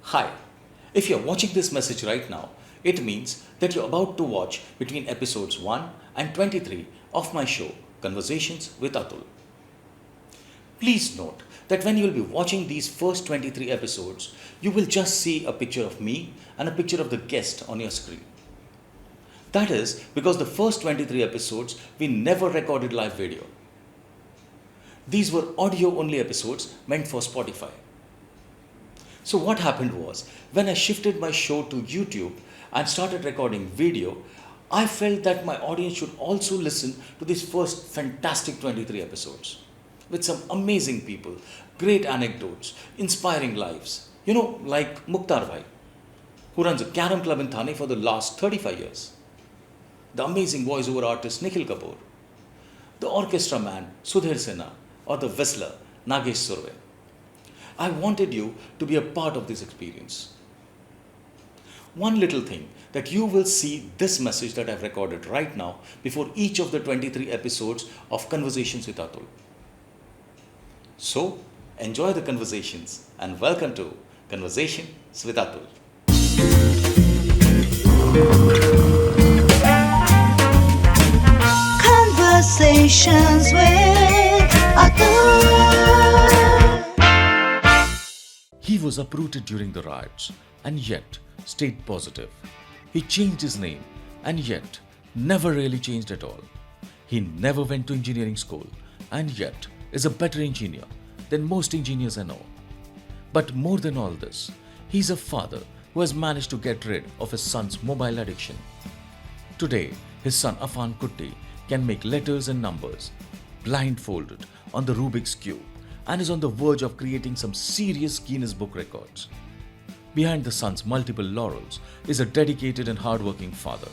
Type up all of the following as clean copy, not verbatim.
Hi, if you're watching this message right now, it means that you're about to watch between episodes 1 and 23 of my show, Conversations with Atul. Please note that when you'll be watching these first 23 episodes, you will just see a picture of me and a picture of the guest on your screen. That is because the first 23 episodes we never recorded live video. These were audio only episodes meant for Spotify. So, what happened was, when I shifted my show to YouTube and started recording video, I felt that my audience should also listen to these first fantastic 23 episodes with some amazing people, great anecdotes, inspiring lives. Like Mukhtar Bhai, who runs a carom club in Thane for the last 35 years, the amazing voiceover artist Nikhil Kapoor, the orchestra man Sudhir Sinha, or the whistler Nagesh Surve. I wanted you to be a part of this experience. One little thing that you will see this message that I've recorded right now before each of the 23 episodes of Conversations with Atul. So, enjoy the conversations and welcome to Conversations with Atul. Conversations with Atul. He was uprooted during the riots and yet stayed positive. He changed his name and yet never really changed at all. He never went to engineering school and yet is a better engineer than most engineers I know. But more than all this, he's a father who has managed to get rid of his son's mobile addiction. Today, his son Afan Kutti can make letters and numbers blindfolded on the Rubik's Cube and is on the verge of creating some serious Guinness Book records. Behind the son's multiple laurels is a dedicated and hardworking father.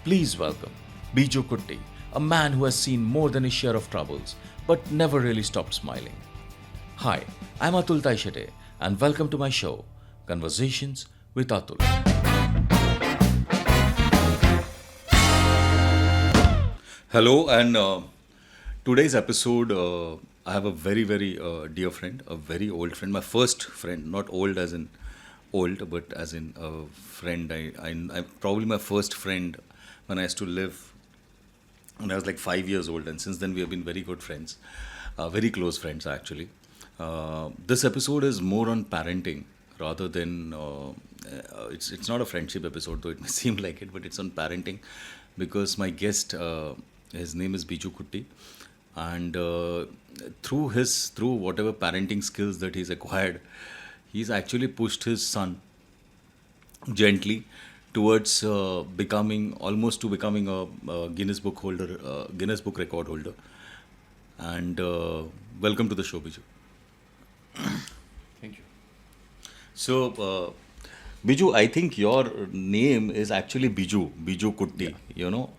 Please welcome Biju Kutti, a man who has seen more than his share of troubles but never really stopped smiling. Hi, I'm Atul Taishete and welcome to my show, Conversations with Atul. Hello, and today's episode, I have a very, very dear friend, a very old friend, my first friend, not old as in old, but as in a friend. I probably my first friend when I used to live when I was like 5 years old, and since then we have been very good friends, very close friends actually. This episode is more on parenting rather than it's not a friendship episode, though it may seem like it, but it's on parenting because my guest, his name is Biju Kutti, and through whatever parenting skills that he's acquired, he's actually pushed his son gently towards becoming a Guinness Book holder, Guinness Book record holder. And welcome to the show, Biju. Thank you. So, Biju, I think your name is actually Biju Kutti,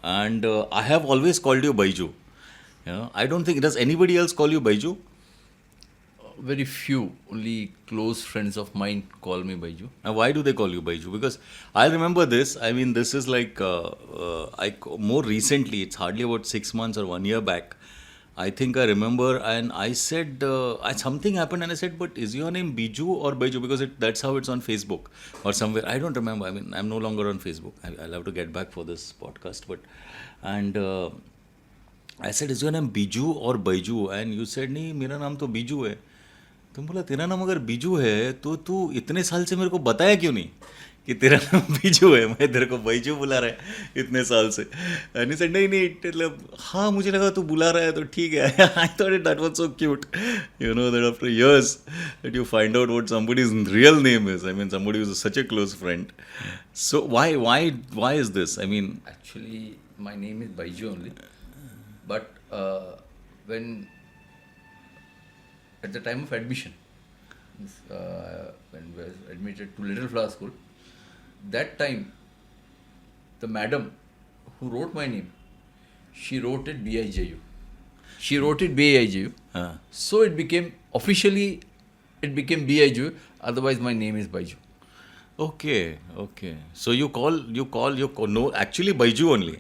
and I have always called you Baiju. I don't think, does anybody else call you Baiju? Very few, only close friends of mine call me Baiju. Now, why do they call you Baiju? Because I remember this. I mean, this is like more recently. It's hardly about 6 months or 1 year back. I think I remember, and I said something happened, and I said, "But is your name Biju or Baiju?" Because that's how it's on Facebook or somewhere. I don't remember. I mean, I'm no longer on Facebook. I'll have to get back for this podcast. And I said, "Is your name Biju or Baiju?" And you said, "नहीं, मेरा नाम तो बीजू है." तुम बोला, तेरा नाम अगर बीजू है तो तू इतने साल से मेरे को बताया क्यों नहीं कि तेरा नाम बीजू है, मैं तेरे को बैजू बुला रहा है इतने साल से. एंड सेड नहीं मतलब हाँ, मुझे लगा तू बुला रहा है तो ठीक है. I thought it that was so cute, that after years that you find out what somebody's real name is. I mean somebody is such a close friend. So why is this? I mean Actually, my name is Baiju only. But when at the time of admission, when we were admitted to Little Flower School, that time the madam who wrote my name, she wrote it B-I-J-U. She wrote it B-I-J-U. So it became officially, it became B-I-J-U. Otherwise, my name is Baiju. okay. So you call no, actually Baiju only.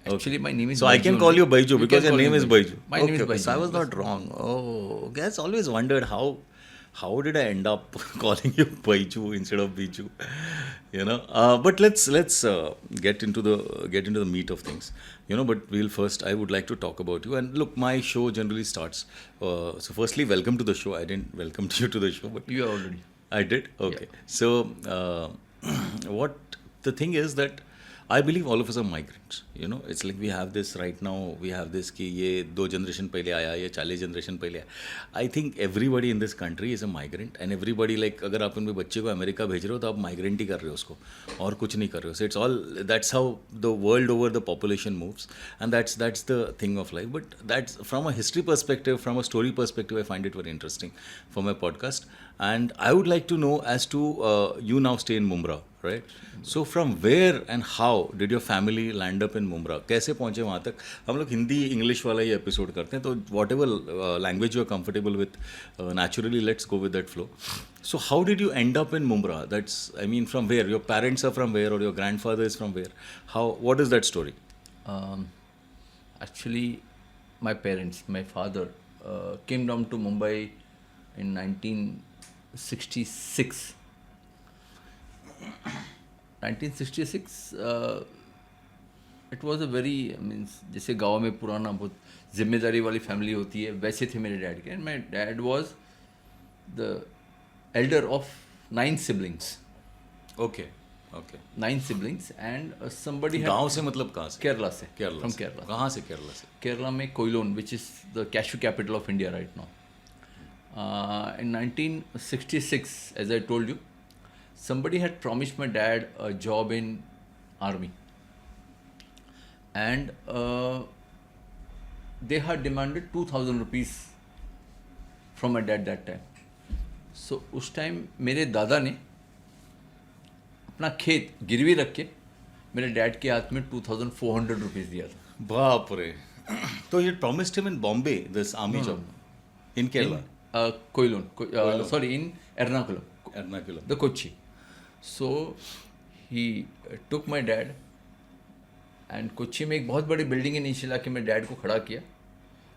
Actually, my name is So Baiju I can call only. you Baiju You because can your call name me is Baiju. My name is Okay, Baiju. so I was not wrong. Oh, okay. I always wondered how how did I end up calling you Baiju instead of Biju? But let's get into the meat of things. But we'll first. I would like to talk about you. And look, my show generally starts. So, firstly, welcome to the show. I didn't welcome you to the show, but You are already. I did. Okay. So, what the thing is that I believe all of us are migrants. It's like we have this right now. We have this कि ये 2 generation पहले आया, ये 40 generation पहले आया. I think everybody in this country is a migrant, and everybody like अगर आप उनके बच्चे को अमेरिका भेज रहे हो तो आप migrant ही कर रहे हो उसको और कुछ नहीं कर रहे हो. So it's all that's how the world over the population moves, and that's the thing of life. But that's from a history perspective, from a story perspective, I find it very interesting for my podcast. And I would like to know as to you now stay in Mumbai, right? So from where and how did your family land up in Mumbai? कैसे पहुँचे वहाँ तक? हम लोग Hindi English वाला ही episode करते हैं, तो whatever language you are comfortable with, naturally let's go with that flow. So how did you end up in Mumbai? From where? Your parents are from where, or your grandfather is from where? What is that story? Actually, my parents, my father, came down to Mumbai in 1966. 1966, it was a very, जैसे गाँव में पुराना बहुत जिम्मेदारी वाली family होती है, वैसे थे मेरे डैड के. And my dad was the Elder of 9 siblings. Okay. 9 siblings, and somebody had... गाँव से मतलब कहाँ से? Kerala से. Kerala From से. Kerala. कहाँ से Kerala से? Kerala में Koilon, which is the cashew capital of India right now. In 1966, as I told you, somebody had promised my dad a job in army, and they had demanded 2,000 rupees from my dad that time. So उस time मेरे दादा ने अपना खेत गिरवी रख के मेरे डैड के हाथ में 2,400 रुपीज़ दिया था. बाप रे. So you promised him in Bombay this army No, job? In Kerala? Koilon. Sorry, in Ernakulam. Ernakulam. The Kochi. So he took my dad, and Kochi में एक बहुत बड़ी बिल्डिंग है नीचे लाके मेरे डैड को खड़ा किया,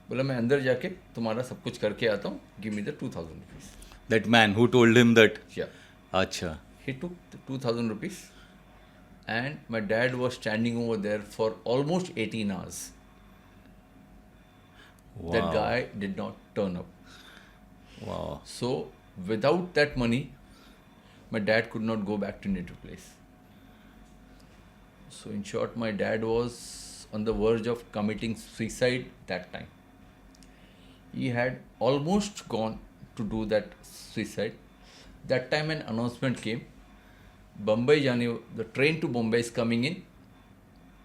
बोला मैं अंदर जाके तुम्हारा सब कुछ करके आता हूँ, give me the 2,000 rupees. That man who told him that? Yeah. Acha. He took the 2,000 rupees, and my dad was standing over there for almost 18 hours. Wow. That guy did not turn up. Wow. So without that money, my dad could not go back to native place. So in short, my dad was on the verge of committing suicide that time. He had almost gone to do that suicide. That time an announcement came, the train to Bombay is coming in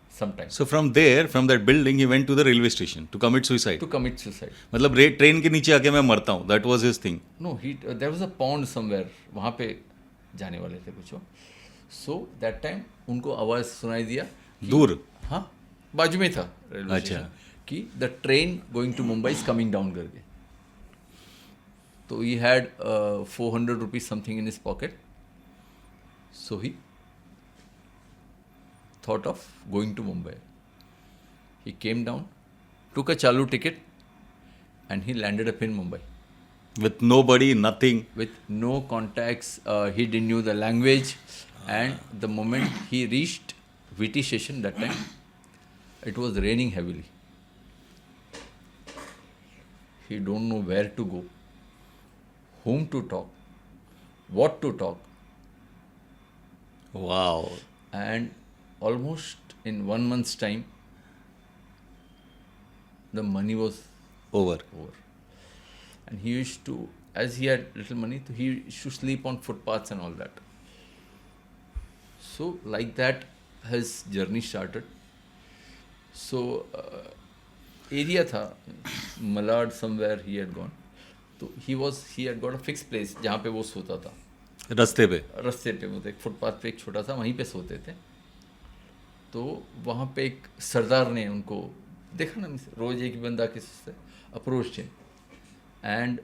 sometime. So from that building, he went to the railway station to commit suicide. To commit suicide. मतलब train के नीचे आके मैं मरता हूँ. That was his thing. No, there was a pond somewhere. वहाँ पे जाने वाले थे कुछ. So that time उनको आवाज़ सुनाई दिया. दूर? हाँ, बाजू में था रेलवे अच्छा. स्टेशन कि the train going to Mumbai is coming down करके. So he had 400 rupees something in his pocket. So he thought of going to Mumbai. He came down, took a chalu ticket, and he landed up in Mumbai. With nobody, nothing. With no contacts, he didn't know the language, and the moment he reached VT station that time, it was raining heavily. He don't know where to go, whom to talk, what to talk. Wow. And almost in 1 month's time, the money was Over. over. And he used to, as he had little money, he used to sleep on footpaths and all that. So like that, his journey started. So area था, Malad somewhere he had gone. So he had got a fixed place जहाँ पे वो सोता था. रास्ते पे? रास्ते पे, वो एक फुटपाथ पे एक छोटा सा, वहीं पे सोते थे. तो वहाँ पे एक सरदार ने उनको देखा ना, रोज एक बंदा किसी approach him and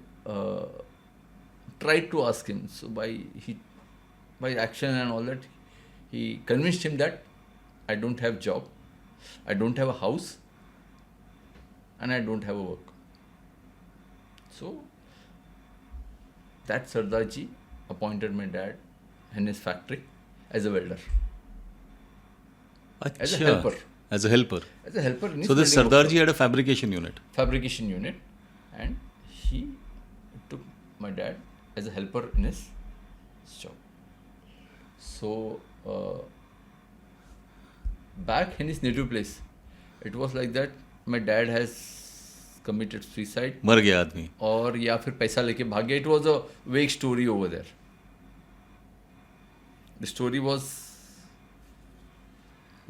tried to ask him. So by action and all that, he convinced him that I don't have job, I don't have a house, and I don't have a work. So that Sardarji appointed my dad in his factory as a welder, as a helper. As a helper. As a helper in his So this welding Sardarji had a fabrication unit. workshop. Fabrication unit, and he took my dad as a helper in his shop. So back in his native place, it was like that. My dad has committed suicide, मर गया आदमी. और या फिर पैसा लेके भाग गया. It was a vague story over there. The story was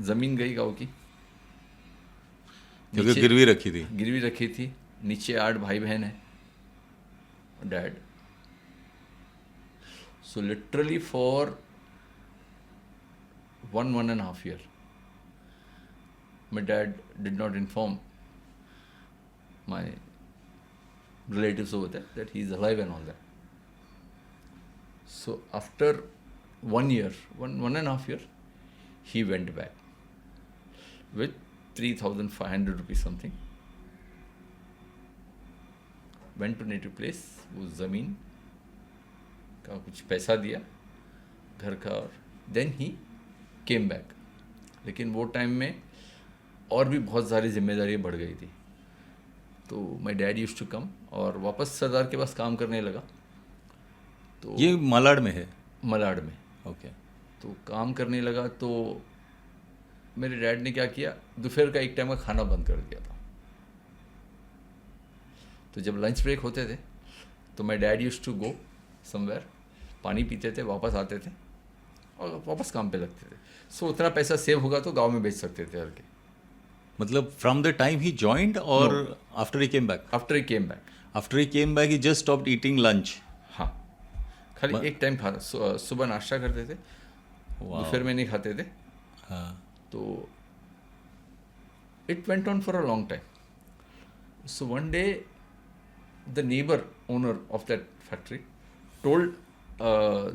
जमीन गई गाँव की, क्योंकि नीचे गिरवी रखी थी. गिरवी रखी थी, नीचे 8 भाई बहन है, dad. So literally for 1.5 year, my dad did not inform my relatives over there that he is alive and all that. So after 1 year, 1.5 year, he went back with 3,500 rupees something. Went to native place, वो ज़मीन का कुछ पैसा दिया, घर का, और then he came back. लेकिन वो टाइम में और भी बहुत सारी जिम्मेदारियाँ बढ़ गई थी. तो my dad used to come और वापस सरदार के पास काम करने लगा. तो ये मालाड में है. मलाड में. ओके. तो काम करने लगा. तो मेरे डैड ने क्या किया, दोपहर का एक टाइम का खाना बंद कर दिया था. तो जब लंच ब्रेक होते थे तो my dad used to go somewhere, पानी पीते थे, वापस आते थे और वापस काम पे लगते थे. सो उतना पैसा सेव होगा तो गांव में बेच सकते थे हर के. मतलब from the time he joined और after he came back. After he came back. After he came back he just stopped eating lunch. हाँ, खाली एक टाइम खा, सुबह नाश्ता करते थे, दोपहर में नहीं खाते थे. हाँ. तो it went on for a long time. So one day the neighbor owner of that factory told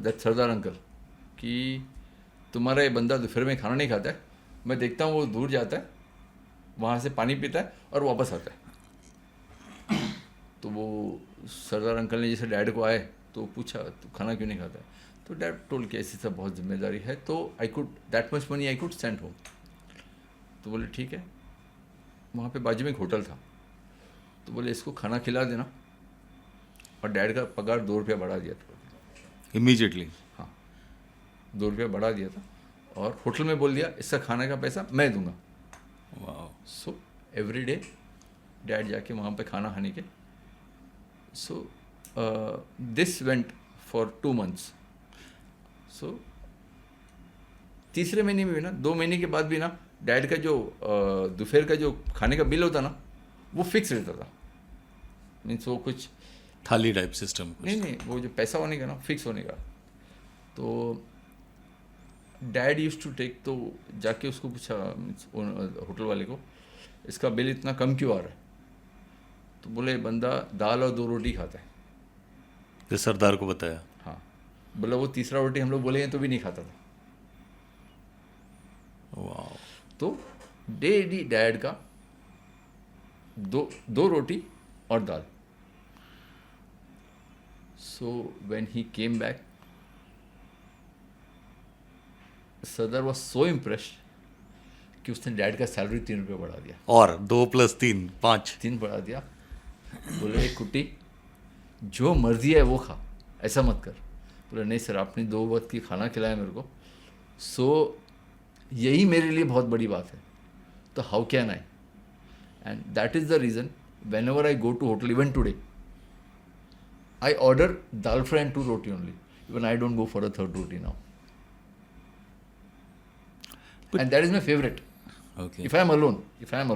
that Sardar uncle कि तुम्हारा ये बंदा दोपहर में खाना नहीं खाता है, मैं देखता हूँ वो दूर जाता है, वहाँ से पानी पीता है और वापस आता है. तो वो सरदार अंकल ने जैसे डैड को आए तो पूछा तू खाना क्यों नहीं खाता है. तो डैड टोल्ड कि ऐसी सब बहुत जिम्मेदारी है, तो I could that much money I could send home. तो बोले ठीक है. वहाँ पे बाजू में एक होटल था, तो बोले इसको खाना खिला देना, और डैड का पगार 2 रुपया बढ़ा दिया था इमीडिएटली. हाँ, 2 रुपया बढ़ा दिया था, और होटल में बोल दिया इसका खाने का पैसा मैं दूंगा. Wow. So every day dad जाके वहाँ पे खाना खाने के. So this went for 2 months. सो तीसरे महीने में भी ना, 2 महीने के बाद भी ना, डैड का जो दोपहर का जो खाने का बिल होता ना, वो फिक्स रहता था. मीन्स वो कुछ थाली टाइप सिस्टम. नहीं, वो जो पैसा होने का ना, फिक्स होने का. तो डैड यूज्ड टू टेक. तो जाके उसको पूछा होटल वाले को, इसका बिल इतना कम क्यों आ रहा है. तो बोले बंदा दाल और 2 रोटी खाता है. तो सरदार को बताया. हाँ, बोला वो तीसरा रोटी हम लोग बोले हैं तो भी नहीं खाता था. वाओ. तो डेली डैड का 2 रोटी और दाल. So when he came back, Sardar was so impressed कि उसने डैड का सैलरी 3 रुपये बढ़ा दिया. और 2 + 3 5. 3 बढ़ा दिया. बोले कुट्टी जो मर्जी है वो खा, ऐसा मत कर. बोले नहीं सर, आपने 2 वक्त की खाना खिलाया मेरे को, सो यही मेरे लिए बहुत बड़ी बात है. तो how can I. And that is the reason whenever I go to hotel, even today I order dal fry and 2 roti only. Even I don't go for a 3rd roti now. And that is my favorite. Okay. If I am alone, if I am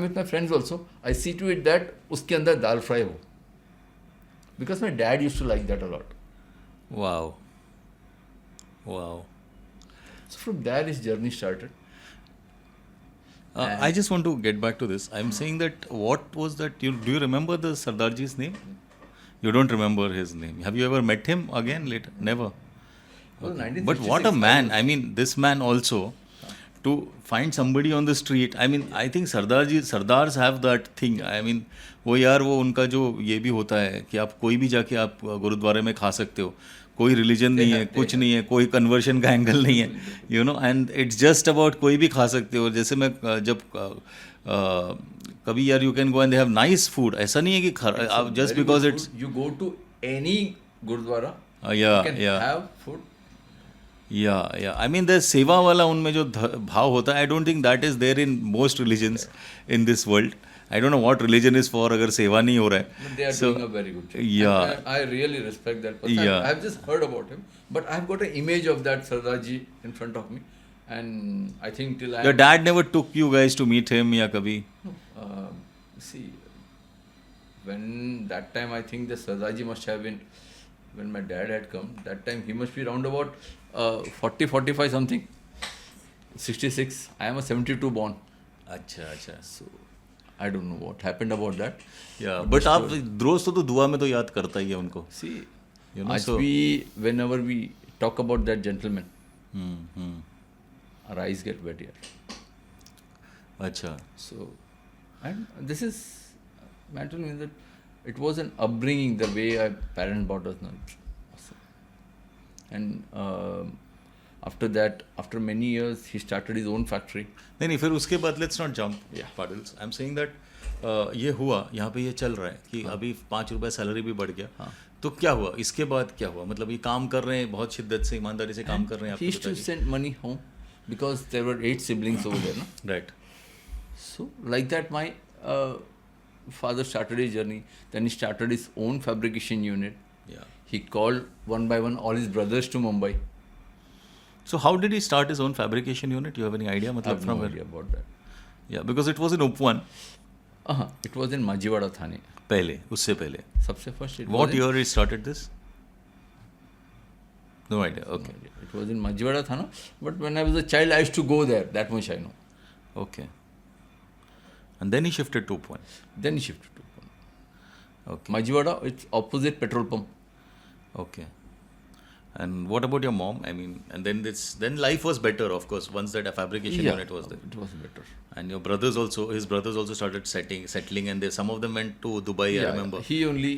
with my friends also, I see to it that उसके अंदर दाल fry हो. Because my dad used to like that a lot. Wow. Wow. So from there his journey started. I just want to get back to this. I'm saying that what was that? Do you remember the Sardarji's name? You don't remember his name. Have you ever met him again later? Never. Well, But what a man. I mean, this man also to find somebody on the street. I mean, I think Sardars have that thing. I mean, वो यार वो उनका जो ये भी होता है कि आप कोई भी जाके आप गुरुद्वारे में खा सकते हो, कोई रिलीजन नहीं है, कुछ नहीं है, कोई कन्वर्शन का एंगल नहीं है, you know, and it's just about कोई भी खा सकते हो. जैसे मैं जब कभी यार you can go and they have nice food, ऐसा नहीं है कि just because it's You go to any Gurdwara, या you can have food. या आई मीन द सेवा वाला उनमें जो भाव होता है, I don't think that is there in most religions in this world. I don't know what religion is for अगर सेवा नहीं हो रहा है. But they are doing a very good job. Yeah. And I really respect that person. Yeah. I've just heard about him, but I've got an image of that Sardarji in front of me, and I think till Your dad never took you guys to meet him या कभी? see, when that time I think the Sardarji must have been, when my dad had come, that time he must be round about 40, 45 something. 66. I am a 72 born. अच्छा. So I don't know what happened about that. या but आप रोज तो दुआ में तो याद करता ही है उनको. See, You know, as so- whenever we talk about that gentleman, hmm. our eyes get wet here. अच्छा. So, and this is mental means that it was an upbringing, the way our parents brought us. Awesome. And after that, after many years, he started his own factory. नहीं फिर उसके बाद let's not jump Yeah. Patils. I am saying that ये हुआ यहाँ पे, ये चल रहा है कि अभी 5 रुपए सैलरी भी बढ़ गया. हाँ. तो क्या हुआ इसके बाद, क्या हुआ मतलब ये काम कर रहे हैं बहुत शिद्दत से, ईमानदारी से काम कर रहे हैं He used to आपके send money home because there were 8 siblings over there. No? Right. So, like that, my father started his journey. Then he started his own fabrication unit. या He called one by one all his brothers to Mumbai. So how did he start his own fabrication unit? You have any idea? I मतलब have from no where? idea about that. Yeah, because it was in Upwan It was in Majivada Thane. पहले, उससे पहले. सबसे first it What was in, year he started this? No idea. Okay. It was in Majivada Thane. But when I was a child, I used to go there. That much I know. Okay. And then he shifted to Upwan. Then he shifted to Pune. Okay. Majivada, it's opposite petrol pump. Okay. And what about your mom? I mean, and then life was better, of course, once that fabrication unit was there. It was better. And your brothers also, his brothers also started settling, and some of them went to Dubai. I remember. He only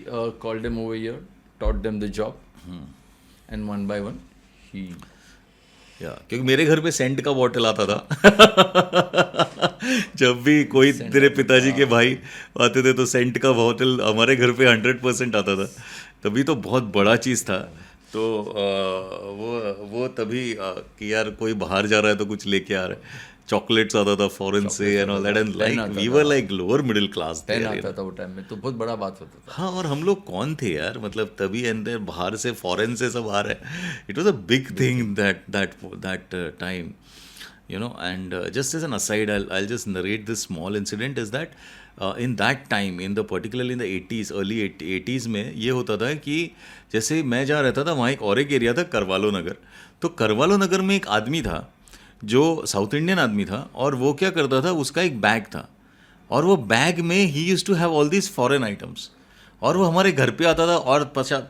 called them over here, taught them the job, and one by one, he. या क्योंकि मेरे घर पे Saint का bottle आता था. जब भी कोई तेरे पिताजी के भाई आते थे तो सेंट का बॉटल हमारे घर पे 100% आता था. तभी तो बहुत बड़ा चीज़ था. तो वो तभी कि यार कोई बाहर जा रहा है तो कुछ लेके आ रहा है. चॉकलेट्स आता था फॉरेन से and all that, and like we were like lower middle class. 10 आता था वो टाइम में, तो बहुत बड़ा बात होता था. हाँ, और हम लोग कौन थे यार, मतलब तभी अंदर बाहर से फॉरेन से सब आ रहे हैं. It was a big thing that time, you know. And just as an aside, I'll just narrate this small incident is that in that time, particularly in the 80s, early 80s में ये होता था कि जैसे मैं जहाँ रहता था वहाँ एक और एक एरिया था करवालो नगर. तो करवालो नगर में एक आदमी था जो साउथ इंडियन आदमी था, और वो क्या करता था, उसका एक बैग था, और वो बैग में ही used to have all these foreign items. और वो हमारे घर पे आता था और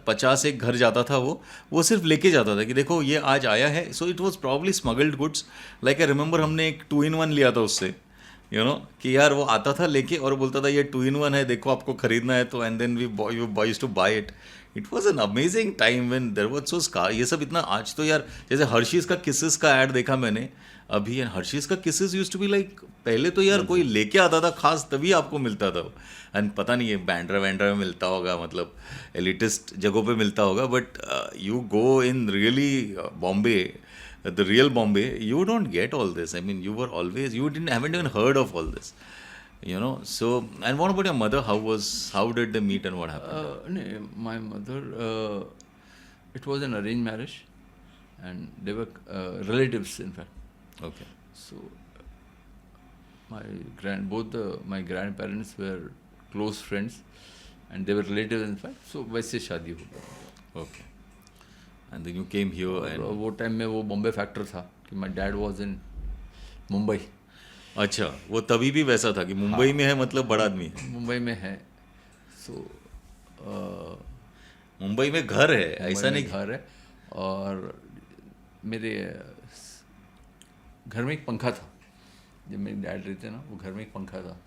50 एक घर जाता था, वो सिर्फ लेके जाता था कि देखो ये आज आया है. So it was probably smuggled goods. Like I remember हमने एक 2-in-1 लिया था उससे, यू नो, कि यार वो आता था लेके और बोलता था ये 2-in-1 है, देखो आपको खरीदना है तो, and then we used to buy it. It was an amazing time when there was so scarce. ये सब इतना आज तो यार, जैसे हर्शीज़ का किसेस का ऐड देखा मैंने अभी, एंड हर्शीज़ का kisses used to be like, पहले तो यार कोई लेके आता था खास तभी आपको मिलता था. एंड पता नहीं ये बैंड्रा में मिलता होगा, मतलब एलिटिस्ट जगहों पे मिलता होगा, but you go in really Bombay, the real Bombay, you don't get all this. I mean, you were always, haven't even heard of all this, you know. So, and what about your mother? How did they meet and what happened? No, my mother, it was an arranged marriage, and they were relatives, in fact. Okay. So, my grandparents were close friends, and they were relatives, in fact. So, वैसे शादी हो गई. Okay. And then you came here and वो time में वो Bombay factor था कि my dad was in Mumbai. अच्छा, वो तभी भी वैसा था कि मुंबई में है मतलब बड़ा आदमी है. मुंबई में है. सो मुंबई में घर है, ऐसा नहीं घर है. और मेरे घर में एक पंखा था, जब मेरे डैड रहते ना, वो घर में एक पंखा था।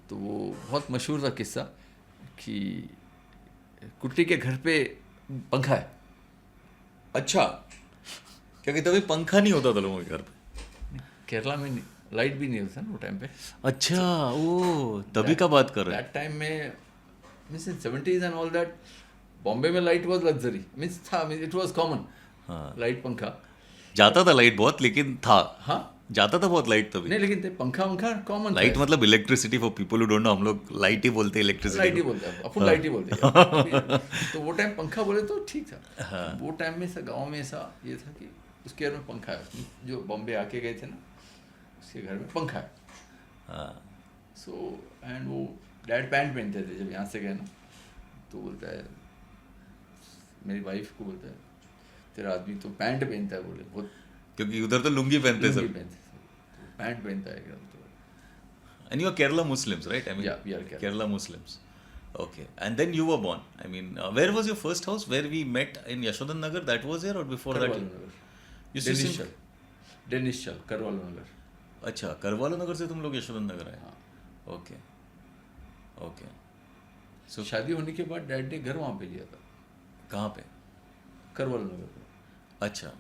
तो वो बहुत मशहूर था किस्सा कि कुट्टी के घर पे पंखा है। अच्छा, क्योंकि तभी पंखा नहीं होता था लोगों के घर पे। केरला में लाइट भी नहीं होता ना वो टाइम पे। अच्छा, ओ तभी का बात कर रहे हैं। दैट टाइम में means in 70s and all that, Bombay में लाइट वाज लग्जरी, मीन्स था, इट वाज कॉमन। हाँ, लाइट पंखा जाता था लाइट बहुत, लेकिन था, हाँ जाता था बहुत लाइट तभी। नहीं, लेकिन पंखा पंखा कॉमन लाइट मतलब electricity, for people who don't know, हम लोग लाइट ही बोलते हैं लाइट ही इलेक्ट्रिसिटी। बोलते हैं अपन, लाइट ही बोलते हैं। तो वो टाइम पंखा बोले तो ठीक था। वो टाइम में ऐसा गांव में ऐसा ये था कि उसके घर में पंखा है, जो बॉम्बे आके गए थे ना उसके घर में पंखा है। सो एंड वो डैड पैंट पहनते थे जब यहाँ से गए ना, तो बोलता है मेरी वाइफ को, बोलता है तेरा आदमी तो पैंट पहनता है, बोले बहुत, क्योंकि उधर तो लुंगी पहनते लुंगी सब। पहनते थे, पैंट पहनता है एकदम। तो And you are Kerala Muslims, right? I mean, Yeah, we are Kerala. Kerala Muslims. Okay. And then you were born. I mean, where was your first house? Where we met in Yashodan Nagar? That was there, or before that? Karvalo Nagar, You used to Danish sing- चल, डेनिश चल, करवालो नगर। अच्छा, करवालो नगर से तुम लोग यशोदन नगर आए। हाँ। Okay, okay. तो शादी होने के बाद डैड ने घर वहाँ पे लिया था, कहाँ पे? करवालो नगर पे। अच्छा,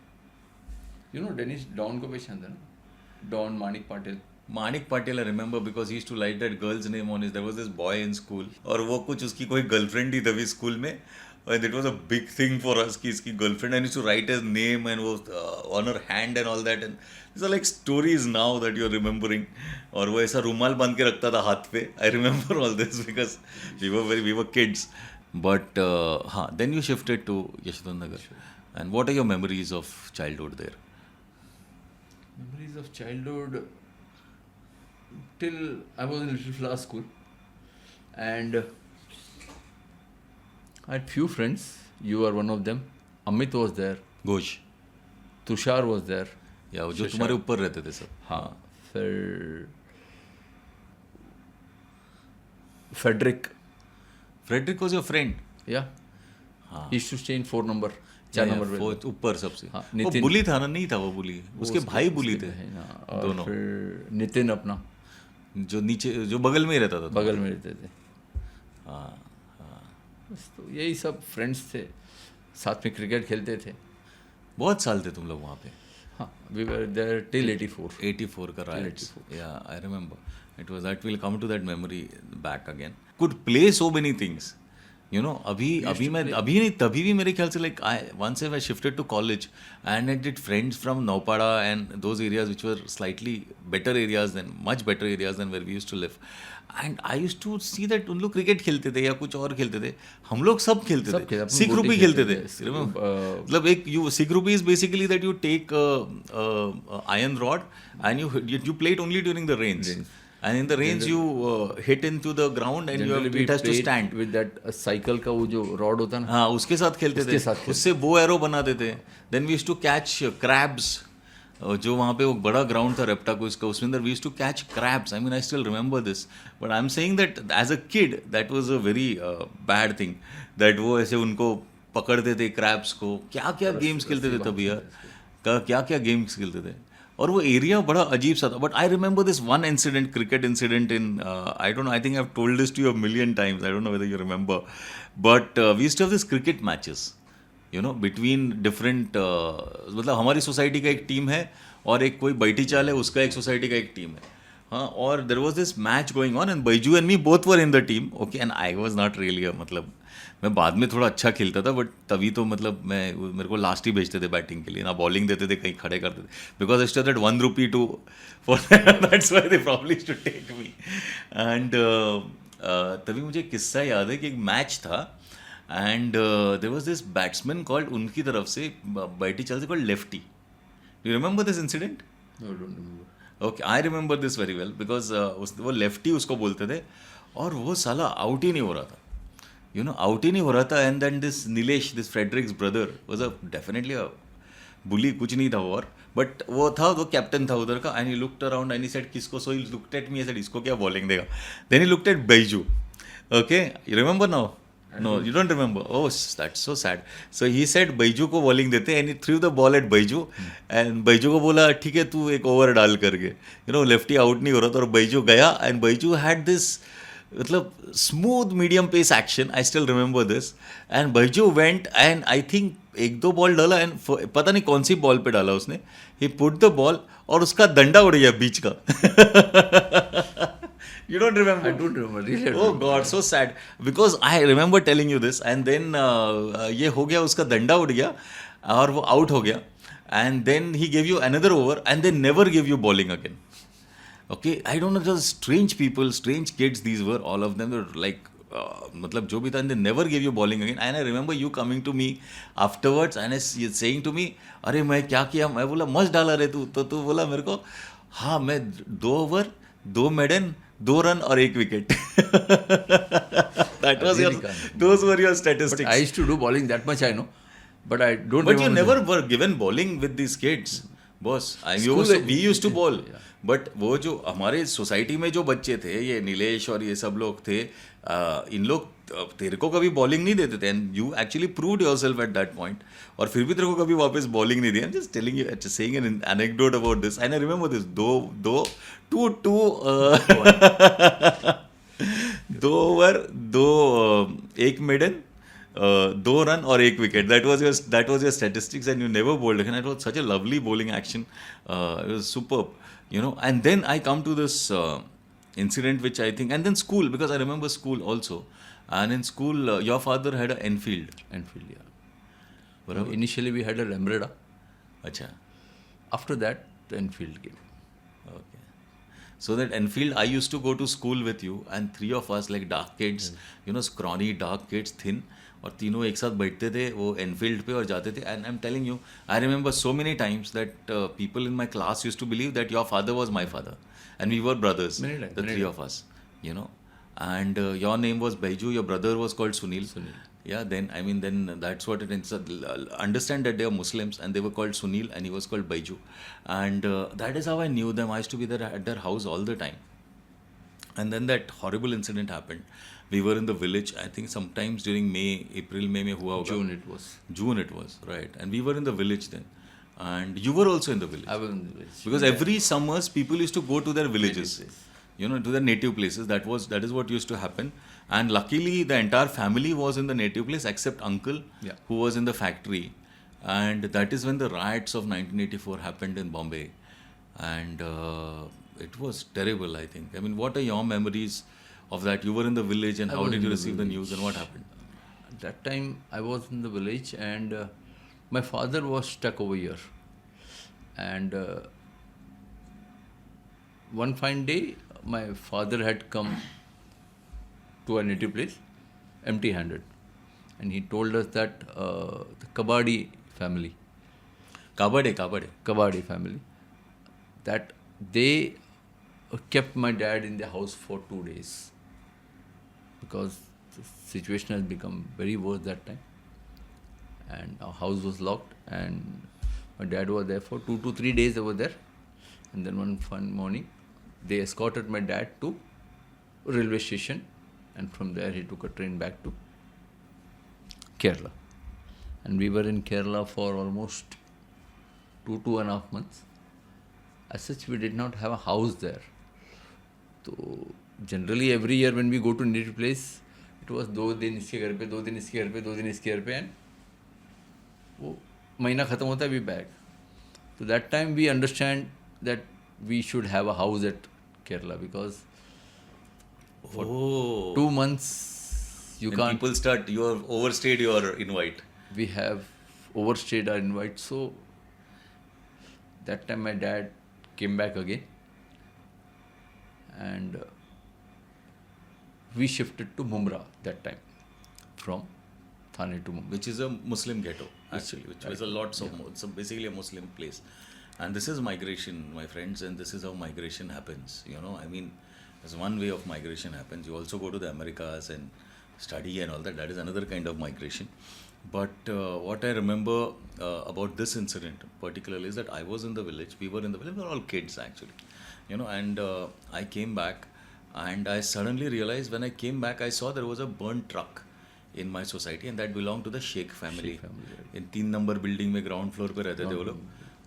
यू नो डेनिश डॉन को पहचानते हैं ना, don Manik Patil. Manik Patil, I remember because he used to write that girl's name on his. There was this boy in school, और वो कुछ उसकी कोई गर्लफ्रेंड ही तभी स्कूल में, and it was a big thing for us कि इसकी girlfriend, and used to write his name and वो on her hand and all that, and these are like stories now that you're remembering. और वो ऐसा रुमाल बांध के रखता था हाथ पे. I remember all this because we were kids. But हाँ, then you shifted to Yashodan Nagar. And what are your memories of childhood there? Memories of childhood till I was in Little Flower School, and I had few friends. You are one of them. Amit was there. Ghosh, Tushar was there. या जो Tushar. तुम्हारे ऊपर रहते थे सब. हाँ, फिर Frederick. Frederick was your friend. Yeah. हाँ. He used to stay in 4 number. 4 Yeah, number वो ऊपर सबसे. हाँ, वो नितिन. बुली था ना? नहीं था वो बुली, उसके भाई बुली थे और दोनों, फिर नितिन अपना जो नीचे, जो बगल में ही रहता था. बगल में रहते थे। हाँ, हाँ. बस तो यही सब फ्रेंड्स थे, साथ में क्रिकेट खेलते थे। बहुत साल थे तुम लोग वहाँ पे. हाँ, we were there till 84. 84 का riots. 84. Yeah, I remember. It was that. We'll come to that memory back again. Could play so many things. You know, अभी नहीं, तभी भी मेरे ख्याल से like once I shifted to college and I did friends from Naupada and those areas which were slightly better areas than, much better areas than where we used to live. And I used to see that उन लोग cricket खेलते थे या कुछ और खेलते थे, हम लोग सब खेलते थे. अपन सिख गोटी रूपी खेलते थे. थे। Remember? मतलब एक सिख रूपी is basically that you take iron rod and you play it only during the rains. And in the rains you hit into the ground and it has to stand. With that cycle का वो जो rod होता है ना, हाँ, उसके साथ खेलते उसके थे. साथ खेलते उससे बो एरो बनाते थे. Then we used to catch crabs. जो वहाँ पे वो बड़ा ग्राउंड था रेप्टाको का, उसमें अंदर we used to catch crabs. I mean, I still remember this. But I'm saying that as a kid, that was a very bad thing. That वो ऐसे उनको पकड़ते थे crabs को. क्या क्या गेम्स खेलते थे तभी यार. क्या क्या गेम्स खेलते थे. और वो एरिया बड़ा अजीब सा था. But I remember this one incident, cricket incident in, I don't know, I think I have told this to you a million times. I don't know whether you remember, but we used to have this cricket matches, you know, between different, मतलब हमारी society का एक team है और एक कोई बैठी चाल है, उसका एक सोसाइटी का एक टीम है. हाँ, और there was this match going on and Baiju and me both were in the team. Okay, and I was not really, मतलब मैं बाद में थोड़ा अच्छा खेलता था, बट तभी तो मतलब मेरे को लास्ट ही भेजते थे बैटिंग के लिए, ना बॉलिंग देते थे, कहीं खड़े करते थे, because I still that 1 rupee to for that's why they probably to take me. And तभी मुझे किस्सा याद है कि एक मैच था and there was this batsman called, उनकी तरफ से बैठी चल से called lefty. You remember this incident? No, I don't remember. Okay, I remember this very well because वो लेफ्टी उसको बोलते थे और वो साला आउट ही नहीं हो रहा था, यू नो, आउट ही नहीं हो रहा था. And then this Nilesh, this Frederick's brother was definitely a bully, कुछ नहीं था वो, और बट वो था, वो कैप्टन था उधर का. And he looked around and he said किसको, so he looked at me, said इसको क्या बॉलिंग देगा. Then he looked at Baiju. Okay, you remember now? No, you don't remember. Oh, that's so sad. So he said Baiju को bowling देते and he threw the ball at Baiju and Baiju को बोला ठीक है तू एक over डाल करके. You know lefty out नहीं हो रहा था और Baiju गया and Baiju had this मतलब smooth medium pace action. I still remember this. And Baiju went and I think एक दो बॉल डाला and पता नहीं कौन सी बॉल पे डाला उसने. He put the ball और उसका डंडा उड़ गया बीच का. You don't remember? I don't remember. Really, I don't Oh remember. God, so sad. Because I remember telling you this, and then ये हो गया उसका डंडा उड़ गया और वो आउट हो गया, and then he gave you another over, and they never gave you bowling again. Okay, I don't know, just strange people, strange kids. These were all of them. They were like, मतलब जो भी था, and they never gave you bowling again. And I remember you coming to me afterwards and saying to me, अरे मैं क्या किया? मैं बोला मस्त डाला रे तू, तो तू बोला मेरे को, हाँ मैं 2 ओवर 2 मेडन 2 रन और 1 wicket. That was really your, can't. those were your statistics. But I used to do bowling, that much I know. But I don't But you remember. never were given bowling with these kids, boss. School We used to bowl. Yeah. But वो जो हमारे society में जो बच्चे थे, ये नीलेश और ये सब लोग थे, इन लोग तेरे को कभी बॉलिंग नहीं देते थे and you actually proved yourself at that point और फिर भी तेरे को कभी वापस बॉलिंग नहीं दी. I am just telling you, saying an anecdote about this. And I remember this. दो ओवर 1 मेडन 2 रन और 1 wicket. That was your statistics, and you never bowled again. It was such a lovely bowling action. It was superb, you know. And then I come to this incident, which I think, and then school, because I remember school also. And in school, your father had an Enfield. Enfield, yeah. Barabar? Initially we had a Lambretta. Acha. After that, the Enfield came. Okay. So that Enfield, I used to go to school with you, and 3 of us, like dark kids, you know, scrawny, dark kids, thin, और तीनों एक साथ बैठते थे वो Enfield पे और जाते थे. And I am telling you, I remember so many times that people in my class use to believe that your father was my father and we were brothers, the 3 of us, you know. And your name was Baiju, your brother was called Sunil. Yeah, then that's what it is. Understand that they are Muslims and they were called Sunil and he was called Baiju. And that is how I knew them. I used to be there at their house all the time. And then that horrible incident happened. We were in the village, I think sometimes during April, May में हुआ होगा. June it was, right. And we were in the village then. And you were also in the village. I was in the village. Because every summers people used to go to their villages. You know, to their native places. That is what used to happen. And luckily the entire family was in the native place except uncle, who was in the factory. And that is when the riots of 1984 happened in Bombay. And it was terrible, I think. I mean, what are your memories of that? You were in the village, and how did you receive the news and what happened? At that time, I was in the village, and my father was stuck over here. And one fine day, my father had come to our native place, empty-handed, and he told us that the Kabadi family, Kabadi family, that they kept my dad in the house for 2 days because the situation has become very worse that time, and our house was locked, and my dad was there for 2 to 3 days over there. And then one fine morning they escorted my dad to railway station, and from there he took a train back to Kerala, and we were in Kerala for almost 2.5 months. As such, we did not have a house there. So generally every year when we go to native place, it was 2 दिन इसके घर पे, 2 दिन इसके घर पे, 2 दिन इसके घर पे, and वो महीना खत्म होता है, we back. So that time we understand that we should have a house at Kerala, because for 2 months you When can't. you have overstayed your invite. We have overstayed our invite. So that time my dad came back again, and we shifted to Mumra that time, from Thane to Mumra. Which is a Muslim ghetto, actually, which was so basically a Muslim place. And this is migration, my friends, and this is how migration happens. You know, I mean, there's one way of migration happens. You also go to the Americas and study and all that. That is another kind of migration. But what I remember about this incident particularly is that I was in the village. We were in the village. We were all kids, actually. You know, and I came back, and I suddenly realized when I came back, I saw there was a burnt truck in my society, and that belonged to the Sheikh family. family, right. In 3 number building में ground floor पे रहते थे वो लोग,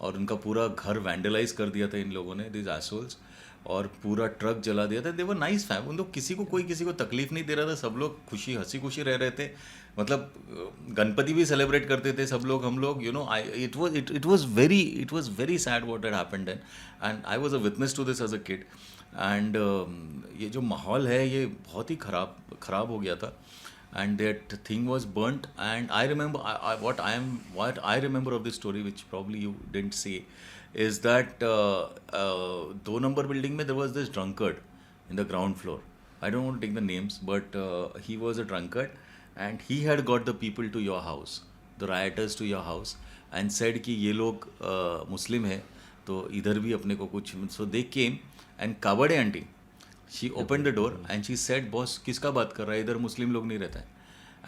और उनका पूरा घर वैंडलाइज कर दिया था इन लोगों ने, दिस एसोल्स, और पूरा ट्रक जला दिया था. दे वर नाइस फैमिली. उन लोग किसी को कोई किसी को तकलीफ नहीं दे रहा था, सब लोग खुशी हंसी खुशी रह रहे थे. मतलब गणपति भी सेलिब्रेट करते थे सब लोग, हम लोग, you know. It was very sad what had happened then, and I was a witness to this as a kid. एंड ये जो माहौल है ये बहुत ही ख़राब हो गया था. And that thing was burnt, and I remember what I remember of this story, which probably you didn't see, is that 2 number building mein there was this drunkard in the ground floor. I don't want to take the names, but he was a drunkard, and he had got the people to your house, the rioters to your house, and said कि ये लोग मुस्लिम है तो इधर भी अपने को कुछ. So they came, and Kabade aunty, she opened the door and she said, boss किसका बात कर रहा है, इधर मुस्लिम लोग नहीं रहता है.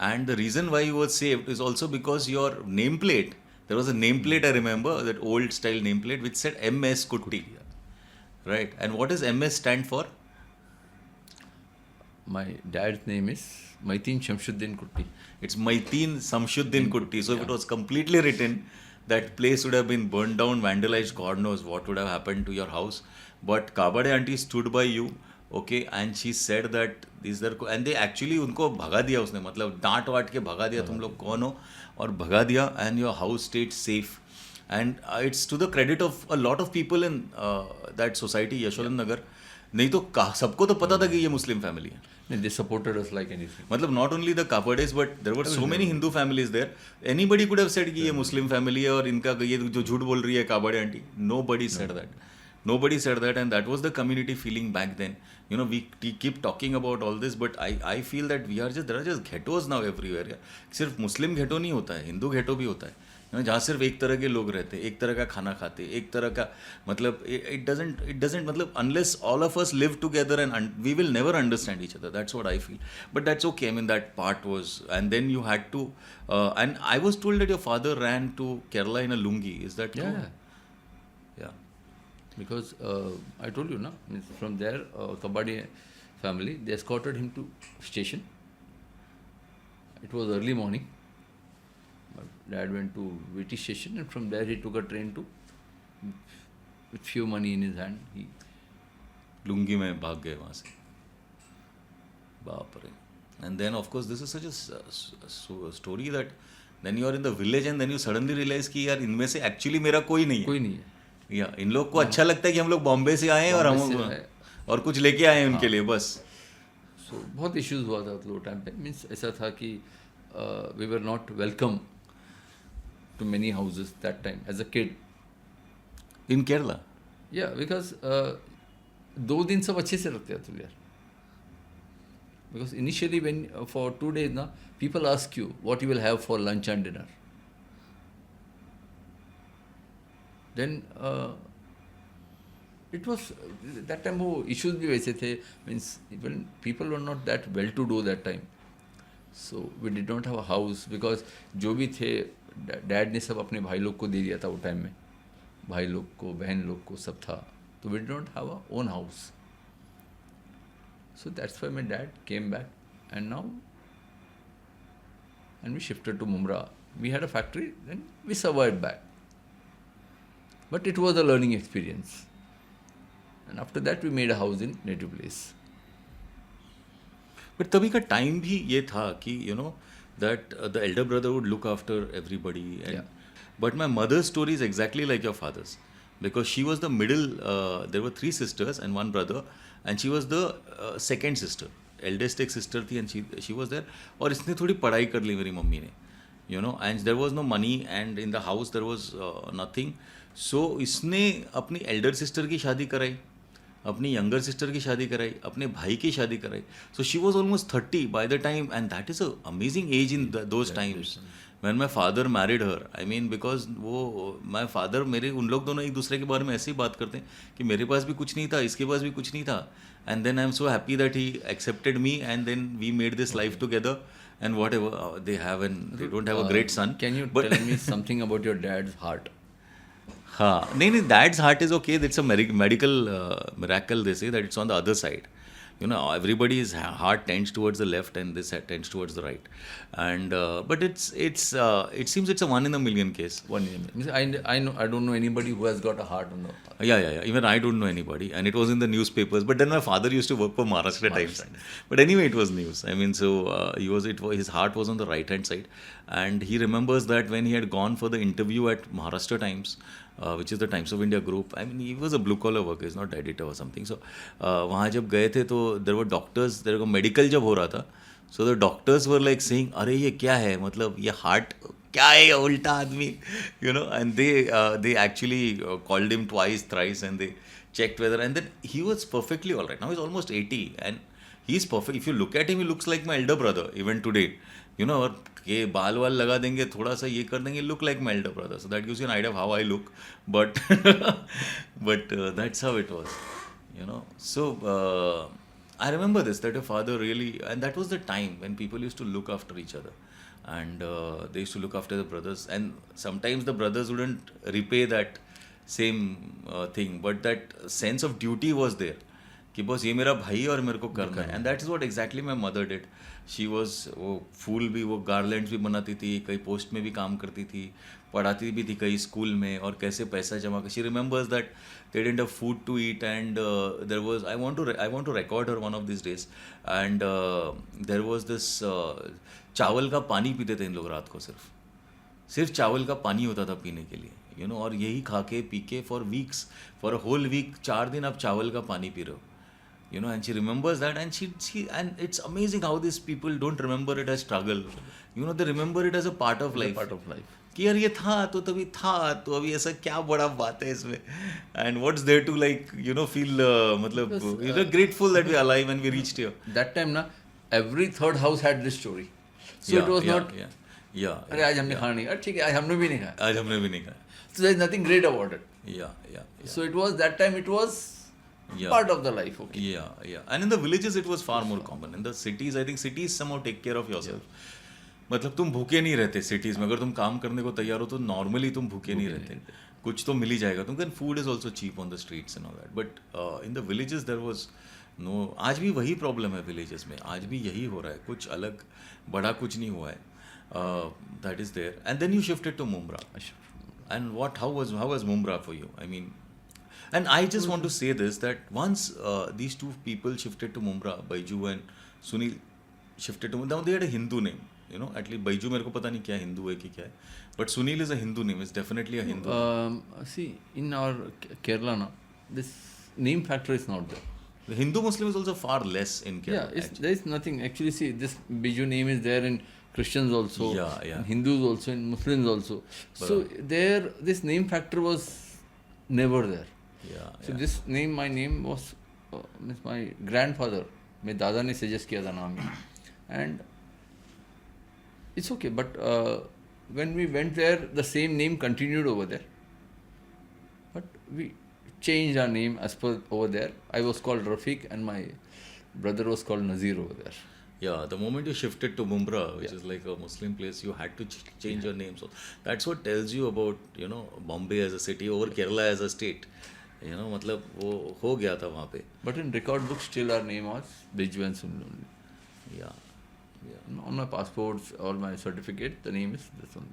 And the reason why you were saved is also because your nameplate, there was a nameplate, I remember, that old style nameplate which said MS Kutti, right? And what does MS stand for? My dad's name is Maitin Shamshuddin Kutti. It's Maitin Shamshuddin Kutti. So if it was completely written, that place would have been burned down, vandalized, God knows what would have happened to your house. But Kabade auntie stood by you, okay, and she said that these are, and they actually उनको भगा दिया उसने, मतलब डांट वाट के भगा दिया, तुम लोग कौन हो, और भगा दिया, and your house stayed safe. And it's to the credit of a lot of people in that society, Yashodhan नगर. नहीं तो सबको तो पता था कि ये मुस्लिम फैमिली है. They supported us like anything. मतलब not only the Kapade's, but there were so many Hindu families there. Anybody could have said कि ये मुस्लिम फैमिली है और इनका ये जो झूठ बोल रही है काबड़े aunty. Nobody said that. Nobody said that, and that was the community feeling back then. You know, we keep talking about all this, but I feel that there are just ghettos now everywhere. Yeah. सिर्फ मुस्लिम ghetto नहीं होता है, Hindu ghetto भी होता है. You know, जहाँ सिर्फ एक तरह के लोग रहते हैं, एक तरह का खाना खाते, एक तरह का, मतलब it doesn't मतलब unless all of us live together, and we will never understand each other. That's what I feel. But that's okay. I mean, that part was, and then you had to, and I was told that your father ran to Kerala in a lungi. Is that true? Yeah. Because I told you, from there, Kabadi family, they escorted him to station. It was early morning. My dad went to VT station, and from there he took a train to, with few money in his hand, he lungi में भाग गए वहाँ से. बाप रे. And then of course this is such a story that then you are in the village and then you suddenly realize कि यार इनमें से actually मेरा कोई नहीं है. कोई नहीं है. या इन लोग को अच्छा लगता है कि हम लोग बॉम्बे से आए हैं और हम और कुछ लेके आए हैं उनके लिए बस. सो बहुत इश्यूज हुआ था वो टाइम पे. मीन्स ऐसा था कि we were not welcome to many houses that time as a kid in Kerala. या बिकॉज 2 दिन सब अच्छे से रखते थे यार. Because initially when for 2 days ना people ask you what you will have for lunch and dinner. Then it was that time वो issues भी वैसे थे. Means even people were not that well to do that time. So we did not have a house because जो भी थे dad ने सब अपने भाई लोग को दे दिया था वो टाइम में. भाई लोग को, बहन लोग को सब था. तो we did not have our own house. So that's why my dad came back, and now we shifted to Mumra. We had a factory, then we survived back. But it was a learning experience. And after that we made a house in native place. But तभी का time भी ये था कि you know that the elder brother would look after everybody. And, but my mother's story is exactly like your father's, because she was the middle. There were 3 sisters and 1 brother, and she was the second sister. Eldest एक sister थी and she was there. और इसने थोड़ी पढ़ाई कर ली मेरी mummy ने. You know, and there was no money, and in the house there was nothing. So इसने अपनी एल्डर सिस्टर की शादी कराई, अपनी यंगर सिस्टर की शादी कराई, अपने भाई की शादी कराई. So she was almost 30 by the time, and that is a amazing age in those times when my father married her. I mean, because वो my father, मेरे उन लोग दोनों एक दूसरे के बारे में ऐसे ही बात करते हैं कि मेरे पास भी कुछ नहीं था, इसके पास भी कुछ नहीं था. And then I am so happy that he accepted me, and then we made this life together. And whatever they have, and they don't have a great son. Can you tell me something about your dad's heart? हाँ नहीं, dad's heart is okay. It's a medical miracle, they say, that it's on the other side. You know, everybody's heart tends towards the left and this tends towards the right. And but it seems it's a one in a million case. I know, I don't know anybody who has got a heart on the. Yeah. Even I don't know anybody, and it was in the newspapers. But then my father used to work for Maharashtra Times. But anyway, it was news. I mean, so his heart was on the right hand side, and he remembers that when he had gone for the interview at Maharashtra Times, which is the Times of India group. I mean, he was a blue collar worker, he's not editor or something. So वहाँ जब गए थे तो there were doctors, there was medical जब हो रहा था. So the doctors were like saying, अरे ये क्या है, मतलब ये heart क्या है, ये उल्टा आदमी, you know, and they actually called him twice, thrice, and they checked whether, and then he was perfectly all right. Now he's almost 80 and he's perfect. If you look at him, he looks like my elder brother even today. You know, और ये बाल वाल लगा देंगे, थोड़ा सा ये कर देंगे, look like my elder brother. So that gives you an idea of how I look. But that's how it was. You know, so I remember this, that your father really, and that was the time when people used to look after each other, and they used to look after the brothers, and sometimes the brothers wouldn't repay that same thing, but that sense of duty was there कि बस ये मेरा भाई है और मेरे को करना है. And that is what exactly my mother did. She was, वो फूल भी, वो गार्लैंड्स भी बनाती थी, कई पोस्ट में भी काम करती थी, पढ़ाती भी थी कई स्कूल में, और कैसे पैसा जमा कर. She remembers that they didn't have food to eat, and there was, I want to record her one of these days, and there was this चावल का पानी पीते थे इन लोग रात को, सिर्फ चावल का पानी होता था पीने के लिए, you know, और यही खा के पी के for weeks, for a whole week, 4 दिन आप चावल का पानी पी रहे हो. You know, and she remembers that, and and it's amazing how these people don't remember it as struggle. You know, they remember it as a part of life. कि यार ये था तो तभी था, तो अभी ऐसा क्या बड़ा बात है इसमें. And what's there to, like, you know, feel मतलब you know, grateful that we're alive and we reached here. That time na, every third house had this story. So it was not. अरे आज हमने खाना नहीं, ठीक है आज हमने भी नहीं खाया. So there is nothing great about it. Yeah. So it was that time. It was. Part of the life, okay. Yeah. And in the villages it was far more common. In the cities, I think cities somehow take care of yourself. मतलब तुम भूखे नहीं रहते cities में. अगर तुम काम करने को तैयार हो तो नॉर्मली तुम भूखे नहीं रहते, कुछ तो मिल ही जाएगा तुमको. And food is also cheap on the streets and all that. But in the villages there was no. आज भी वही प्रॉब्लम है विलेजेस में, आज भी यही हो रहा है, कुछ अलग बड़ा कुछ नहीं हुआ है. That is there. And then you shifted to Mumbra. And what how was Mumbra for you? I mean, and I just want to say this, that once these two people shifted to Mumra, Baiju and Sunil shifted to Mumra, they had a Hindu name, you know. At least Baiju मेरे को पता नहीं क्या हिंदू है कि क्या है, but Sunil is a Hindu name. It's definitely a Hindu. See, in our Kerala now, this name factor is not there. The Hindu Muslim is also far less in Kerala. Yeah, there is nothing. Actually, see, this Baiju name is there in Christians also, in Hindus also, in Muslims also. So there, this name factor was never there. So this name, my name was my grandfather, मेरे दादा ने suggest किया था नाम, and it's okay. But when we went there, the same name continued over there, but we changed our name as per over there. I was called Rafiq and my brother was called Nazir over there. Yeah, the moment you shifted to Mumra, which is like a Muslim place, you had to change your name. So that's what tells you about, you know, Bombay as a city or Kerala as a state. You know, मतलब वो हो गया था वहाँ पे. But in record book still our name was Baiju and Sunil only. Yeah. On my passports or my certificate, the name is this one.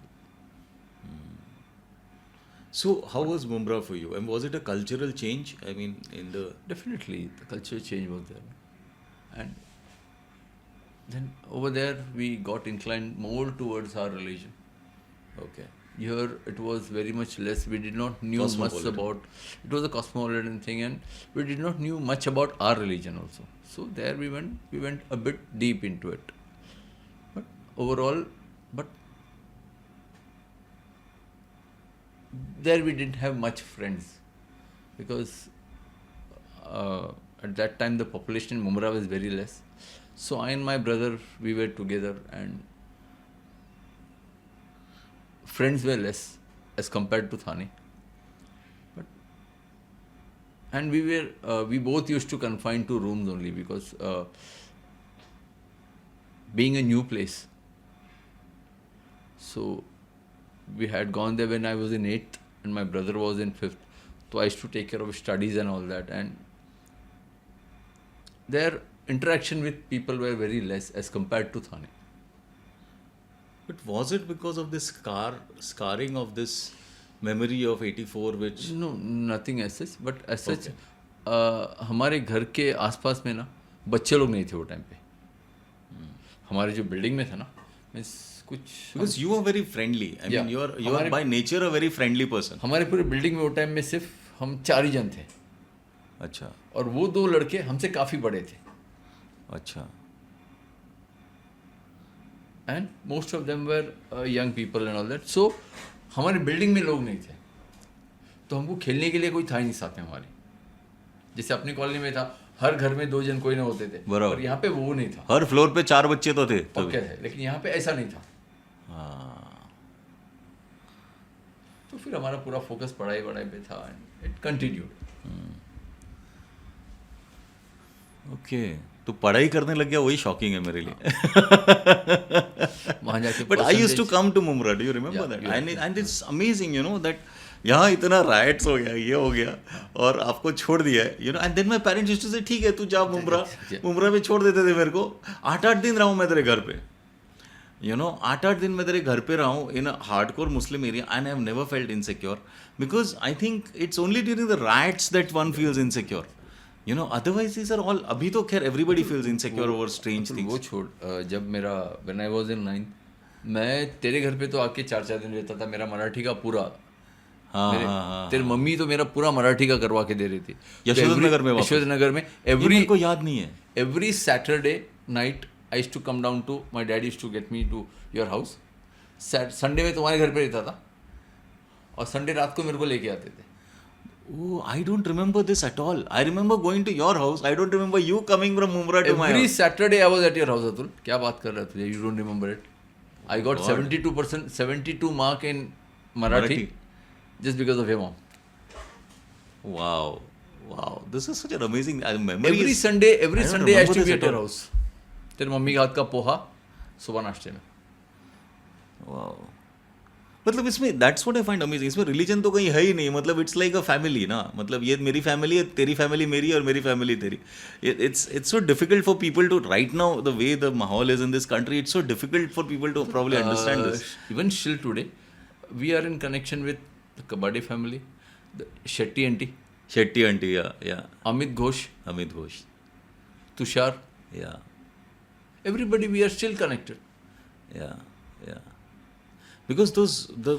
So how was Mumra for you? And was it a cultural change? I mean, in the... Definitely, the cultural change was there. And then over there, we got inclined more towards our religion. Okay. Here it was very much less. We did not knew much about. It was a cosmopolitan thing, and we did not knew much about our religion also. So there we went a bit deep into it. But overall, there we didn't have much friends, because at that time the population in Mumra was very less. So I and my brother, we were together, and friends were less as compared to Thane. And we both used to confine to rooms only, because being a new place. So we had gone there when I was in 8th and my brother was in 5th. So I used to take care of studies and all that. And there interaction with people were very less as compared to Thane. But was it because of this scarring of this memory of 84 which... No, nothing as such. But as such, Okay. हमारे घर के आसपास में ना बच्चे लोग नहीं थे वो टाइम पे. हमारे जो बिल्डिंग में था ना, मीन्स कुछ Because you are very friendly. I Yeah. mean, you are हमारे- by nature a very friendly person. हमारे पूरे बिल्डिंग में वो टाइम में सिर्फ हम 4 ही जन थे. अच्छा, और वो 2 लड़के हमसे काफ़ी बड़े थे. अच्छा. And most of them were young people and all that. So हमारे बिल्डिंग में लोग नहीं थे, तो हमको खेलने के लिए कोई था ही नहीं साथ में हमारे. जैसे अपनी कॉलोनी में था, हर घर में 2 जन कोई ना होते थे. बराबर. और यहाँ पे वो नहीं था. हर फ्लोर पे 4 बच्चे तो थे तभी. ओके थे, लेकिन यहाँ पे ऐसा नहीं था. हाँ. तो फिर हमारा पूरा फोकस पढ़ाई पे था एंड इट कंटिन्यूड. ओके. तो पढ़ाई करने लग गया, वही शॉकिंग है मेरे लिए. वहाँ जाके But I used to come to Mumra. Do you remember Yeah, that? yeah. And it's amazing, you know, that यहाँ इतना riots हो गया, ये हो गया, और आपको छोड़ दिया है, you know. And then my parents used to say, ठीक है तू जा मुमरा. Yeah. मुमरा में छोड़ देते थे मेरे को. 8-8 दिन रहा हूँ मैं तेरे घर पे. You know, 8-8 दिन मैं तेरे घर पे रहा हूँ in a hardcore Muslim area, and I have never felt insecure, because I think it's only during the riots that one feels insecure. You know, otherwise these are all, अभी तो खैर everybody feels insecure over strange वो things. छोड़. जब मेरा when I was in 9th, मैं तेरे घर पे तो आके 4-4 दिन रहता था. मेरा मराठी का पूरा हाँ हाँ हाँ. तेरी मम्मी तो मेरा पूरा मराठी का करवा के दे रही थी. यशोधनगर में वापस? यशोधनगर में ये एवरी मेरे को याद नहीं है. every Saturday night I used to come down to my dad used to get me to your house. Sunday में तुम्हारे घर पे रहता था, और संडे रात को मेरे को लेके आते थे. Oh, I don't remember this at all. I remember going to your house. I don't remember you coming from Mumra to my Every house. Saturday I was at your house, Atul. क्या बात कर रहा है तुझे? You don't remember it? I got God. 72%, 72 mark in Marathi just because of your mom. Wow. Wow. This is such an amazing memory. Every is- Sunday I don't I used to remember be this at your at all. house. तेरे mummy के हाथ का पोहा सुबह नाश्ते में. Wow. मतलब इसमें that's what I find amazing. इसमें रिलीजन तो कहीं है ही नहीं. मतलब इट्स लाइक अ फैमिली ना. मतलब ये मेरी फैमिली है, तेरी फैमिली मेरी, और मेरी फैमिली तेरी. It's so difficult for people to right now the way the माहौल is in this country. It's so difficult for people to probably understand this. Even still today, we are in connection with the Kabaddi family, the Shetty auntie, Shetty aunty, या Amit Ghosh, Amit Ghosh, Tushar. या Everybody we are still connected. या because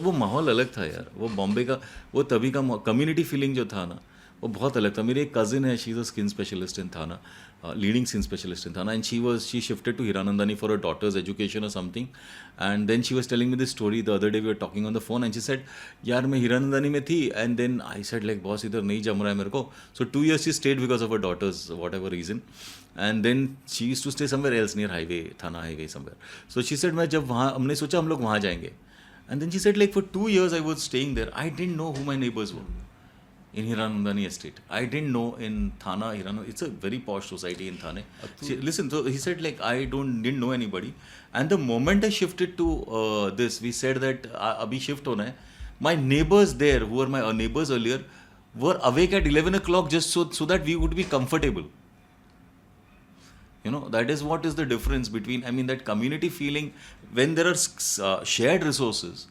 वो माहौल अलग था यार. वो बॉम्बे का वो तभी का कम्युनिटी फीलिंग जो था ना, वो बहुत अलग था. मेरी एक कजिन है, she is a skin specialist in Thane, leading skin specialist in Thane, and she shifted to Hiranandani for a daughter's education or something. And then she was telling me this story the other day. We were talking on the phone, and she said यार मैं हिरानंदानी में थी, and then I said like boss इधर नहीं जम रहा है मेरे को. So 2 years she state because of a daughter's whatever reason. And then she used to stay somewhere else near highway, Thane highway somewhere. So she said मैं जब वहाँ, हमने सोचा हम लोग वहाँ जाएंगे. And then she said, like, for 2 years I was staying there. I didn't know who my neighbors were in Hiranandani estate. I didn't know in Thana, it's a very posh society in Thane. Listen, so he said, like, I didn't know anybody. And the moment I shifted to this, we said that abhi shift hona hai. My neighbors there, who were my neighbors earlier, were awake at 11 o'clock just so that we would be comfortable. You know, that is what is the difference between, I mean, that community feeling when there are shared resources.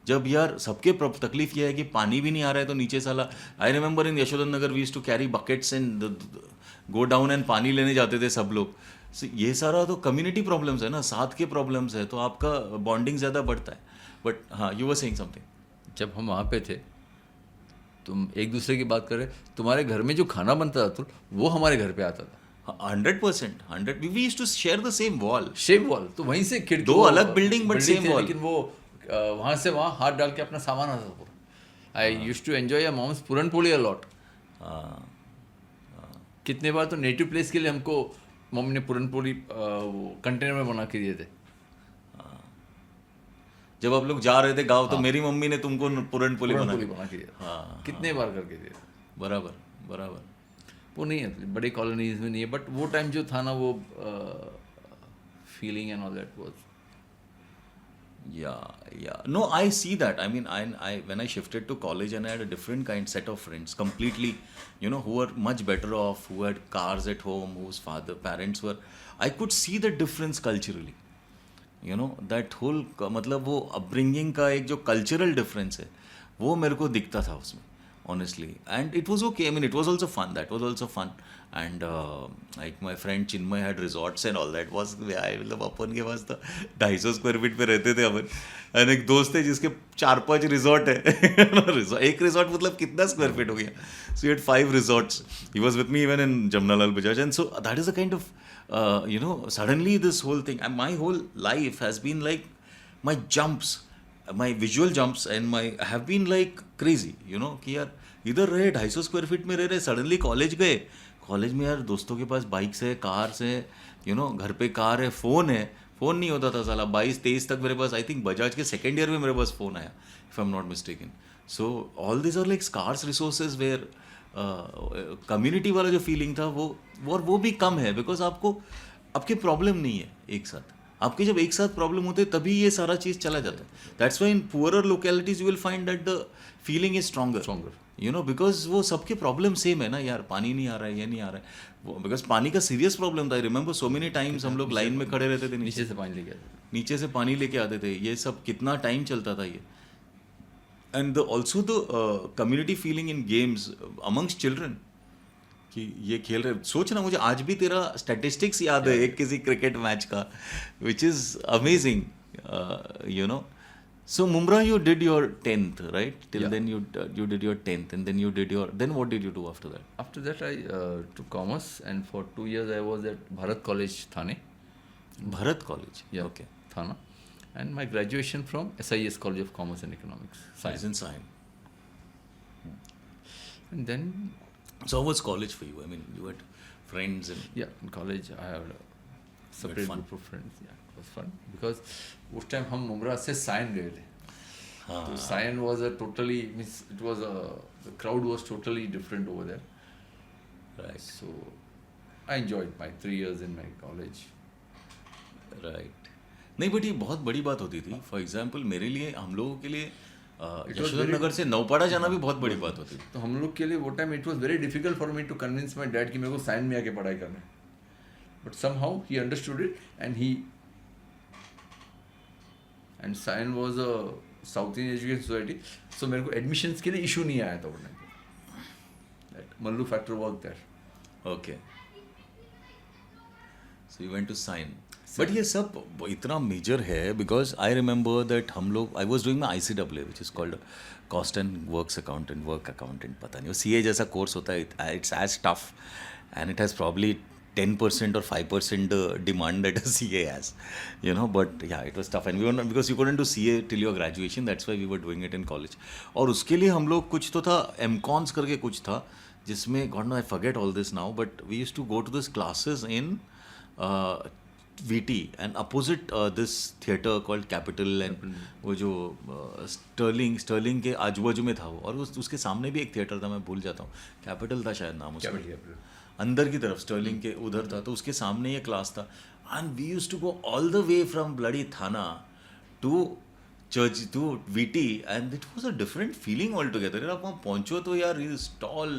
जब यार सबके तकलीफ ये है कि पानी भी नहीं आ रहा है तो नीचे साला. I remember in Yashodhan Nagar we used to carry buckets and go down and पानी लेने जाते थे सब लोग. So, ये सारा तो कम्युनिटी प्रॉब्लम्स है ना, साथ के प्रॉब्लम्स है, तो आपका बॉन्डिंग ज़्यादा बढ़ता है. बट हाँ, यू वर सेइंग समथिंग. जब हम वहाँ पे थे, तुम एक दूसरे की बात कर रहे, तुम्हारे घर में जो खाना बनता था वो हमारे घर पे आता था. 100%, 100. We used to share the same wall. Same wall, तो वहीं से खिड़की, 2 अलग building but same थी, wall. लेकिन वो वहाँ से वहाँ हाथ डाल के अपना सामान आता था. I used to enjoy your mom's puran poli a lot. कितने बार तो नेटिव प्लेस के लिए हमको मम्मी ने पूरन पोली कंटेनर में बना के दिए थे. जब आप लोग जा रहे थे गाँव, तो मेरी मम्मी ने तुमको पूरन पोली पूरन बना पोली के. बना के दिया. हाँ, कितने बार करके दिए. बराबर बराबर. वो नहीं है बड़ी कॉलोनीज में नहीं है, बट वो टाइम जो था ना, वो feeling and all that was Yeah. No, I see that. I mean, I when I shifted to college and I had a different kind set of friends, completely, who were much better off, who had cars at home, whose parents were. I could see the difference culturally. That whole मतलब वो upbringing का एक जो cultural difference है वो मेरे को दिखता था उसमें honestly and it was okay I mean it was also fun that was also fun and like my friend Chinmay had resorts and all that was I मतलब अपन के पास तो 250 स्क्वायर फीट पे रहते थे अपन एंड एक दोस्त है जिसके 4-5 रिजॉर्ट है एक रिजॉर्ट मतलब कितना स्क्वायर फीट हो गया so had 5 resorts he was with me even in Jamnalal Bajaj and so that is a kind of suddenly this whole thing, and my whole life has been like my jumps, my visual jumps, and I have been like crazy, कि यार इधर रहे 250 square feet में रह रहे suddenly college गए college में यार दोस्तों के पास बाइक्स है कार्स है घर पे कार है फ़ोन नहीं होता था साला 22-23 तक मेरे पास आई थिंक बजाज के सेकेंड ईयर में मेरे पास फ़ोन आया if I am not mistaken so all this are like scarce resources where community वाला जो फीलिंग था वो भी कम है बिकॉज आपके प्रॉब्लम नहीं है एक साथ आपके जब एक साथ प्रॉब्लम होते हैं तभी ये सारा चीज़ चला जाता है that's why in poorer localities you will find that the feeling is stronger because वो सबके प्रॉब्लम सेम है ना यार पानी नहीं आ रहा है ये नहीं आ रहा है बिकॉज पानी का सीरियस प्रॉब्लम था I remember so many times हम लोग लाइन में खड़े रहते थे नीचे से पानी लेके आते थे ये सब कितना टाइम चलता था ये and also the community feeling in games amongst children कि ये खेल रहे सोच ना मुझे आज भी तेरा स्टैटिस्टिक्स याद है एक किसी क्रिकेट मैच का which is amazing so Mumra you did your 10th right till then you did your 10th and then you did your then what did you do after that I took commerce and for 2 years I was at Bharat College Thane okay Thana and my graduation from SIS College of Commerce and Economics. Science and Science. And then... So how was college for you? I mean, you had friends and... Yeah, in college I had a separate group of friends. Yeah, it was fun. Because उस time हम मुमरा से sign गए थे. So Sion was a totally... the crowd was totally different over there. Right. So I enjoyed my 3 years in my college. Right. नहीं but ये बहुत बड़ी बात होती थी फॉर एग्जाम्पल मेरे लिए हम लोगों के लिए यशवंत नगर से नौपाड़ा जाना भी बहुत बड़ी बात होती थी तो हम लोग के लिए वो time it was very difficult for me to convince my dad कि मेरे को साइन में आके पढ़ाई करना है but somehow he understood it and Sion was a South Indian Education Society so मेरे को एडमिशंस के लिए इशू नहीं आया था वो time Mallu factor work there okay so you went to Sion but ये सब इतना मेजर है बिकॉज आई रिमेंबर दैट हम लोग I was doing my ICAA which is called cost and work accountant पता नहीं वो CA जैसा कोर्स होता है it's as tough and it has probably 10% or 5% demand that a CA has, but yeah, it was tough and we were not, because you couldn't do CA till your graduation, that's why we were doing it in college. और उसके लिए हम लोग कुछ तो था MCons करके कुछ था जिसमें God no I forget all this now, but we used to go to this classes in VT and opposite this theatre called Capital and वो जो स्टर्लिंग के आजू बाजू में था वो और उसके सामने भी एक थिएटर था मैं भूल जाता हूँ कैपिटल था शायद नाम उसका अंदर की तरफ स्टर्लिंग के उधर था तो उसके सामने ये क्लास था and we used to go all the way from bloody Thane to church to VT and it was a different feeling all together यार आप वहाँ पहुँचो तो यार tall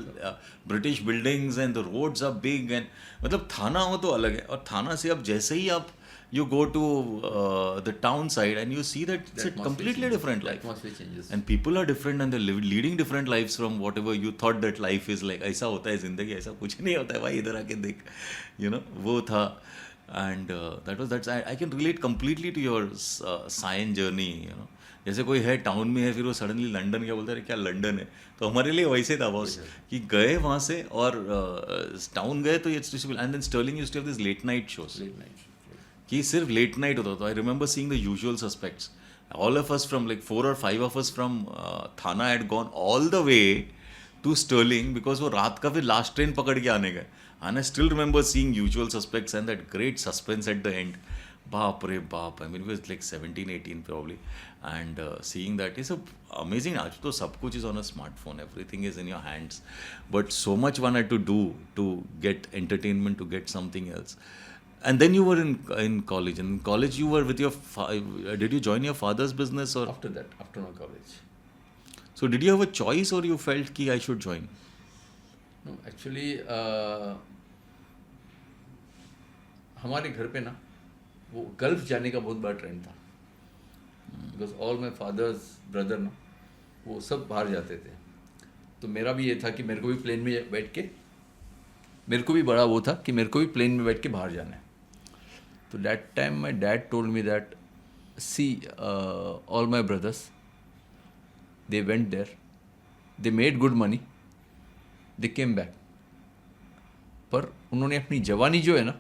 British buildings and the roads are big and मतलब थाना हो तो अलग है और थाना से अब जैसे ही आप you go to the town side and you see that it's a completely different life and people are different and they're leading different lives from whatever you thought that life is like ऐसा होता है ज़िंदगी ऐसा कुछ नहीं होता है भाई इधर आके देख वो था and that's I can relate completely to your science journey जैसे कोई है टाउन में है फिर वो सडनली लंदन क्या बोलता है क्या लंदन है तो हमारे लिए वैसे था बॉस कि गए वहाँ से और टाउन गए तो it's and then Sterling used to have this late night shows कि सिर्फ लेट नाइट होता था I remember seeing the usual suspects all of us from like 4 or 5 of us from Thane had gone all the way to Sterling because वो रात का फिर last train पकड़ के आने गए and I still remember seeing usual suspects and that great suspense at the end बाप रे बाप आई mean it was like 17-18 probably and seeing that is amazing आज तो सब कुछ is on a smartphone everything is in your hands but so much one had to do to get entertainment to get something else And then you were in college. And in college, you were with your. Did you join your father's business or? After that, after my college. So did you have a choice or you felt कि I should join? No, actually, हमारे घर पे ना वो gulf जाने का बहुत बड़ा ट्रेंड था. Because all my father's brother ना वो सब बाहर जाते थे. तो मेरा भी ये था कि मेरे को भी प्लेन में बैठ के, मेरे को भी बड़ा वो था कि मेरे को भी प्लेन में बैठ के बाहर जाना है. तो that time my dad told me that see all my brothers they went there, they made good money, they came back. पर उन्होंने अपनी जवानी जो है ना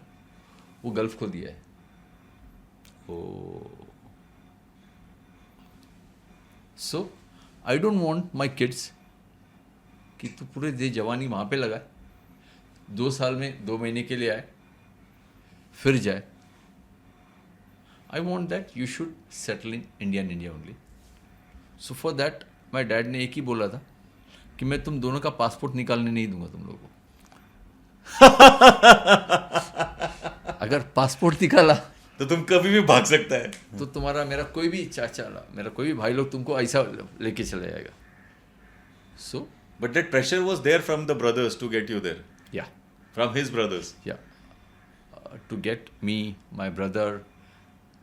वो गल्फ को दिया है. So I don't want my kids कि तू पूरे दे जवानी वहाँ पे लगाए, 2 साल में 2 महीने के लिए आए फिर जाए. I want that you should settle in India only. So for that my dad ने एक ही बोला था कि मैं तुम दोनों का पासपोर्ट निकालने नहीं दूंगा तुम लोगों को. अगर पासपोर्ट निकाला तो तुम कभी भी भाग सकता है. तो तुम्हारा मेरा कोई भी चाचा मेरा कोई भी भाई लोग तुमको ऐसा लेके चले जाएगा. सो But that pressure was there from the brothers to get you there. या From his brothers. या to get me my brother.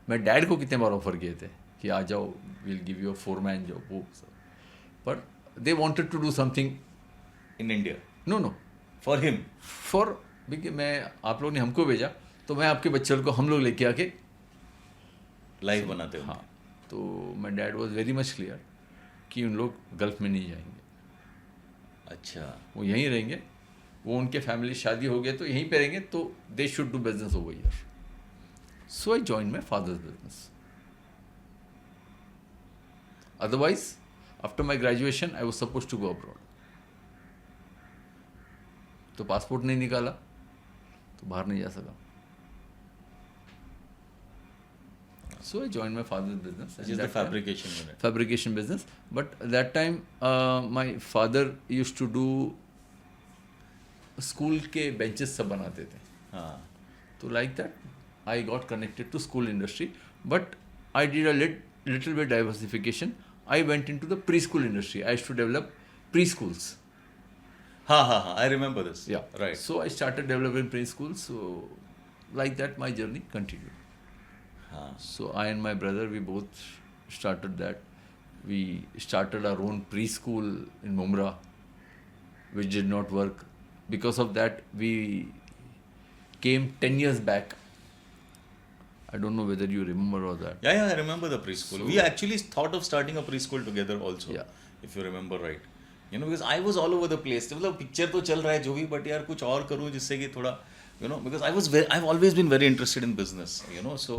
मैं डैड को कितने बार ऑफर किए थे कि आ जाओ, will give you a 4-man job, वो सब. पर they wanted to do something. In India. No no For him. For मैं आप लोगों ने हमको भेजा तो मैं आपके बच्चों को हम लोग लेके आके. Life बनाते हो. हाँ. तो my dad was very much clear कि उन लोग गल्फ में नहीं जाएंगे, अच्छा. वो यहीं रहेंगे. वो उनके फैमिली शादी हो गए तो यहीं पे रहेंगे, तो they should do business over here. So I join my father's business. Otherwise after my graduation I was suppose to go abroad. तो पासपोर्ट नहीं निकाला तो बाहर नहीं जा सका. So I joined my father's business. Which is the fabrication unit. Fabrication business. But that time my father used to do school के benches सब बनाते थे. हाँ. So like that I got connected to school industry. But I did a little bit diversification. I went into the preschool industry. I used to develop preschools. हाँ हाँ हाँ. I remember this. Yeah. Right. So I started developing preschools. So like that my journey continued. हाँ. So I and my brother, we both started that. We started our own preschool in Mumra, which did not work. Because of that, we came 10 years back. I don't know whether you remember all that. Yeah, I remember the preschool. So- We actually thought of starting a preschool together also. Yeah. If you remember right. You know, because I was all over the place. मतलब picture तो चल रहा है जो भी, but यार कुछ और करूँ जिससे कि थोड़ा, you know, because I've always been very interested in business, you know, so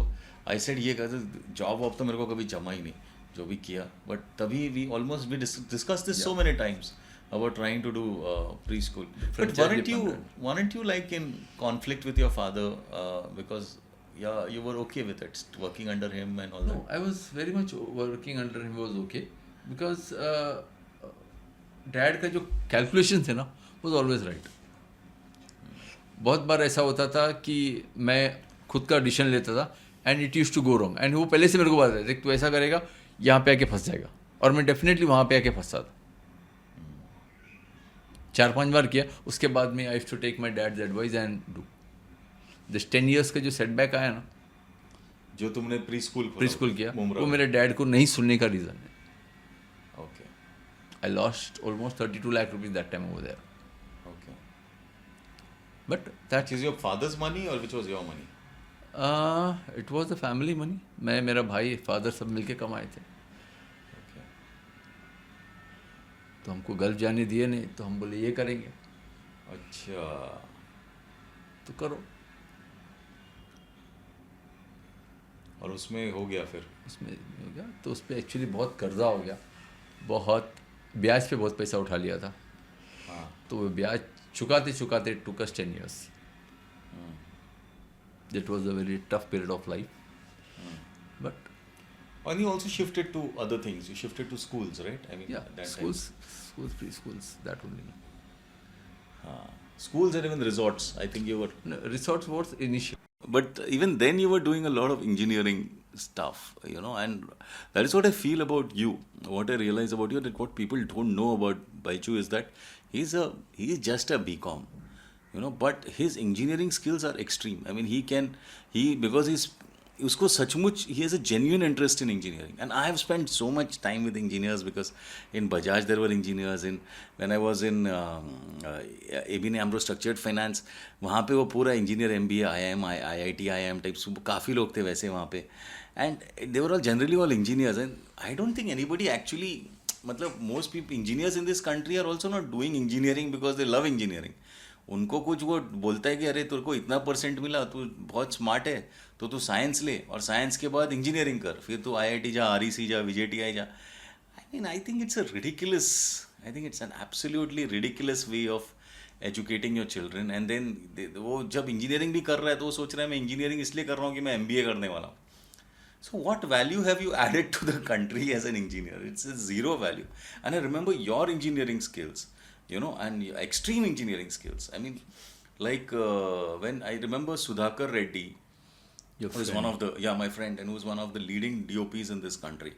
I said ये कहते जॉब वॉब तो मेरे को कभी जमा ही नहीं जो भी किया. But तभी we discussed this so many times about trying to do preschool. But Franchise weren't you like in conflict with your father because you were okay with it, working under him and all No, that? I was very much working under him was okay. Because dad का जो calculation थे ना was always right. बहुत बार ऐसा होता था कि मैं खुद का डिसीजन लेता था and it use to go wrong. And वो पहले से मेरे को बता देते तू ऐसा करेगा यहाँ पे आके फंस जाएगा. और मैं डेफिनेटली वहाँ पे आके फंसा था. 4-5 बार किया. उसके बाद में I used to take my dad's advice and do. This 10 years का जो सेटबैक आया ना जो तुमने प्री-स्कूल किया मुमरा वो मेरे डैड को नहीं सुनने का रीज़न है. Okay. I lost almost 32 lakh rupees that time over there. Okay. But that Which is your father's money or which was your money? it was the family money. मैं मेरा भाई फादर सब मिलके कमाए थे. Okay. तो हमको गल्फ जाने दिए नहीं तो हम बोले ये करेंगे अच्छा. तो करो. और उसमें हो गया फिर. उसमें हो गया. तो उस पर एक्चुअली बहुत कर्जा हो गया. बहुत ब्याज पे बहुत पैसा उठा लिया था. हाँ. तो वो ब्याज चुकाते चुकाते it took us 10 years. That was a very tough period of life. But And you also shifted to other things. You shifted to schools, right? I mean, yeah, at that schools, preschools, that only. time. Schools and even resorts. I think you were. No, resorts was initial. But even then, you were doing a lot of engineering stuff, and that is what I feel about you. What I realize about you, that what people don't know about Baiju is that he's just a BCom, but his engineering skills are extreme. I mean, because उसको सचमुच he has a genuine interest in engineering, and I have spent so much time with engineers because in Bajaj there were engineers. When I was in ABN AMRO structured finance, वहाँ पे वो पूरा engineer MBA IIM IIT IIM types काफ़ी लोग थे वैसे वहाँ पे, and they were all generally all engineers, and I don't think anybody actually, मतलब most people engineers in this country are also not doing engineering because they love engineering. उनको कुछ वो बोलता है कि अरे तेरे को इतना परसेंट मिला, तू बहुत स्मार्ट है, तो तू साइंस ले और साइंस के बाद इंजीनियरिंग कर, फिर तू IIT जा, REC जा, VJTI जा. I think it's a ridiculous, I think it's an absolutely ridiculous way of educating your children. And then वो जब इंजीनियरिंग भी कर रहा है तो वो सोच रहा है मैं इंजीनियरिंग इसलिए कर रहा हूँ कि मैं MBA करने वाला हूँ. So what value have you added to the country as an engineer? It's a zero value. And I remember your engineering skills, and your extreme engineering skills. I mean, like when I remember Sudhakar Reddy, Your who is friend. one of the, my friend, and who is one of the leading DOPs in this country.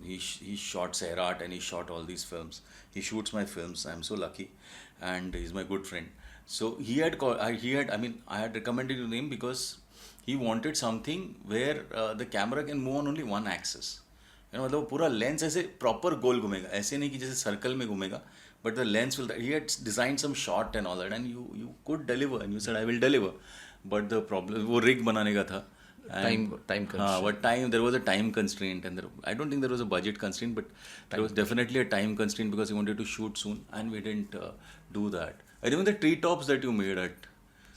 He shot Sairat and he shot all these films. He shoots my films. I'm so lucky, and he's my good friend. So I had recommended him because he wanted something where the camera can move on only one axis. मतलब वो पूरा lens ऐसे proper गोल घूमेगा, ऐसे नहीं कि जैसे circle में घूमेगा, but the lens will, he had designed some shot and all that, and you could deliver, and you said I will deliver, but the problem वो rig बनाने का था, Time constraint. what time, there was a time constraint, and I don't think there was a budget constraint, but there was definitely a time constraint because he wanted to shoot soon, and we didn't do that. I remember the treetops that you made at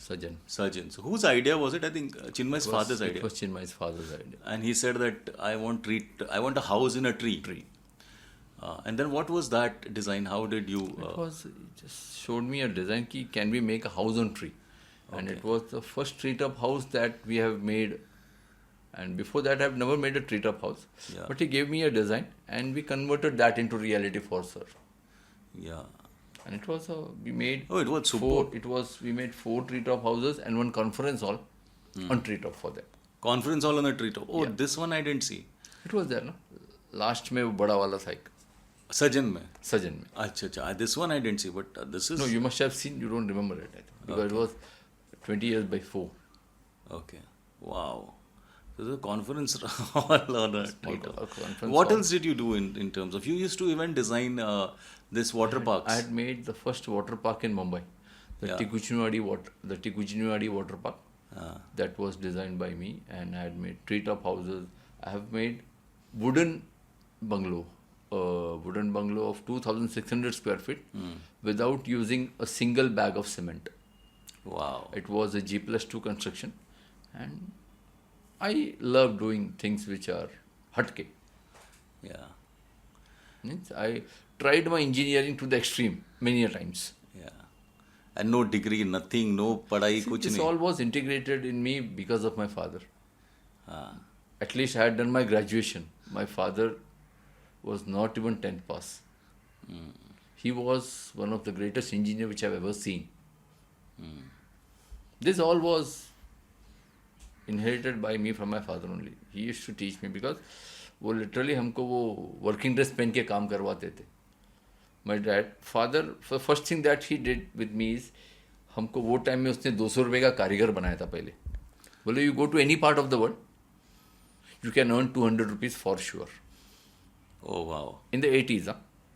Sajan. Surgeons. Whose idea was it? I think Chinmay's father's idea. It was Chinmay's father's idea. And he said that I want a house in a tree. And then what was that design? How did you? It was, he just showed me a design ki can we make a house on tree, and Okay. it was the first treetop house that we have made. And before that, I've never made a treetop house. Yeah. But he gave me a design, and we converted that into reality for sir. Yeah. And it was we made Oh, it was four. superb. We made 4 treetop houses and 1 conference hall on treetop for them. Conference hall on a treetop. Oh, Yeah. this one I didn't see. It was there, no? Last में वो बड़ा वाला साइक Sajan में. सजन में. अच्छा. This one I didn't see, but this is. No, you must have seen. You don't remember it, I think, because it was 20 years before. Okay. Wow. So the conference hall on a treetop. conference What hall. else did you do in terms of? You used to even design this water parks. I had made the first water park in Mumbai, the Yeah. Tikujinwadi water park. Ah. That was designed by me, and I had made treetop houses. I have made wooden bungalow of 2,600 square feet without using a single bag of cement. Wow. It was a G+2 construction, and I love doing things which are hatke. Yeah. Means I tried my engineering to the extreme many a times. Yeah. And no degree, nothing, no padai, See, kuch this nahi. all was integrated in me because of my father. Ah. At least I had done my graduation. My father was not even 10th pass. He was one of the greatest engineers which I've ever seen. This all was inherited by me from my father only. He used to teach me because वो literally हमको वो working dress पहन के काम करवाते थे. My father, the first thing that he did with me is हमको वो टाइम में उसने 200 रुपये का कारीगर बनाया था पहले. बोले you go to any part of the world, you can earn 200 rupees for sure. Oh, wow. In the 80s,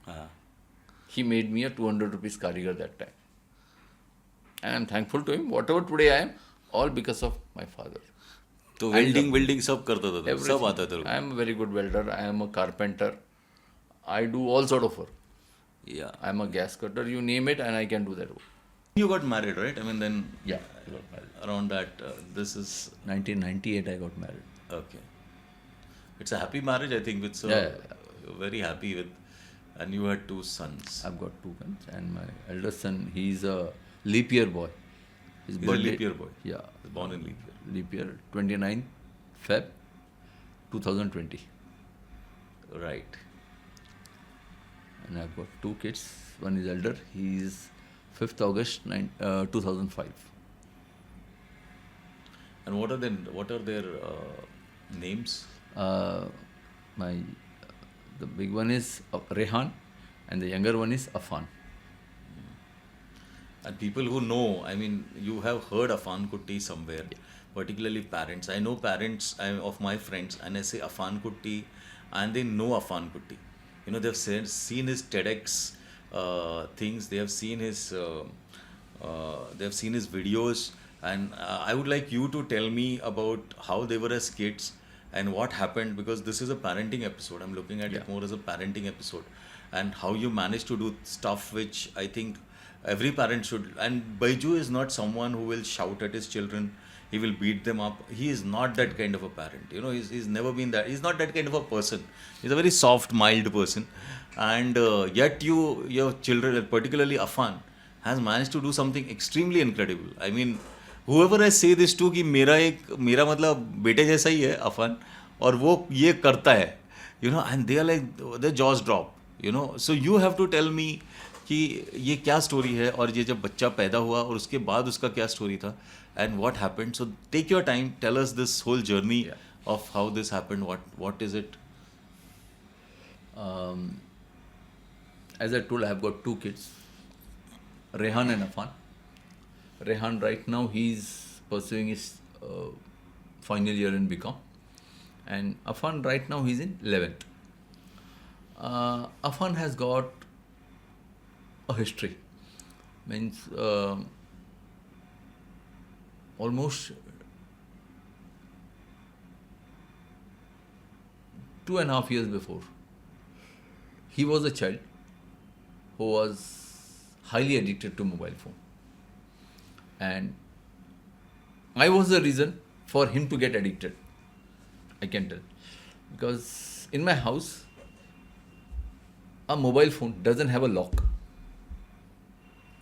Ah. he made me a 200 rupees kaarigar that time. And I'm thankful to him. Whatever today I am, all because of my father. तो And welding सब करता था, सब Everything. आता था. I am a very good welder. I am a carpenter. I do all sort of work. Yeah. I am a gas cutter. You name it, and I can do that work. You got married, right? I mean, then Yeah, I got married. around that, this is 1998, I got married. okay. It's a happy marriage, I think. With so Yeah. you're very happy with, and you had 2 sons. I've got 2 sons, and my eldest son, he's a leap year boy. His He's a leap year boy. Yeah. Born in leap year. Leap year, 29 Feb 2020. Right. And I've got 2 kids. One is elder. He is 5th August 2005. And what are their names? The big one is Rehan, and the younger one is Afan. And people who know, I mean, you have heard Afan Kutti somewhere, particularly parents. I know parents of my friends, and I say Afan Kutti, and they know Afan Kutti. You know, they've seen his TEDx things. They have seen his videos, and I would like you to tell me about how they were as kids and what happened, because this is a parenting episode. I'm looking at it more as a parenting episode, and how you managed to do stuff which I think every parent should. And Baiju is not someone who will shout at his children. He will beat them up. He is not that kind of a parent. You know, he's never been that. He's not that kind of a person. He's a very soft, mild person. And yet your children, particularly Afan, has managed to do something extremely incredible. I mean, whoever I say this to कि मेरा मतलब बेटे जैसा ही है अफान, और वो ये करता है, you know, and they are like, their jaws drop, you know. So you have to tell me कि ये क्या स्टोरी है, और ये जब बच्चा पैदा हुआ और उसके बाद उसका क्या स्टोरी था, and what happened. So take your time, tell us this whole journey of how this happened. What is it? As I told, I have got two kids, Rehan and Afan. Rehan right now he's pursuing his final year in BCom, and Afan right now he's in 11th. Afan has got a history, means almost 2.5 years before, he was a child who was highly addicted to mobile phone, and I was the reason for him to get addicted, I can tell, because in my house a mobile phone doesn't have a lock.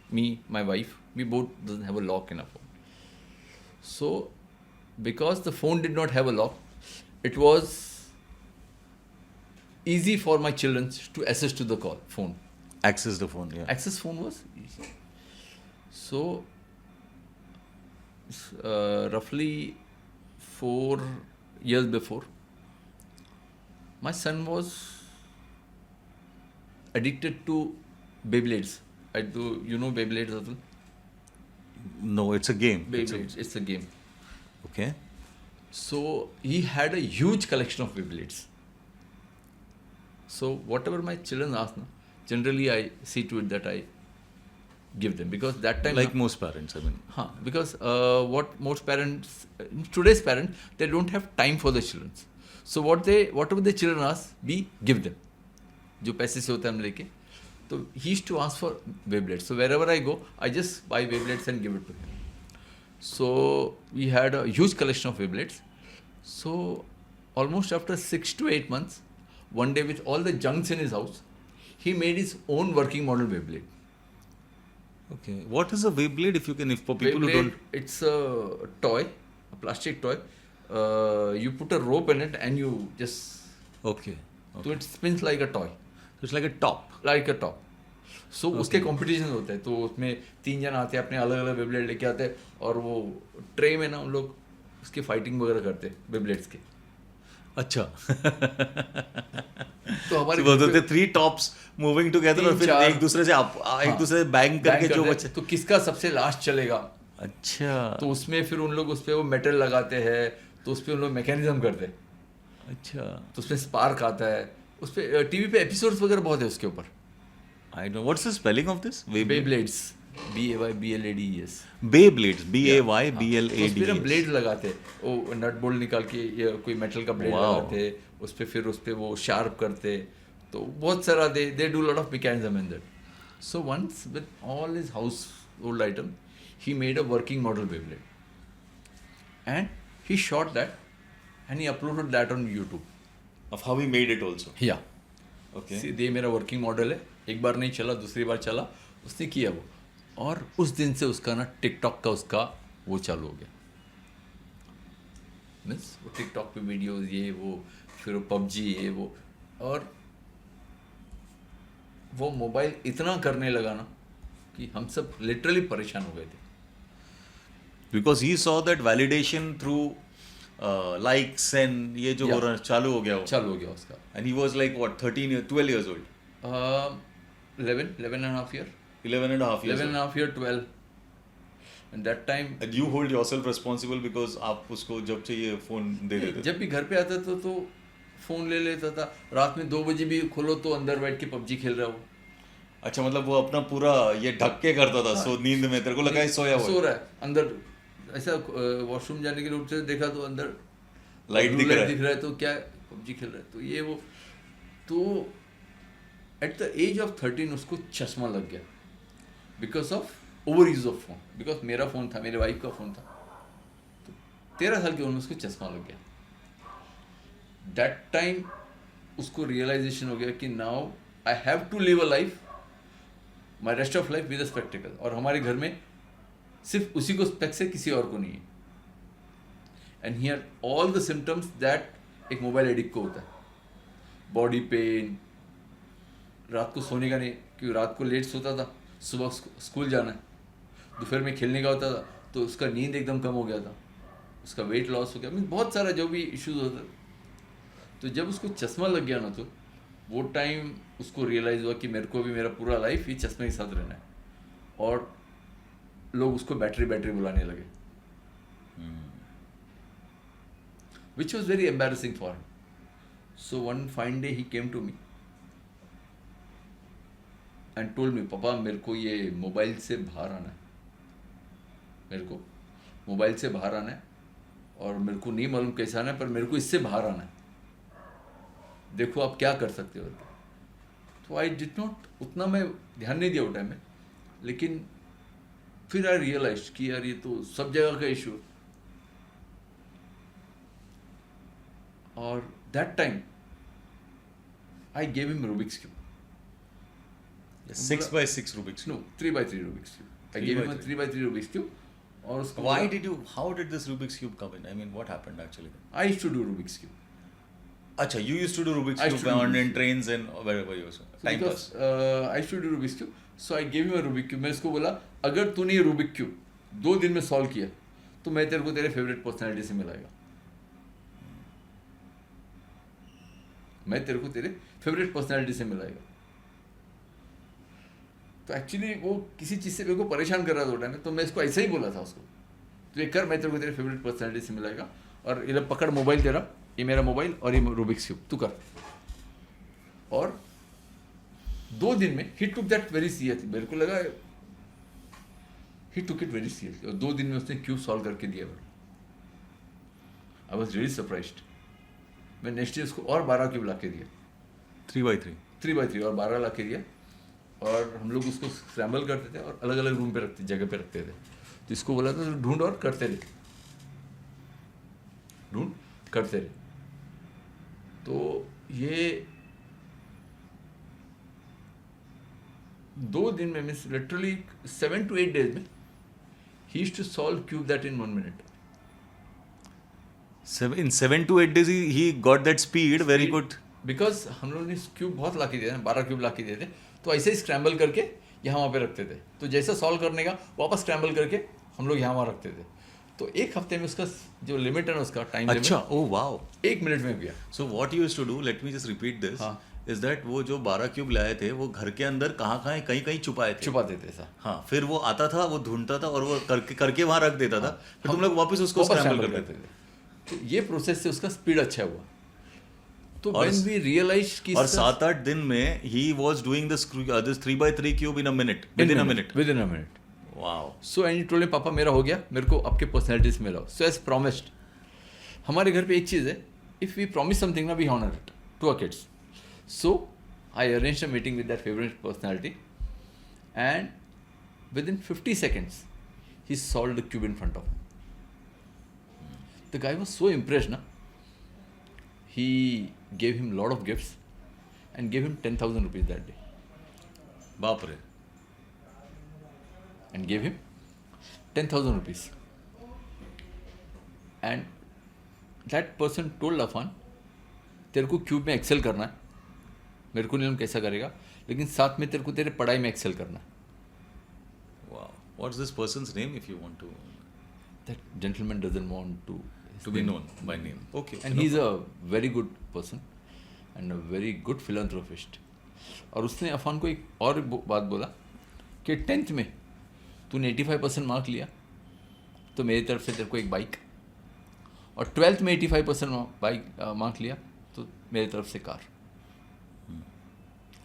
Me, my wife, we both doesn't have a lock in our phone. So because the phone did not have a lock, it was easy for my children to access to the phone. Access the phone, yeah. Access phone was easy. So roughly 4 years before, my son was addicted to Beyblades. You know Beyblades, Atul? No, it's a game. Beyblades, it's a game. Okay. So he had a huge collection of Beyblades. So whatever my children ask, generally I see to it that I give them, because that time, like most parents, I mean. Because what most parents, today's parents, they don't have time for the children. So whatever the children ask, we give them. जो पैसे से होता है हम लेके, तो he used to ask for Beyblades. So wherever I go, I just buy Beyblades and give it to him. So we had a huge collection of Beyblades. So almost after 6 to 8 months, one day with all the junks in his house, he made his own working model Beyblade. Okay. What is a Beyblade, if for people Beyblade, who don't? It's a toy, a plastic toy. You put a rope in it and you just... Okay. So it spins like a toy. So it's like a top. Like a top. So उसके competitions होते हैं, तो उसमें 3 जन आते हैं, अपने अलग अलग Beyblade लेके आते हैं, और वो ट्रे में ना हम लोग उसकी फाइटिंग वगैरह करते हैं Beyblades के. अच्छा. तो हमारे वो होते 3 tops moving together, और फिर एक दूसरे से बैंग करके जो बचे, तो किसका सबसे लास्ट चलेगा. अच्छा. तो उसमें फिर उन लोग उस पे वो मेटल लगाते हैं, तो उस पे उन लोग मैकेनिज्म करते हैं. अच्छा. तो उसमें स्पार्क आता है, उस पे टीवी पे एपिसोड्स वगैरह बहुत है उसके ऊपर. I don't know. What's the spelling of this? Beyblades. Beyblades. Beyblades. Beyblades. उस पे ना ब्लेड लगाते हैं, वो नट बोल्ट निकाल के कोई मेटल का ब्लेड लगाते हैं, उस पे फिर उस पे वो शार्प करते, तो बहुत सारा they do lot of mechanism in that. So once with all his household item, he made a working model Beyblade, and he shot that and he uploaded that on YouTube. Of how he made it also. Yeah. Okay. ये मेरा working model है, एक बार नहीं चला, दूसरी बार चला, उसने किया वो, और उस दिन से उसका ना टिकटॉक का उसका वो चालू हो गया. मीन्स वो टिकटॉक पे वीडियोस ये वो, फिर वो पबजी ये वो, और वो मोबाइल इतना करने लगा ना कि हम सब लिटरली परेशान हो गए थे. Because he saw that validation through likes and ये जो हो Yeah. रहा चालू हो गया वो. चालू हो गया उसका. And he was like what 12 years old. 11 and a half year. 11 and a half years 11 and a old. half year, 12. And that time, And you hold yourself responsible because आप उसको जब चाहिए फोन दे देते. जब भी घर पे आता था तो फोन ले लेता था. रात में 2 बजे भी खोलो तो अंदर बैठ के पबजी खेल रहा हूँ. अच्छा मतलब वो अपना पूरा ये ढक के करता था. सो नींद में तेरे को लगा सोया हुआ सो रहा है अंदर. ऐसा वॉशरूम जाने के लिए उठते देखा तो अंदर लाइट दिख रहा है. तो क्या पबजी खेल रहा है. तो ये वो तो एट द एज ऑफ 13 उसको चश्मा लग गया because of over use of phone. Because मेरा फ़ोन था, मेरे वाइफ का फ़ोन था. तो 13 साल की उम्र में उसको चश्मा लग गया. दैट टाइम उसको रियलाइजेशन हो गया कि now I have to live a life, my rest of life with a spectacle. और हमारे घर में सिर्फ उसी को स्पेक्स है, किसी और को नहीं है. And here all the symptoms that एक मोबाइल एडिक्ट को होता है. बॉडी पेन, रात को सोने का नहीं क्योंकि रात को लेट सोता था, सुबह स्कूल जाना है, दोपहर में खेलने का होता था तो उसका नींद एकदम कम हो गया था, उसका वेट लॉस हो गया. मीन बहुत सारा जो भी इश्यूज होता. तो जब उसको चश्मा लग गया ना तो वो टाइम उसको रियलाइज़ हुआ कि मेरे को भी मेरा पूरा लाइफ ही चश्मे के साथ रहना है. और लोग उसको बैटरी बुलाने लगे, which was very embarrassing for him. So one fine day he came to me and told me, पापा मेरे को ये मोबाइल से बाहर आना है, मेरे को मोबाइल से बाहर आना है और मेरे को नहीं मालूम कैसे आना है पर मेरे को इससे बाहर आना है. देखो आप क्या कर सकते हो. तो आई डिड नॉट, उतना मैं ध्यान नहीं दिया वो टाइम में. लेकिन फिर आई रियलाइज कि यार ये तो सब जगह का इशू. और that time I gave him Rubik's cube. 6x6 Rubik's No, cube. 3x3 Rubik's cube. I 3 gave by him a 3. 3x3 Rubik's cube. और उसको How did this Rubik's cube come in? I mean, what happened actually? I used to do Rubik's cube. Acha, you used to do Rubik's I used cube to do on Rubik's in cube. trains and wherever you were. So Time because pass. I used to do Rubik's cube, so I gave him a Rubik's cube. मैं इसको बोला अगर तूने ये Rubik's cube 2 दिन में solve किया तो मैं तेरे को तेरे फेवरेट पर्सनैलिटी से मिलाएगा. मैं तेरे को तेरे फेवरेट पर्सनैलिटी से मिलाएगा. तो एक्चुअली वो किसी चीज़ से मेरे को परेशान कर रहा था टाइम में, तो मैं इसको ऐसे ही बोला था उसको, तो ये कर, मैं तेरे को तेरे फेवरेट पर्सनैलिटी से मिलाएगा. और ये पकड़ मोबाइल तेरा, ये मेरा मोबाइल और ये रूबिक्स क्यूब, तू कर. और 2 दिन में ही टुक दैट वेरी सीरियसली. मेरे को लगा ही टुक इट वेरी सीरियसली. और 2 दिन में उसने क्यूब सॉल्व करके दिया. I was really surprised. मैं नेक्स्ट डे उसको और 12 क्यूब ला के दिया. 3x3. 3x3 और 12 ला के दिया. और हम लोग उसको स्क्रैम्बल करते थे और अलग अलग रूम पे रखते, जगह पे रखते थे. तो इसको बोला था ढूंढ और करते रहे, ढूंढ करते रहे. तो ये 2 दिन में, मीन्स लिटरली 7 to 8 days में ही used to solve cube that in 1 minute. In 7 to 8 days, he got that speed where he could. Because हम लोग ने क्यूब बहुत ला के दिए थे, 12 क्यूब ला के दिए थे. तो ऐसे ही स्क्रैम्बल करके यहाँ वहाँ पे रखते थे. तो जैसा सॉल्व करने का वापस स्क्रैम्बल करके हम लोग यहाँ वहाँ रखते थे. तो 1 हफ्ते में उसका जो लिमिट है ना, उसका टाइम अच्छा, oh wow. 1 मिनट में गया. So what you used to do, let me just repeat this, हाँ. is that वो जो 12 क्यूब लाए थे वो घर के अंदर कहाँ कहीं छुपाए थे. छुपा देते ऐसा. हाँ, फिर वो आता था, वो ढूंढता था और वो करके वहाँ रख देता था. फिर तुम लोग वापस उसको स्क्रैम्बल कर देते थे. तो ये प्रोसेस से उसका स्पीड अच्छा हुआ. तो when we realized कि और 7-8 दिन में he was doing this 3x3 cube in a minute, within a minute. Within a minute. Wow. So and he told me, पापा मेरा हो गया, मेरे को आपके पर्सनैलिटीज में लाओ. So as promised. हमारे घर पे एक चीज़ है, if we promise something ना, we honor it to our kids. So I arranged a meeting with that favorite personality, and within 50 seconds he solved the cube in front of him. The guy was so impressed na. He gave him lot of gifts and gave him 10,000 rupees that day. बाप रे. And gave him 10,000 rupees. And that person told Afan, तेरे को cube में Excel करना है, मेरे को नहीं मालूम कैसा करेगा, लेकिन साथ में तेरे को तेरे पढ़ाई में एक्सेल करना है. Wow. What's this person's name if you want to? that gentleman doesn't want to be known by name. Okay. and he's a very good person and a very good philanthropist. और उसने अफान को एक और बात बोला कि 10th में तूने 85% मार्क लिया तो मेरी तरफ से तेरे को एक बाइक, और 12th में 85% मार्क लिया तो मेरी तरफ से कार,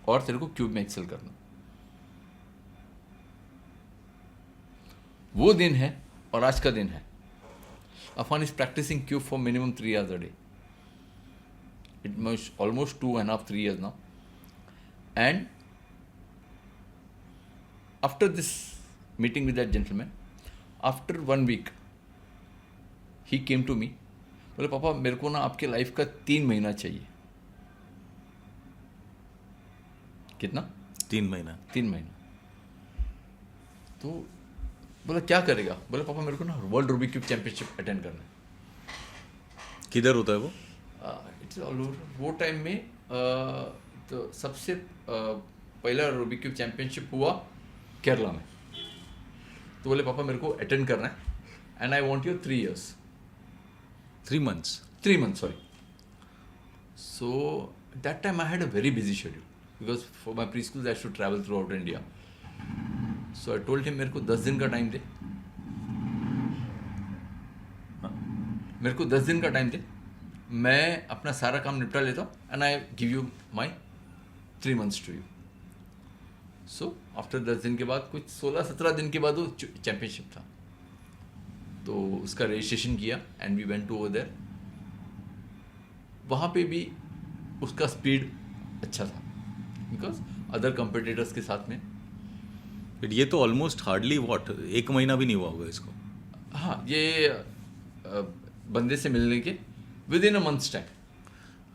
और तेरे को क्यूब में एक्सेल करना. वो दिन है और आज का दिन है. Afan is practicing cube for minimum 3 hours a day. It was almost 2.5-3 years now. And after this meeting with that gentleman, after 1 week, he came to me. बोले पापा मेरे को ना आपके लाइफ का 3 महीना चाहिए. कितना? 3 महीना. 3 महीना. तो बोला क्या करेगा? बोला पापा मेरे को ना world Rubik cube championship attend करना है. किधर होता है वो? It's all over. वो टाइम में तो सबसे पहला रूबिक क्यूब चैंपियनशिप हुआ केरला में. तो बोले पापा मेरे को अटेंड करना है and I want your 3 years. 3 months. 3 months, sorry. So that time I had a very busy schedule because for my preschools I should travel throughout India. So I told him मेरे को 10 दिन का time दे. मेरे को 10 दिन का time दे, मैं अपना सारा काम निपटा लेता हूँ and I give you my 3 months to you. So after 10 दिन के बाद कुछ 16-17 दिन के बाद वो चैम्पियनशिप था. तो उसका रजिस्ट्रेशन किया and we went to over there. वहाँ पे भी उसका स्पीड अच्छा था बिकॉज अदर कंपिटिटर्स के साथ में. बट ये तो ऑलमोस्ट हार्डली 1 महीना भी नहीं हुआ होगा इसको. हाँ, ये बंदे से मिलने के with in a months time.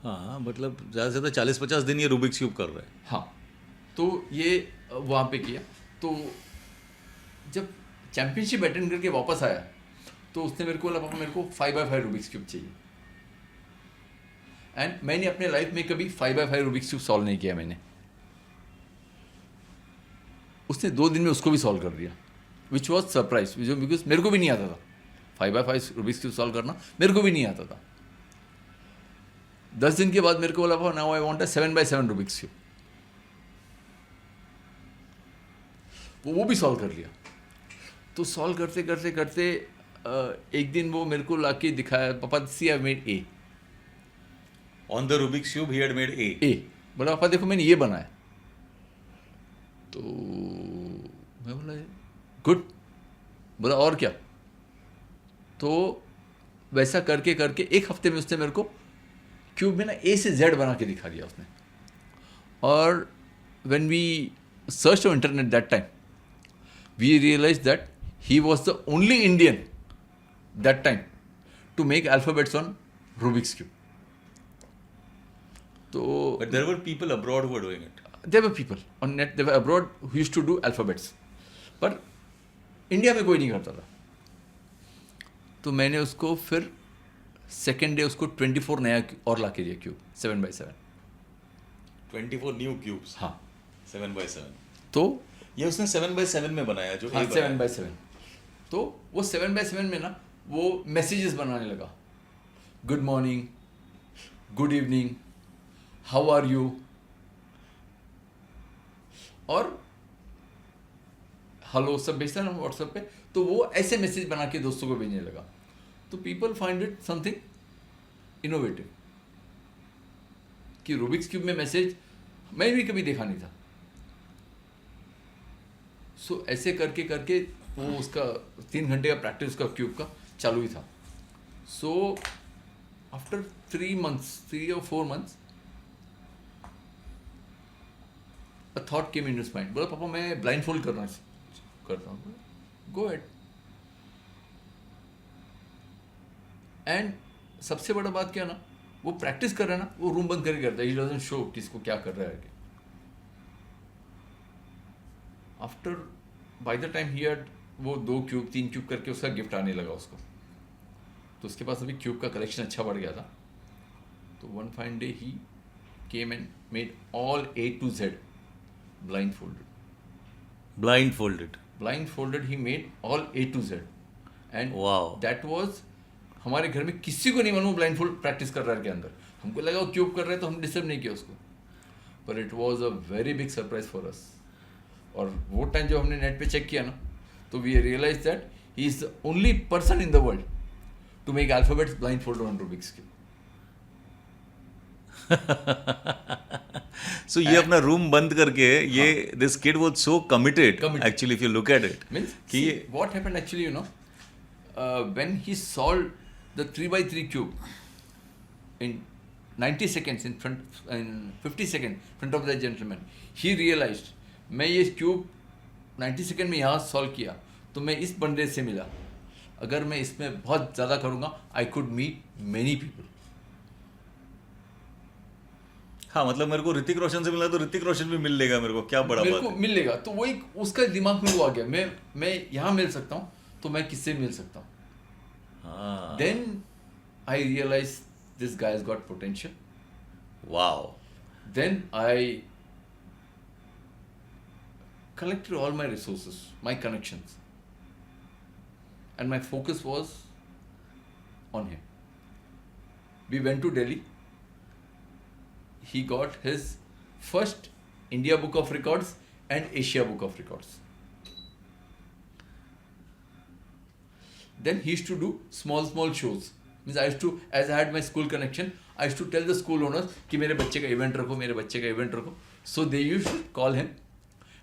हाँ, मतलब ज़्यादा से ज़्यादा 40-50 दिन ये रूबिक्स क्यूब कर रहा है. हाँ, तो ये वहाँ पे किया. तो जब चैम्पियनशिप अटेंड करके वापस आया तो उसने मेरे को बोला पापा मेरे को 5x5 रूबिक्स क्यूब चाहिए. एंड मैंने अपने लाइफ में कभी 5x5 रूबिक्स क्यूब सॉल्व नहीं किया मैंने. उसने 2 दिन में उसको भी सॉल्व कर दिया, विच वॉज सरप्राइज बिकॉज मेरे को भी नहीं आता था 5x5 रूबिक्स क्यूब सॉल्व करना. मेरे को भी नहीं आता था. 10 दिन के बाद मेरे को बोला now I want a 7x7 Rubik's cube. वो भी सॉल्व कर लिया. तो सॉल्व करते करते करते एक दिन वो मेरे को लाके दिखाया, पापा see I made a. On the Rubik's cube he had made a. बोला पापा देखो मैंने ये बनाया. तो मैं बोला गुड. बोला और क्या? तो वैसा करके करके 1 हफ्ते में उसने मेरे को क्यूब में ना ए से जेड बना के दिखा दिया उसने. और when we search on internet that time we realize that he was the only Indian that time to make alphabets on Rubik's cube. तो But there were people abroad who were doing it. there were people on net, they were abroad who used to do alphabets, पर India में कोई नहीं करता था. तो मैंने उसको फिर सेकेंड डे उसको 24 नया और ला के दिया क्यूब 7x7. 24 new cubes. हाँ, 7x7. तो ये उसने 7x7 में बनाया जो हाँ A बनाया. 7x7. तो वो 7x7 में ना वो मैसेजेस बनाने लगा. Good morning, good evening, how are you, और हेलो सब भेजता है ना व्हाट्सएप पे. तो वो ऐसे मैसेज बना के दोस्तों को भेजने लगा. तो people find it something innovative कि रूबिक्स क्यूब में मैसेज मैं भी कभी देखा नहीं था. सो ऐसे करके करके वो उसका 3 घंटे का प्रैक्टिस उसका क्यूब का चालू ही था. So after 3 or 4 months a thought came in his mind. बोला पापा मैं ब्लाइंड फोल्ड करता हूँ. Go at. एंड सबसे बड़ा बात क्या ना, वो प्रैक्टिस कर रहा है ना, वो रूम बंद करके करता है. ही डजंट शो किसको क्या कर रहा है. After by the time he had वो 2 क्यूब 3 क्यूब करके उसका गिफ्ट आने लगा उसको. तो उसके पास अभी क्यूब का कलेक्शन अच्छा बढ़ गया था. तो one fine day he came and made all A to Z blindfolded. Blindfolded. Blindfolded, he made all A to Z. And Wow. That was हमारे घर में किसी को नहीं मालूम ब्लाइंड फोल्ड प्रैक्टिस कर रहा है के अंदर. हमको लगा वो क्यूब कर रहा है तो हम डिस्टर्ब नहीं किया उसको. पर it was a very big surprise for us. और वो टाइम जब हमने नेट पे चेक किया ना, तो we realize that he is the only person in the world to make alphabets blindfold on Rubik's cube. So ये अपना रूम बंद करके ये this kid was so committed. Committed. Actually, if you look at it, Means, कि see, ये what happened actually, you know, when he solved the 3x3 cube in 90 seconds in 50 seconds in front of the gentleman, he realized, मैं ये cube 90 second में यहाँ solve किया तो मैं इस बंदे से मिला. अगर मैं इसमें बहुत ज़्यादा करूँगा, I could meet many people. हाँ मतलब मेरे को ऋतिक रोशन से मिला तो ऋतिक रोशन भी मिल लेगा मेरे को, क्या बड़ा मेरे बात को है. मिल लेगा. तो वो एक उसका दिमाग में वो आ गया, मैं यहाँ मिल सकता हूँ तो मैं किससे मिल सकता हूँ. हाँ. Then I realized this guy has got potential. Wow. Then I collected all my resources, my connections, and my focus was on him. We went to Delhi. He got his first India Book of Records and Asia Book of Records. Then he used to do small shows. Means I used to, as I had my school connection, I used to tell the school owners कि मेरे बच्चे का event रखो, मेरे बच्चे का event रखो. So they used to call him,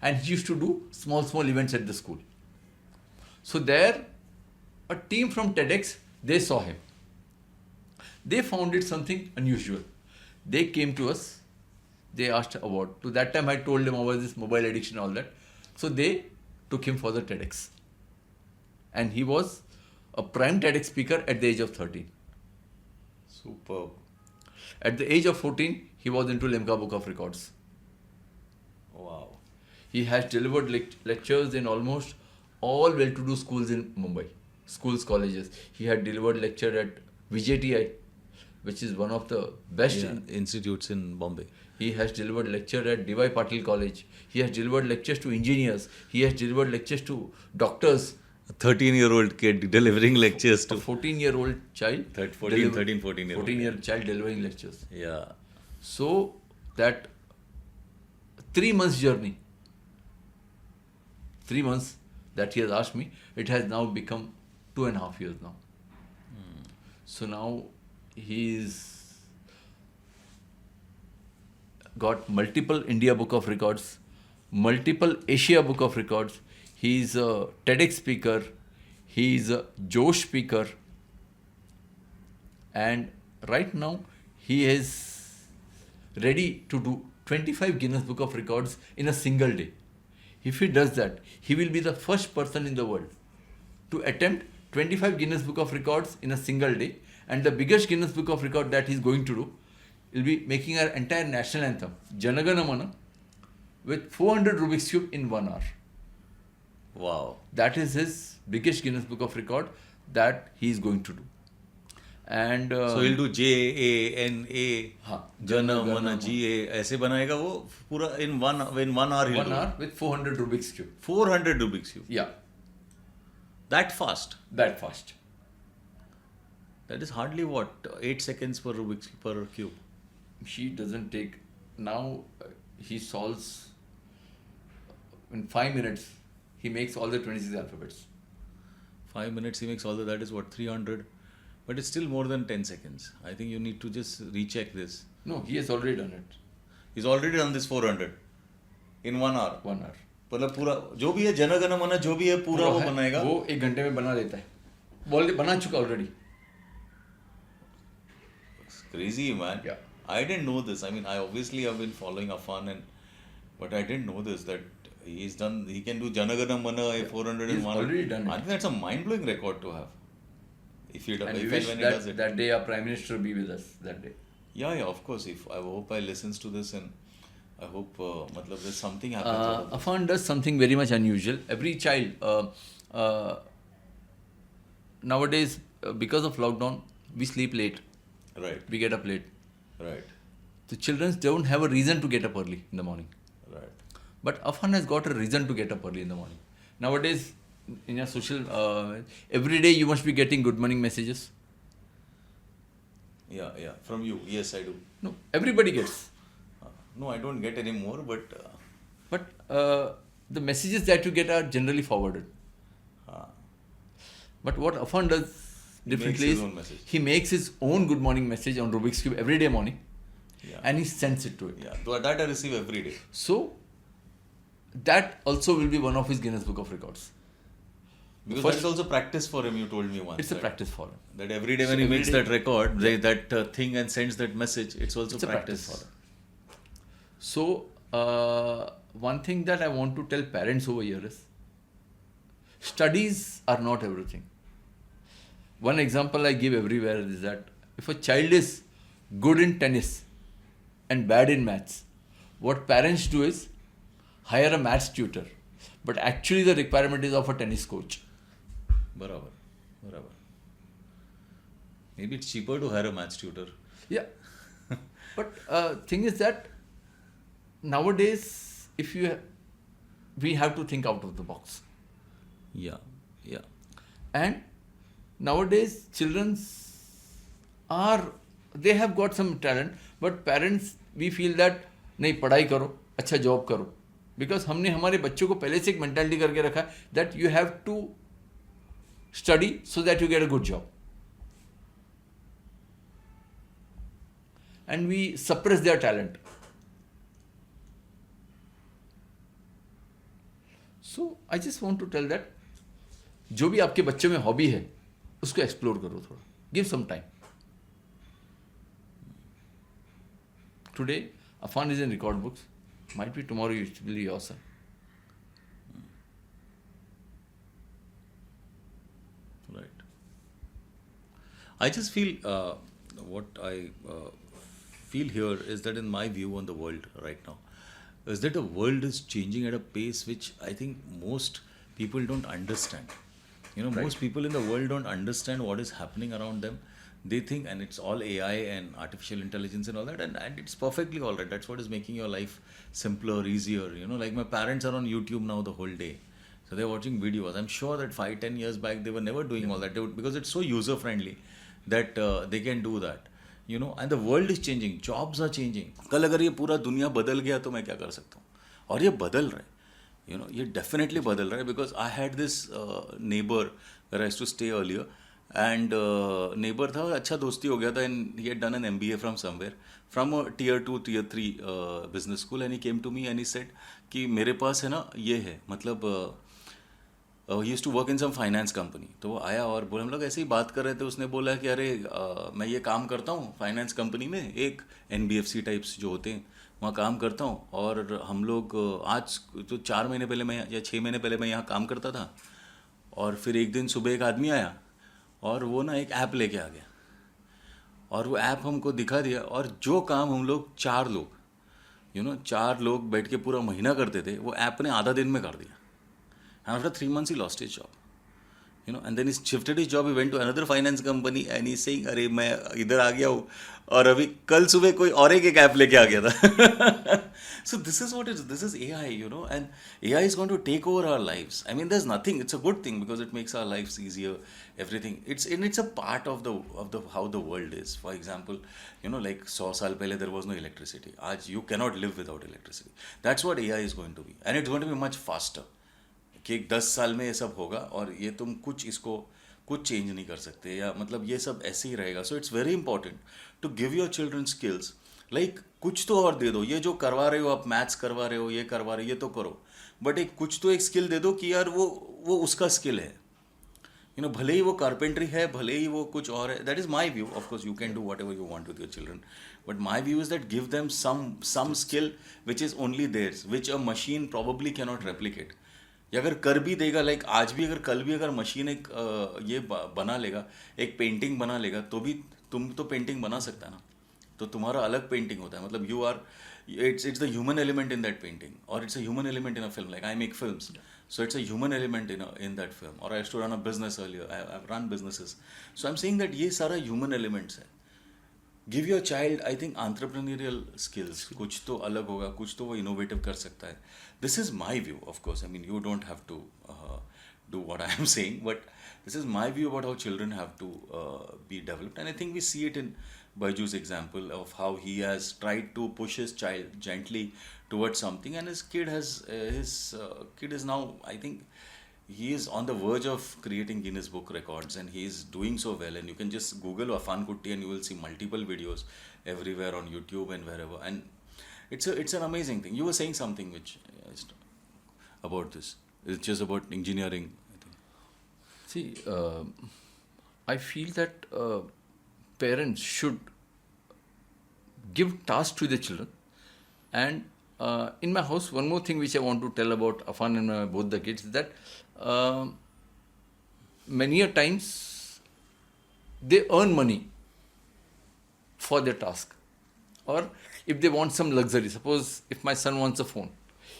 and he used to do small events at the school. So there, a team from TEDx, they saw him. They found it something unusual. They came to us. They asked about. To that time, I told them about this mobile addiction and all that. So they took him for the TEDx. And he was a prime TEDx speaker at the age of 13. Superb. At the age of 14, he was into Limca Book of Records. Wow. He has delivered lectures in almost all well-to-do schools in Mumbai. Schools, colleges. He had delivered lecture at VJTI, which is one of the best Institutes in Bombay. He has delivered lecture at D.Y. Patil College. He has delivered lectures to engineers. He has delivered lectures to doctors. A 13-year-old kid delivering lectures A to 14-year-old child. 14-year-old. 14-year child delivering lectures. Yeah. So that 3 months journey, 3 months that he has asked me, it has now become 2.5 years now. So now he's got multiple India Book of Records, multiple Asia Book of Records. He's a TEDx speaker. He's a Josh speaker. And right now he is ready to do 25 Guinness Book of Records in a single day. If he does that, he will be the first person in the world to attempt 25 Guinness Book of Records in a single day. And the biggest Guinness Book of Record that he's going to do will be making our entire national anthem, Jana Gana Mana, with 400 Rubik's Cube in 1 hour. Wow. That is his biggest Guinness Book of Record that he is going to do. And So he'll do JANA, हाँ, Jana Mana GA, ऐसे बनाएगा वो पूरा in 1 hour he'll 1 do hour it. with 400 Rubik's Cube. 400 Rubik's Cube. Yeah, That fast. that fast. That is hardly what 8 seconds per Rubik's per cube. He doesn't take now. He solves in 5 minutes. He makes all the 26 alphabets. 5 minutes he makes all that is what 300, but it's still more than 10 seconds. I think you need to just recheck this. No, he has already done it. He's already done this 400 in 1 hour. 1 hour. मतलब पूरा जो भी है जन गण मन जो भी है पूरा वो है, बनाएगा. वो 1 घंटे में बना लेता है. बना चुका already. It's crazy, man. Yeah. I didn't know this. I mean, I obviously have been following Afan, but I didn't know this that he's done. He can do Jana Gana Mana 400 He's in 1 already hour. done I it. think that's a mind-blowing record to have. If he does, And we if wish and when he does it. that day our Prime Minister be with us that day. Yeah, of course. If I hope I listens to this and I hope matlab there's something happens. out of this. Afan does something very much unusual. Every child, nowadays, because of lockdown, we sleep late. Right, We get up late. right, The children don't have a reason to get up early in the morning. right. But Afan has got a reason to get up early in the morning. Nowadays, in your social, every day you must be getting good morning messages. Yeah. From you, yes, I do. No, everybody gets. No, I don't get any more, but But the messages that you get are generally forwarded. But what Afan does differently his is own message. he makes his own good morning message on Rubik's Cube every day morning, Yeah. and he sends it to it. yeah, that I receive every day. So that also will be one of his Guinness Book of Records. Because First- that is also practice for him, you told me once. It's a right? practice for him. That every day So when he every makes day- that record, that thing and sends that message, it's also It's a practice. practice for him. So one thing that I want to tell parents over here is studies are not everything. One example I give everywhere is that if a child is good in tennis and bad in maths, what parents do is hire a maths tutor. But actually the requirement is of a tennis coach. Barabar. Maybe it's cheaper to hire a maths tutor. Yeah. But thing is that nowadays, we have to think out of the box. Yeah. And nowadays, they have got some talent, but parents, we feel that नहीं पढ़ाई करो, अच्छा job करो. Because हमने हमारे बच्चों को पहले से एक मेंटालिटी करके रखा है that you have to study so that you get a good job. And we suppress their talent. So I just want to tell that जो भी आपके बच्चे में हॉबी है उसको एक्सप्लोर करो थोड़ा. Give some time. Today, Afan is in record books. Might be tomorrow it will be your son. Right. I just feel what I feel here is that in my view on the world right now is that the world is changing at a pace which I think most people don't understand. Most people in the world don't understand what is happening around them. They think, and it's all AI and artificial intelligence and all that, and it's perfectly all right. That's what is making your life simpler, easier. Like my parents are on YouTube now the whole day. So they're watching videos. I'm sure that 5-10 years back they were never doing all that. Because it's so user friendly that they can do that. And the world is changing. Jobs are changing. कल अगर ये पूरा दुनिया बदल गया तो मैं क्या कर सकता हूँ? और ये बदल रहा है. ये definitely बदल रहा है because I had this neighbor where I used to stay earlier. And neighbor था, अच्छा दोस्ती हो गया था, and he had done an MBA from somewhere, from a tier 2, tier 3 business school, and he came to me and he said कि मेरे पास है ना ये है, मतलब he used to work in some finance company. तो वो आया और बोले हम लोग ऐसे ही बात कर रहे थे, उसने बोला कि अरे मैं ये काम करता हूँ फाइनेंस कंपनी में, एक NBFC टाइप्स जो होते हैं वहाँ काम करता हूँ, और हम लोग आज तो 4 महीने पहले मैं या 6 महीने पहले मैं यहाँ काम करता था, और फिर एक दिन सुबह एक आदमी आया और वो ना एक ऐप लेके आ गया और वो ऐप हमको दिखा दिया, और जो काम हम लोग 4 लोग बैठ के पूरा महीना करते थे वो ऐप ने आधा दिन में कर दिया. And after 3 months he lost his job. And then he shifted his job, he went to another finance company and he's saying अरे मैं इधर आ गया हूँ और अभी कल सुबह कोई और एक ऐप लेके आ गया था. So this is what it is. This is AI, and AI is going to take over our lives. I mean, there's nothing. It's a good thing because it makes our lives easier. Everything. It's a part of the how the world is. For example, like 100 साल पहले there was no electricity. आज you cannot live without electricity. That's what AI is going to be, and it's going to be much faster. कि 10 साल में ये सब होगा और ये तुम कुछ चेंज नहीं कर सकते, या मतलब ये सब ऐसे ही रहेगा. So it's very important to give your children skills. Like कुछ तो और दे दो. ये जो करवा रहे हो आप, मैथ्स करवा रहे हो, ये करवा रहे हो, ये तो करो, बट कुछ तो एक स्किल दे दो कि यार वो उसका स्किल है. भले ही वो कारपेंट्री है, भले ही वो कुछ और है. That is my view. Of course you can do whatever you want with your children, but my view is that give them some skill which is only theirs, which a machine probably can not replicate. या अगर कर भी देगा, like आज भी अगर कल भी अगर मशीन एक ये बना लेगा, एक पेंटिंग बना लेगा, तो भी तुम तो पेंटिंग बना सकता है ना. तो तुम्हारा अलग पेंटिंग होता है, मतलब you are it's the human element in that painting, or it's a human element in a film. Like I make films, so it's a human element in that film. Or I used to run a business earlier. I've run businesses, so I'm saying that ये सारा human elements है. Give your child, I think, entrepreneurial skills. कुछ तो अलग होगा, कुछ तो वो innovative कर सकता है. this is my view, of course. I mean, you don't have to do what I am saying, but this is my view about how children have to be developed. And I think we see it in Baiju's example of how he has tried to push his child gently towards something, and his kid is now, I think, he is on the verge of creating Guinness Book records, and he is doing so well. And you can just Google Afan Kutti and you will see multiple videos everywhere on YouTube and wherever. And it's an amazing thing. You were saying something which about this. It's just about engineering, I think. See, I feel that parents should give tasks to the children. And in my house, one more thing which I want to tell about Afan and both the kids is that many a times they earn money for their task. Or if they want some luxury, suppose if my son wants a phone,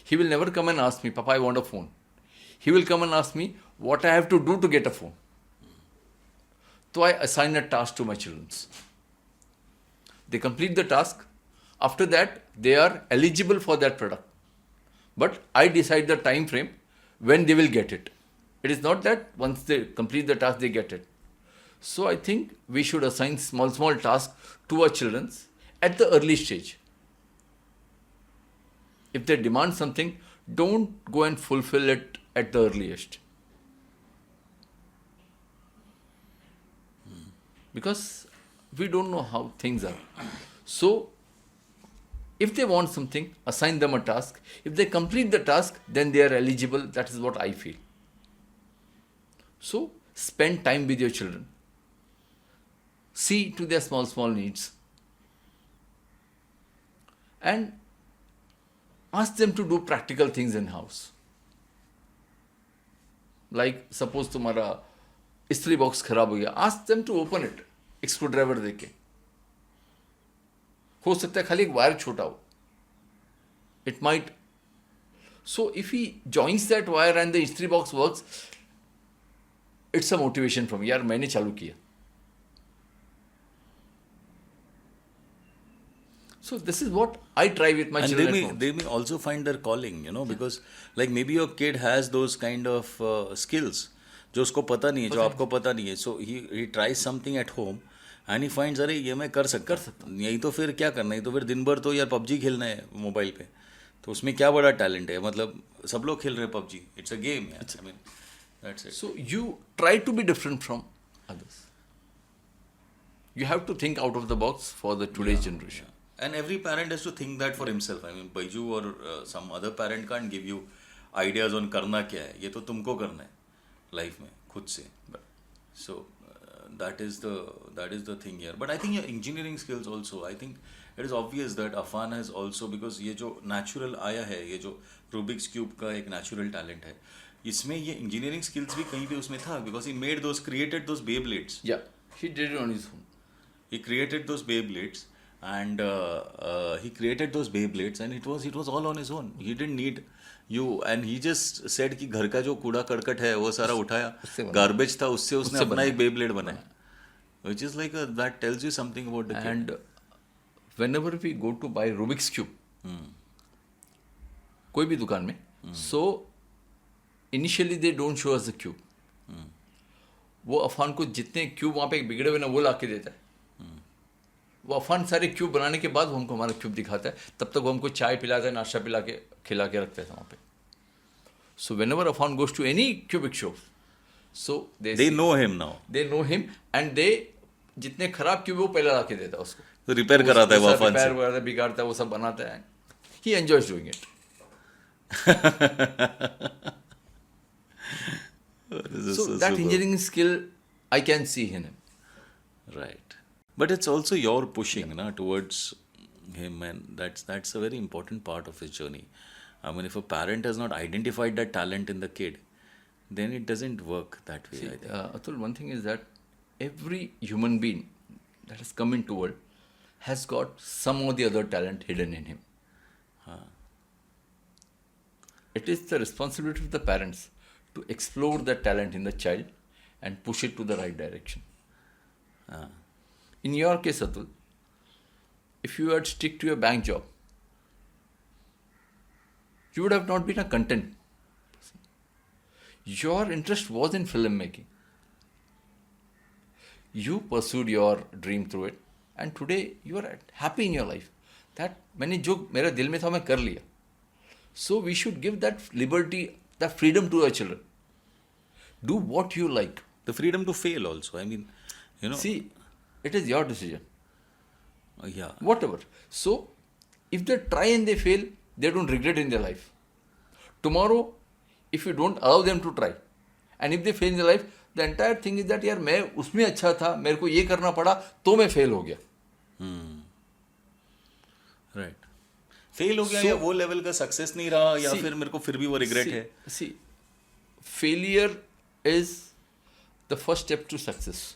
he will never come and ask me, Papa, I want a phone. He will come and ask me what I have to do to get a phone. So I assign a task to my children. They complete the task. After that, they are eligible for that product. But I decide the time frame when they will get it. It is not that once they complete the task, they get it. So I think we should assign small tasks to our children at the early stage. If they demand something, don't go and fulfill it at the earliest. Because we don't know how things are. So, if they want something, assign them a task. If they complete the task, then they are eligible. That is what I feel. So, spend time with your children. See to their small needs. And ask them to do practical things in house. Like, suppose तुम्हारा इस्त्री box खराब हो गया, ask them to open it, एक screwdriver देके. हो सकता है खाली एक वायर छोटा हो. It might. So if he joins that wire and the इस्त्री box works, it's a motivation for me. यार मैंने चालू किया. So this is what I try with my children. And they may also find their calling, because like maybe your kid has those kind of skills जो उसको पता नहीं है, जो आपको पता नहीं है. So he tries something at home and he finds, अरे ये मैं कर सकता हूँ. यही तो फिर क्या करना है, तो फिर दिन भर तो यार PUBG खेलना है मोबाइल पे, तो उसमें क्या बड़ा टैलेंट है. मतलब सब लोग खेल रहे हैं PUBG. It's a game. I mean, that's it. So you try to be different from others. You have to think out of the box for the today's generation. Yeah. And every parent has to think that for himself. I mean, Baiju or some other parent can't give you ideas on करना क्या है. ये तो तुमको करना है life में खुद से. So that is the thing here. But I think your engineering skills also. I think it is obvious that Afan has also, because ये जो natural आया है, ये जो Rubik's cube का एक natural talent है, इसमें ये engineering skills भी कहीं पे उसमें था, because he created those Beyblades. Yeah, he did it on his own. He created those Beyblades. And it was all on his own. He didn't need you, and he just said कि घर का जो कूड़ा करकट है वो सारा उठाया, garbage था, उससे उसने अपना एक Beyblade बनाया, which is like that tells you something about the kid. And whenever we go to buy Rubik's cube, कोई भी दुकान में, so initially they don't show us the cube. वो अफान को जितने क्यूब वहाँ पे बिगड़े हुए ना वो ला के देता है. वो अफान सारे क्यूब बनाने के बाद वो हमको हमारा क्यूब दिखाता है. तब तक वो हमको चाय पिलाता है, नाश्ता खिला के रखता है वहाँ पे. So whenever Afan goes to any cubic shop, so they know him now. They know him, and they जितने खराब क्यूब वो पहले ला के देता है उसको. तो रिपेयर कराता है वो अफान से. रिपेयर बिगाड़ता है, वो सब बनाता है. He enjoys doing it. So that engineering skill I can see in him. Right. But it's also your pushing towards him, and that's a very important part of his journey. I mean, if a parent has not identified that talent in the kid, then it doesn't work that way. See, Atul, one thing is that every human being that has come into the world has got some or the other talent hidden in him. It is the responsibility of the parents to explore that talent in the child and push it to the right direction. In your case, Atul, if you had stick to your bank job, you would have not been a content person. Your interest was in filmmaking. You pursued your dream through it, and today you are happy in your life. That मैंने जो मेरे दिल में था मैं कर लिया. So we should give that liberty, that freedom to our children. Do what you like. The freedom to fail also. I mean, you know. See, it is your decision. Yeah. Whatever. So, if they try and they fail, they don't regret in their life. Tomorrow, if you don't allow them to try, and if they fail in their life, the entire thing is that यार मैं उसमें अच्छा था, मेरे को ये करना पड़ा, तो मैं fail हो गया. Right. फेल हो गया या वो लेवल का सक्सेस नहीं रहा या फिर मेरे को फिर भी वो रिग्रेट है. See, failure is the first step to success.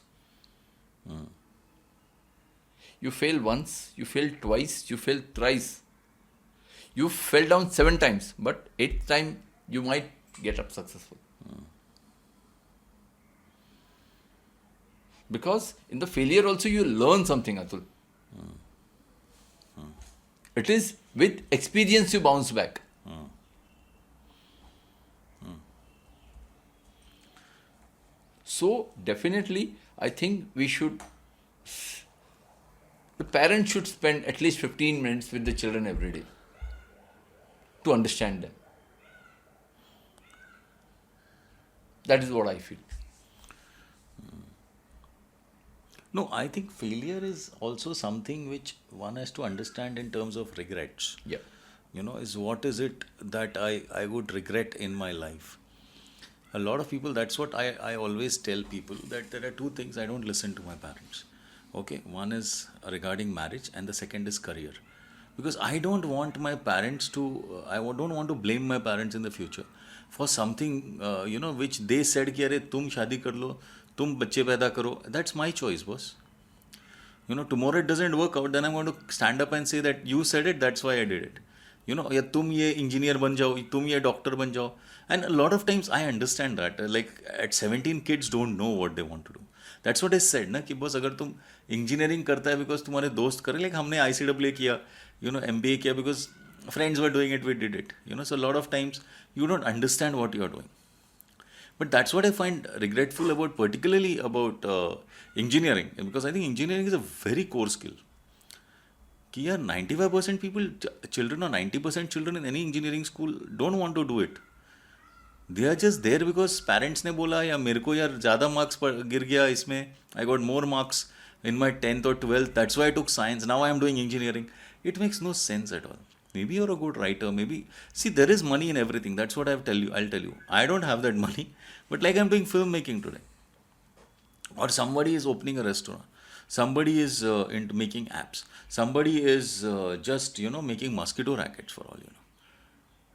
You fail once, you fail twice, you fail thrice. You fell down 7 times, but 8th time you might get up successful. Because in the failure also you learn something, Atul. It is with experience you bounce back. So definitely, I think the parents should spend at least 15 minutes with the children every day to understand them. That is what I feel. No, I think failure is also something which one has to understand in terms of regrets. Yeah. You know, is what is it that I would regret in my life? A lot of people, that's what I always tell people, that there are 2 things I don't listen to my parents. Okay, one is regarding marriage and the second is career. Because I don't want my parents to, I don't want to blame my parents in the future for something, which they said कि अरे तुम शादी कर लो, तुम बच्चे पैदा करो. That's my choice, boss. You know, tomorrow it doesn't work out, then I'm going to stand up and say that you said it, that's why I did it. You know, या तुम ये इंजीनियर बन जाओ, तुम ये doctor बन जाओ. And a lot of times I understand that. Like at 17, kids don't know what they want to do. That's what I said, ना कि बस अगर तुम इंजीनियरिंग करता है बिकॉज तुम्हारे दोस्त करे, लाइक हमने ICAA किया, MBA किया because friends were doing it, we did it. So a lot of times you don't understand what you are doing. But that's what I find regretful about, particularly about engineering, because I think engineering is a very core skill. कि यार 95% people, children or 90% children in any engineering school don't want to do it. They are just there because parents ने बोला या मेरे को यार ज़्यादा marks गिर गया इसमें, I got more marks in my 10th or 12th, that's why I took science, now I am doing engineering. It makes no sense at all. Maybe you're a good writer, maybe, see, there is money in everything, that's what I'll tell you. I don't have that money, but like I'm doing filmmaking today. Or somebody is opening a restaurant. Somebody is into making apps. Somebody is just, making mosquito rackets for all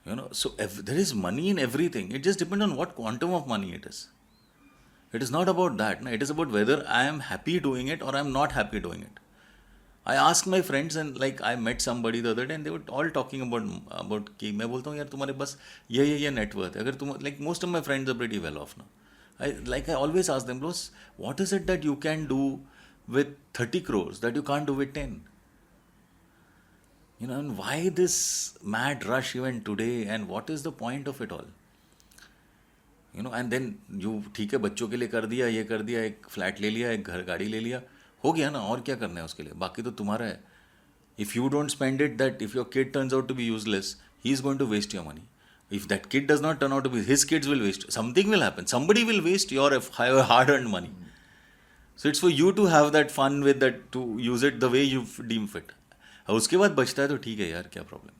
you know. So there is money in everything. It just depends on what quantum of money it is. It is not about that. No? It is about whether I am happy doing it or I am not happy doing it. I asked my friends, and like I met somebody the other day and they were all talking about कि मैं बोलता हूँ यार तुम्हारे पास ये net worth है. अगर तुम, like most of my friends are pretty well off now. I always ask them, bros, what is it that you can do with 30 crores that you can't do with 10? And why this mad rush even today, and what is the point of it all? And then you, ठीक है बच्चों के लिए कर दिया, ये कर दिया, एक फ्लैट ले लिया, एक घर गाड़ी ले लिया, हो गया ना, और क्या करना है उसके लिए, बाकी तो तुम्हारा है. If you don't spend it, that if your kid turns out to be useless, he is going to waste your money. If that kid does not turn out to be, his kids will waste. Something will happen. Somebody will waste your hard-earned money. So it's for you to have that fun with that, to use it the way you deem fit. उसके बाद बचता है तो ठीक है यार, क्या problem है.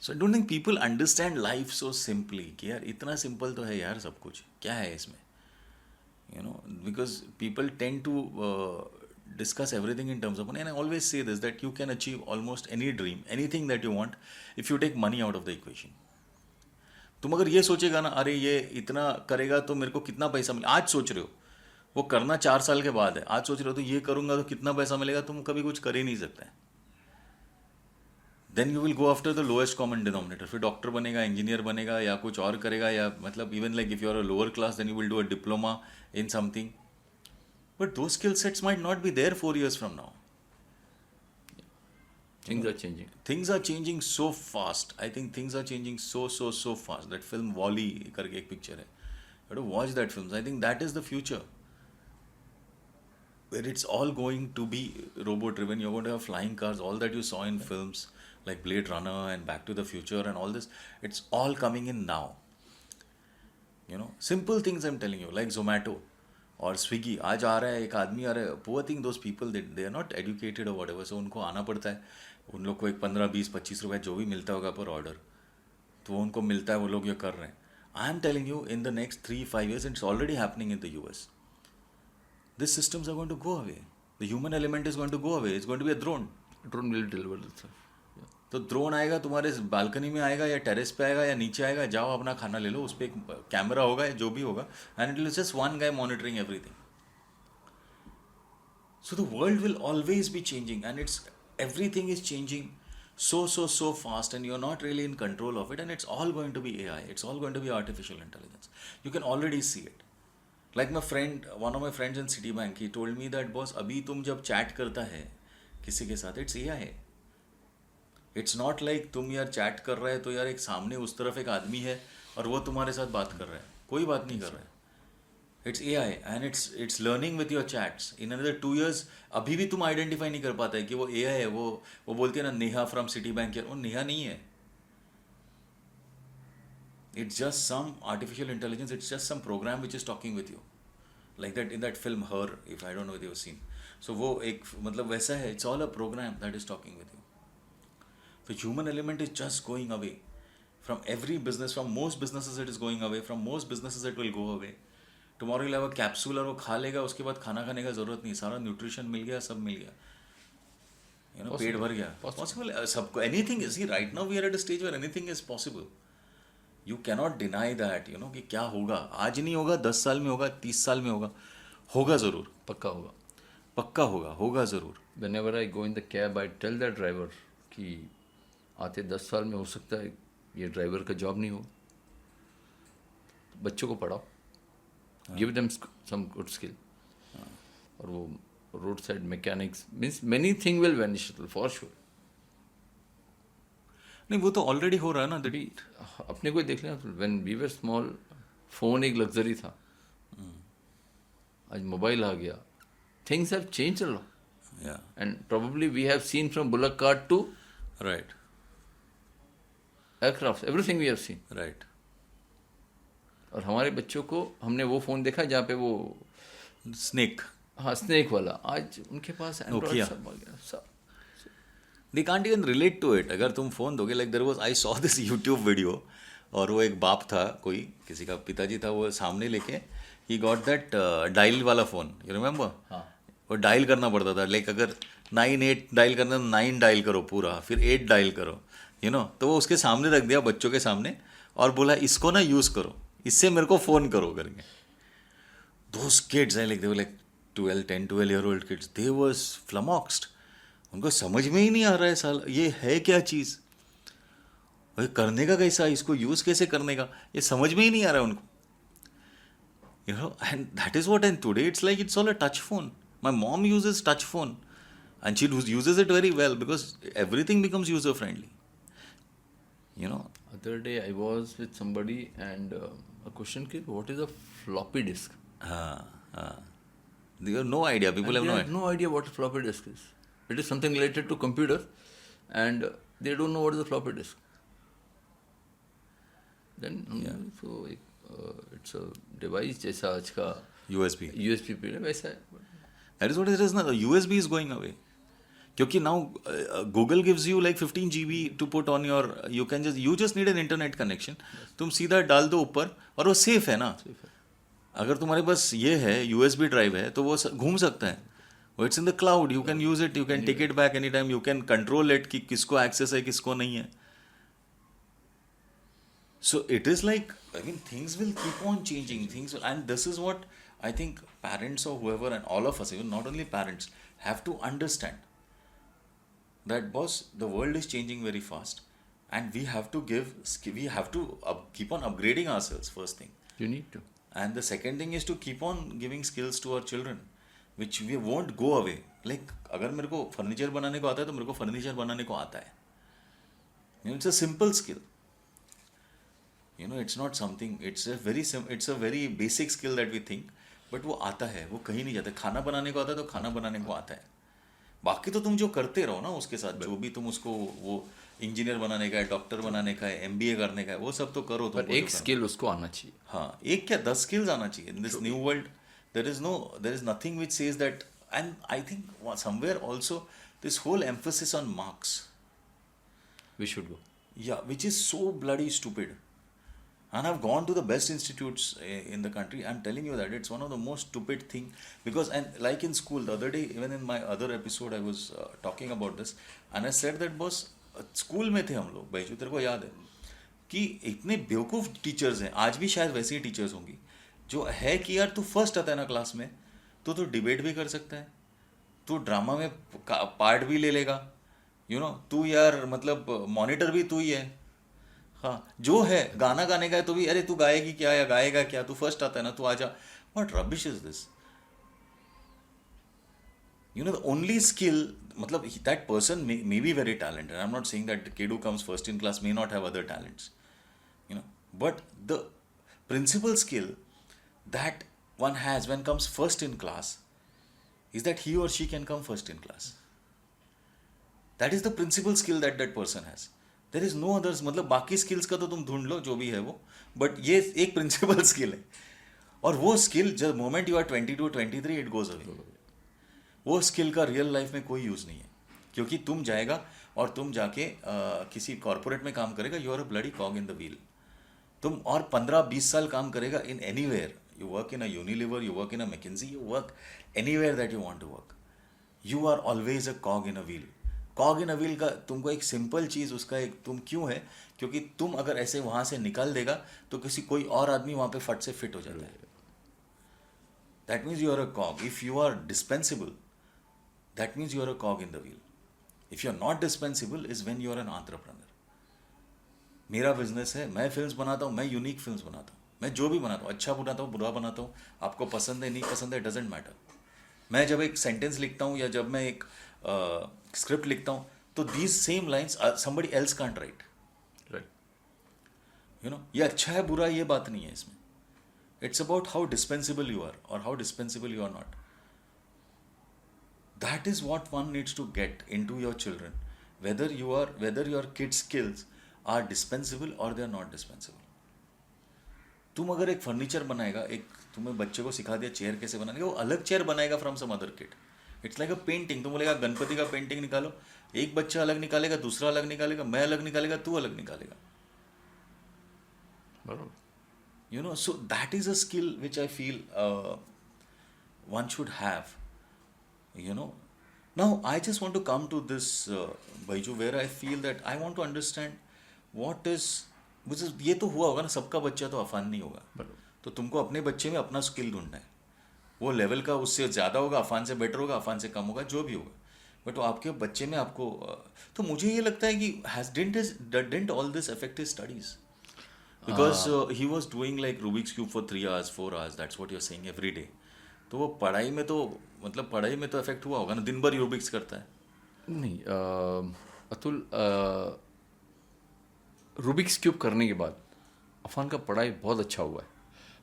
So I don't think people understand life so simply कि यार इतना सिंपल तो है यार सब कुछ, क्या है इसमें, because people tend to discuss everything in terms of money. And I always say this, that you can achieve almost any dream, anything that you want, if you take money out of the equation. तुम अगर ये सोचेगा ना, अरे ये इतना करेगा तो मेरे को कितना पैसा मिलेगा, आज सोच रहे हो, वो करना 4 साल के बाद है, आज सोच रहे हो तो ये करूँगा तो कितना पैसा मिलेगा, तुम कभी कुछ कर ही नहीं सकते. Then you will go after the lowest common denominator. फिर डॉक्टर बनेगा, इंजीनियर बनेगा, या कुछ और करेगा, या मतलब even like if you are a lower class then you will do a diploma in something. But those skill sets might not be there 4 years from now. Things are changing. Things are changing so fast. I think things are changing so fast. That film Wall-E करके एक picture है. You have to watch that film. I think that is the future. Where it's all going to be robot-driven. You're going to have flying cars. All that you saw in films like Blade Runner and Back to the Future and all this. It's all coming in now. You know, simple things I'm telling you, like Zomato और स्विगी. आज आ रहा है एक आदमी आ रहा है. Poor thing those people they are not educated और वट एवर, सो उनको आना पड़ता है. उन लोग को एक 15-20-25 रुपये जो भी मिलता होगा पर ऑर्डर, तो वो उनको मिलता है, वो लोग ये कर रहे हैं. आई am telling you in the next 3-5 years, it's already happening in the US. These systems are going to go away. The human element is going to go away. It's going to be a drone. Drone will deliver the stuff. तो drone आएगा, तुम्हारे balcony में आएगा या terrace पे आएगा या नीचे आएगा, जाओ अपना खाना ले लो, उस पर एक कैमरा होगा या जो भी होगा, and it will just one guy monitoring everything. So the world will always be changing, and it's everything is changing so fast, and you're not really in control of it, and it's all going to be AI. It's all going to be artificial intelligence. You can already see it. Like my friend, one of my friends in Citibank, he told me that boss, अभी तुम जब chat करता है किसी के साथ, it's AI. It's not like तुम यार चैट कर रहे हो तो यार एक सामने उस तरफ एक आदमी है और वो तुम्हारे साथ बात कर रहा है, कोई बात नहीं कर रहा है. It's AI and it's learning with your chats. In another 2 years, अभी भी तुम आइडेंटिफाई नहीं कर पाता है कि वो AI है. वो बोलती है ना नेहा फ्रॉम सिटी बैंक, यार वो नेहा नहीं है. It's just some artificial intelligence. It's just some program which is talking with you, like that in that film Her. If I don't know whether you've seen. So वो एक मतलब वैसा है. It's all a program that is talking with you. The human element is just going away from every business. From most businesses it is going away. From most businesses it will go away. Tomorrow you'll have a capsule और वो खा लेगा, उसके बाद खाना खाने का जरूरत नहीं, सारा न्यूट्रिशन मिल गया, सब मिल गया. You know, पेट भर गया. Possible. सबको anything is. See, right now we are at a stage where anything is possible. You cannot deny that. You know कि क्या होगा, आज नहीं होगा, 10 साल में होगा, 30 साल में होगा, होगा जरूर, पक्का होगा, पक्का होगा, होगा जरूर. Whenever I go in the cab, I tell that driver कि आते 10 साल में हो सकता है ये ड्राइवर का जॉब नहीं हो. बच्चों को पढ़ाओ, give them some good skill. और वो roadside mechanics means many thing will vanish for sure. नहीं, वो तो ऑलरेडी हो रहा है ना. अभी अपने को ही देख लेना. When we were small, phone एक लग्जरी था, आज मोबाइल आ गया. Things have changed a lot. Yeah. And probably we have seen from bullock cart to Right. aircraft, everything we have seen. Right. और हमारे बच्चों को हमने वो फ़ोन देखा जहाँ पे वो Snake. हाँ स्नेक वाला, आज उनके पास एंड्रॉइड Nokia. सब आ गया सब. They can't even relate to it. अगर तुम फोन दोगे, like there was, I saw this YouTube video, और वो एक बाप था, कोई किसी का पिताजी था, वो सामने लेके he got that डायल वाला फोन. You remember? हाँ. वो डायल करना पड़ता था. लाइक अगर 9-8 डायल करना, 9 डायल करो पूरा, फिर 8 डायल करो, यू नो. तो वो उसके सामने रख दिया, बच्चों के सामने, और बोला इसको ना यूज़ करो, इससे मेरे को फ़ोन करो करके. Those kids, like they were like 10-12-year-old kids, they was flummoxed. उनको समझ में ही नहीं आ रहा है साल ये है क्या चीज़, भाई करने का कैसा, इसको यूज़ कैसे करने का, ये समझ में ही नहीं आ रहा है उनको. You know, and that is what, and today it's like it's all a touch phone. My mom uses touch phone and she uses it very well because everything becomes user friendly. You know. Other day I was with somebody and a question came, what is a floppy disk? They have no idea. People And have they have no idea what a floppy disk is. It is something related to computers and they don't know what is a floppy disk. Then so it's a device जैसा आज का USB. USB पे वैसा है. That is what it is now. The USB is going away. क्योंकि now Google gives you like 15 GB to put on your, you just need an internet connection. तुम सीधा डाल दो ऊपर और वो safe है ना. अगर तुम्हारे पास ये है USB ड्राइव है तो वो घूम सकता है. It's in the cloud. You can use it. You can take it back anytime. You can control it कि किसको access है किसको नहीं है. So it is like, I mean, things will keep on changing. And this is what I think parents or whoever and all of us, even not only parents, have to understand. That boss, the world is changing very fast, and we have to keep on upgrading ourselves. First thing. You need to. And the second thing is to keep on giving skills to our children. Which we won't go away. Like अगर मेरे को furniture बनाने को आता है तो मेरे को फर्नीचर बनाने को आता है. It's a simple skill. It's not something, it's a very basic skill that we think, but वो आता है, वो कहीं नहीं जाता. खाना बनाने को आता है तो खाना बनाने को आता है. बाकी तो तुम जो करते रहो ना उसके साथ, जो भी तुम उसको, वो इंजीनियर बनाने का है, डॉक्टर बनाने का है, MBA करने का है, वो सब तो करो तुम. पर एक स्किल उसको आना चाहिए. हाँ, एक क्या 10 स्किल्स आना चाहिए. In this new world there is nothing which says that. And I think somewhere also this whole emphasis on marks, We should go. yeah, which is so bloody stupid. And I've gone to the best institutes in the country. I'm telling you that it's one of the most stupid thing, because, and like in school the other day, even in my other episode, I was talking about this, and I said that boss, school में थे हम लोग भाई, जो तेरे को याद है कि इतने बेवकूफ़ टीचर्स हैं, आज भी शायद वैसे ही टीचर्स होंगी, जो है कि यार तू फर्स्ट आता है ना क्लास में तो तू डिबेट भी कर सकता है, तू ड्रामा में पार्ट भी ले लेगा, तू यार मतलब मॉनिटर भी तू ही है. हाँ, जो है गाना गाने का है तो भी अरे तू गाएगी क्या या गाएगा क्या, तू फर्स्ट आता है ना, तू आजा. What rubbish is this. The only skill, मतलब that person may be very talented. I am not saying that kid who comes first in class may not have other talents, but the principal skill that one has when comes first in class is that he or she can come first in class. That is the principal skill that person has. There is no others. मतलब बाकी skills का तो तुम ढूंढ लो जो भी है वो, बट ये एक प्रिंसिपल स्किल है. और वो स्किल जब moment you are 22 23 it goes away. वो स्किल का रियल लाइफ में कोई यूज़ नहीं है, क्योंकि तुम जाएगा और तुम जाके किसी कॉर्पोरेट में काम करेगा, you are a bloody cog in the wheel. तुम और 15-20 साल काम करेगा in anywhere, you work in a Unilever, you work in a McKinsey, you work anywhere that you want to work, you are always a cog in a wheel. Cog in a wheel का तुमको एक simple चीज़ उसका एक तुम क्यों है, क्योंकि तुम अगर ऐसे वहाँ से निकाल देगा तो कोई और आदमी वहाँ पे फट से फिट हो जाता है. That means you are a cog. If you are dispensable, that means you are a cog in the wheel. If you are not dispensable is when you are an entrepreneur. मेरा business है, मैं films बनाता हूँ, मैं unique films बनाता हूँ, मैं जो भी बनाता हूँ, अच्छा बनाता हूँ, बुरा बनाता हूँ, आपको पसंद है नहीं पसंद है, डजेंट मैटर. मैं जब एक सेंटेंस लिखता हूँ या जब मैं एक स्क्रिप्ट लिखता हूँ तो these same lines somebody else can't right. Right. ये अच्छा है बुरा ये बात नहीं है इसमें. It's about how dispensable you are और how dispensable you are not. That is what one needs to get into your children, whether your kids' skills are dispensable or they are not dispensable. तुम अगर एक furniture बनाएगा, एक तुम्हें बच्चे को सिखा दिया चेयर कैसे बनाने का, वो अलग चेयर बनाएगा from some other kid. It's like a painting. तुम बोलेगा गणपति का पेंटिंग निकालो, एक बच्चा अलग निकालेगा, दूसरा अलग निकालेगा, मैं अलग निकालेगा, तू अलग निकालेगा. बरोबर. So that is a skill which I feel one should have. Now I just want to come to this, Baiju, where I feel that I want to understand what is, ये तो हुआ होगा ना, सबका बच्चा तो अफान नहीं होगा, बरोबर. तो तुमको अपने बच्चे में अपना स्किल ढूंढना है. वो लेवल का उससे ज़्यादा होगा, अफान से बेटर होगा, अफान से कम होगा, जो भी होगा, बट वो आपके बच्चे में आपको. तो मुझे ये लगता है कि didn't all this affect his studies? Because he was doing like Rubik's Cube for 3 hours, 4 hours, that's what you're saying, every day. तो वो पढ़ाई में तो अफेक्ट हुआ होगा ना, दिन भर रूबिक्स करता है. नहीं अतुल, रूबिक्स क्यूब करने के बाद अफान का पढ़ाई बहुत अच्छा हुआ है.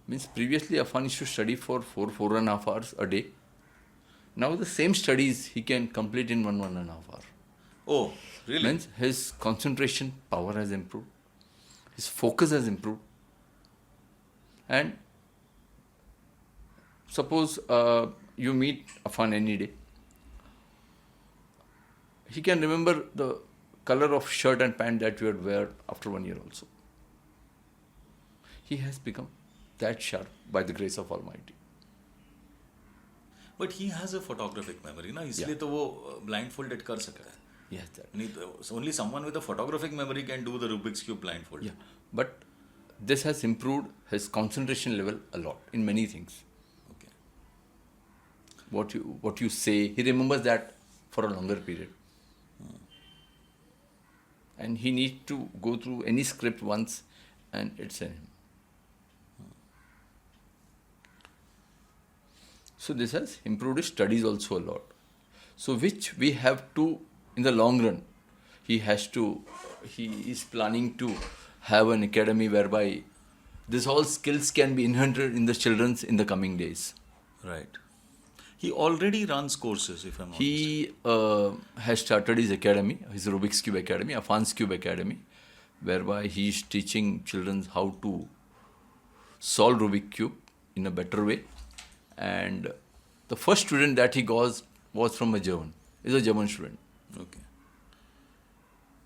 Means previously Afan used to study for 4.5 hours a day. Now the same studies he can complete in 1.5 hour. Oh, really? Means his concentration power has improved, his focus has improved, and suppose you meet Afan any day, he can remember the color of shirt and pant that you had wear after 1 year also. He has become that sharp by the grace of Almighty. But he has a photographic memory ना, इसलिए तो वो blindfolded कर सकता है. Yes, that. नहीं तो only someone with a photographic memory can do the Rubik's Cube blindfold. Yeah, but this has improved his concentration level a lot in many things. Okay. What you say, he remembers that for a longer period. And he needs to go through any script once, and it's in him. So this has improved his studies also a lot. So which we have to, in the long run, he is planning to have an academy whereby this all skills can be inherited in the children's in the coming days. Right. He already runs courses, if I'm not mistaken. He has started his academy, his Rubik's Cube Academy, Afan's Cube Academy, whereby he is teaching children how to solve Rubik's Cube in a better way. And the first student that he got was from a German. He's a German student. Okay.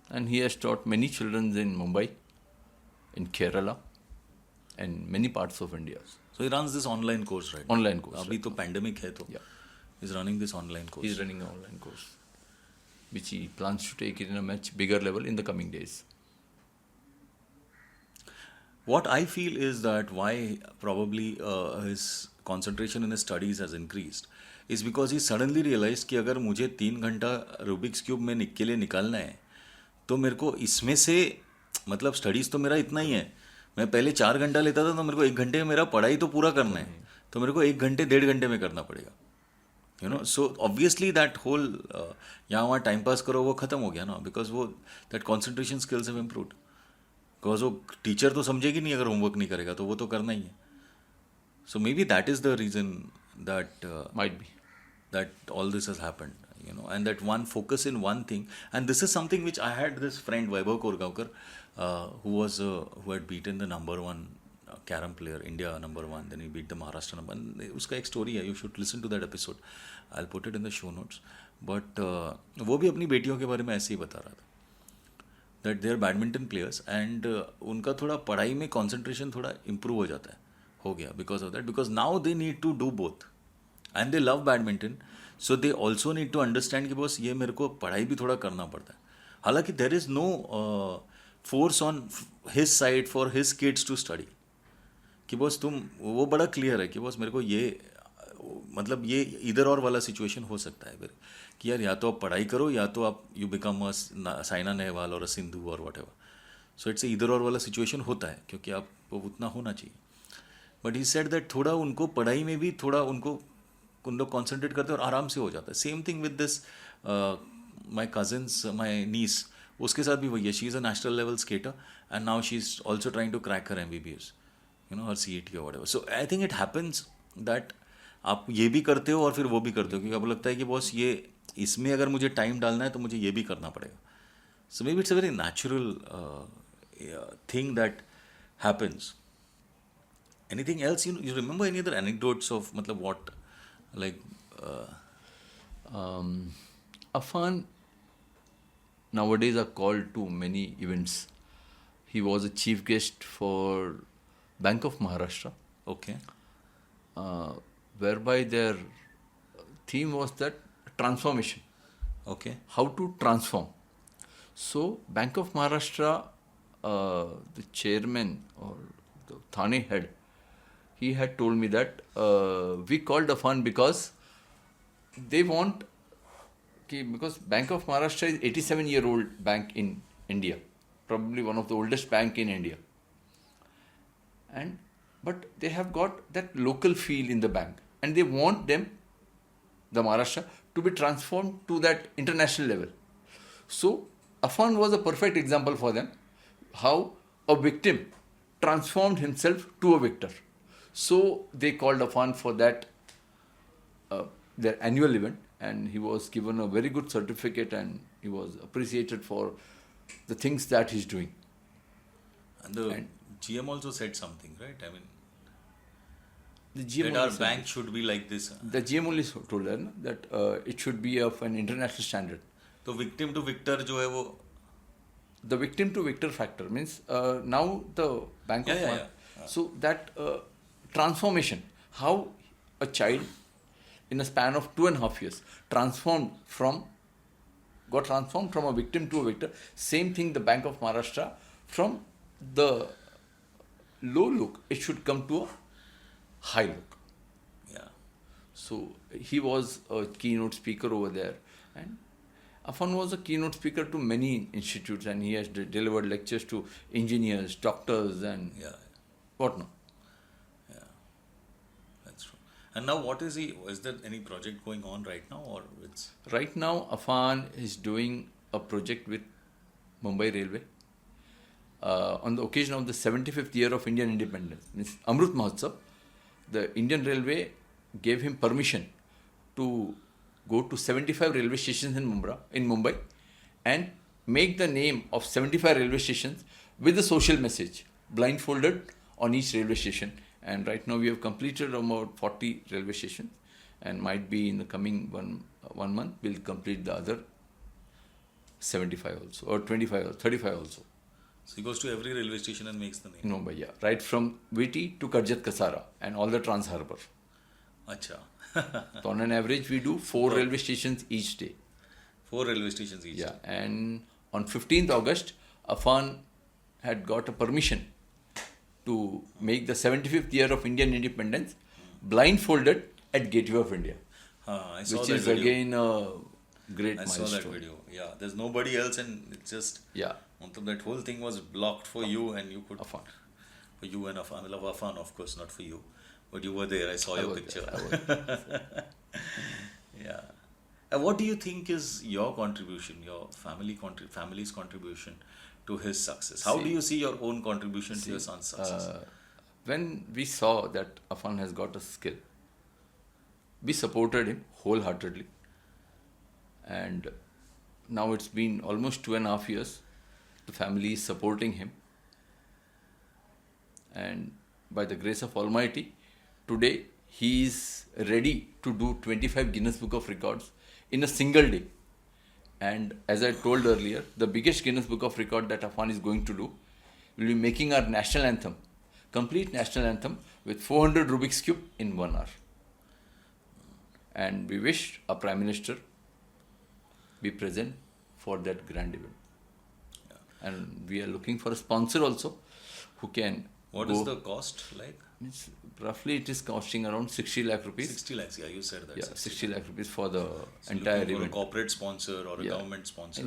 And he has taught many children in Mumbai, in Kerala, and many parts of India. So he runs this online course, right? Online course. अभी तो pandemic है तो. Yeah. He's running this online course. He's running an online course, which he plans to take it in a much bigger level in the coming days. What I feel is that why probably his concentration in his studies has increased is because he suddenly realized कि अगर मुझे 3 घंटा Rubik's cube में के लिए निकालना है तो मेरे को इसमें से मतलब स्टडीज़ तो मेरा इतना ही है. मैं पहले 4 घंटा लेता था तो मेरे को 1 घंटे में मेरा पढ़ाई तो पूरा करना है, तो मेरे को 1 घंटे 1.5 घंटे में करना पड़ेगा. You know, so obviously that whole यहाँ वहाँ टाइम पास करो वो ख़त्म हो गया ना, बिकॉज वो that concentration skills have improved. Because वो टीचर तो समझेगी नहीं अगर होमवर्क नहीं करेगा, तो वो तो करना ही है. So maybe that is the reason that Might be. that all this has happened, you know, and that one focus in one thing. And this is something which I had this friend Vaibhav Korgaonkar, who had beaten the #1 carom player, India #1, then he beat the Maharashtra number. And उसका एक story है, you should listen to that episode. I'll put it in the show notes. But वो भी अपनी बेटियों के बारे में ऐसे ही बता रहा था that they are badminton players and उनका थोड़ा पढ़ाई में concentration थोड़ा improve हो जाता है, हो गया because of that, because now they need to do both. And they love badminton, so they also need to understand कि बॉस ये मेरे को पढ़ाई भी थोड़ा करना पड़ता है. हालांकि there is no force on his side for his kids to study, कि बॉस तुम, वो बड़ा क्लियर है कि बॉस मेरे को ये मतलब ये इधर और वाला सिचुएशन हो सकता है फिर कि यार या तो आप पढ़ाई करो या तो आप you become a Saina Nehwal और अ सिंधु और वट एवर. सो इट्स इधर और वाला सिचुएशन होता है क्योंकि आपको उतना होना चाहिए. बट ही सेड दैट थोड़ा उनको पढ़ाई में भी थोड़ा उन लोग कॉन्सेंट्रेट करते हैं और आराम से हो जाता है. Same thing with this my cousins, my niece, उसके साथ भी वही है. She is a national level skater and now she is also trying to crack her MBBS, you know, her CET और whatever. So I think it happens that आप ये भी करते हो और फिर वो भी करते हो क्योंकि आपको लगता है कि बॉस ये इसमें अगर मुझे टाइम डालना है तो मुझे ये भी करना पड़ेगा. So maybe it's a very natural thing that happens. Anything else you remember any other anecdotes of matlab what like Afan nowadays are called to many events. He was a chief guest for Bank of Maharashtra, okay, whereby their theme was that transformation, okay, how to transform. So Bank of Maharashtra, the chairman or the Thane head, he had told me that we called the fund because they want, because Bank of Maharashtra is 87-year-old bank in India, probably one of the oldest bank in India, but they have got that local feel in the bank and they want them, the Maharashtra, to be transformed to that international level. So Afan was a perfect example for them, how a victim transformed himself to a victor. So they called Afan for that, their annual event, and he was given a very good certificate and he was appreciated for the things that he's doing. and the GM also said something, right? I mean, The GM that our only said bank this. should be like this. The GM only told her na, that it should be of an international standard. तो victim to victor जो है वो, The victim to victor factor means now the Bank of Yeah, yeah, Maharashtra. yeah. So that transformation, how a child in a span of 2.5 years got transformed from a victim to a victor. Same thing, the Bank of Maharashtra, from the low look, it should come to a high look. yeah, So he was a keynote speaker over there, and Afan was a keynote speaker to many institutes, and he has delivered lectures to engineers, doctors, and yeah, whatnot. that's true. And now, what is he? Is there any project going on right now, or it's Right now, Afan is doing a project with Mumbai Railway on the occasion of the 75th year of Indian independence, means Amrut Mahotsav. The Indian Railway gave him permission to go to 75 railway stations in Mumbai and make the name of 75 railway stations with a social message blindfolded on each railway station. And right now we have completed about 40 railway stations, and might be in the coming one month we'll complete the other 75 also, or 25 or 35 also. so he goes to every railway station and makes the name? In Mumbai, yeah. Right from Viti to Karjat Kasara and all the Trans Harbour. Acha. So on an average, we do 4 railway stations each day. 4 railway stations each. Yeah, and on 15th August, Afan had got a permission to make the 75th year of Indian independence blindfolded at Gateway of India, I saw which that is video. again a great I milestone. saw that video. Yeah, there's nobody else, and it's just Yeah, that whole thing was blocked for you, and you could Afan. for you and Afan. I love Afan, of course, not for you, but you were there. I saw I your was picture. there, I was Yeah. What do you think is your contribution, your family's contribution to his success? How See- do you see your own contribution to your son's success? When we saw that Afan has got a skill, we supported him wholeheartedly. And now it's been almost 2.5 years. The family is supporting him. And by the grace of Almighty, today he is ready to do 25 Guinness Book of Records in a single day. And as I told earlier, the biggest Guinness Book of Record that Afan is going to do will be making our national anthem, complete national anthem with 400 Rubik's Cube in 1 hour. And we wish our Prime Minister be present for that grand event. And we are looking for a sponsor also who can What go. is the cost like? Roughly it is costing around 60 lakh rupees. 60 lakhs, yeah, you said that. Yeah, 60 lakh rupees for the So entire looking for event. a corporate sponsor or a Yeah. government sponsor.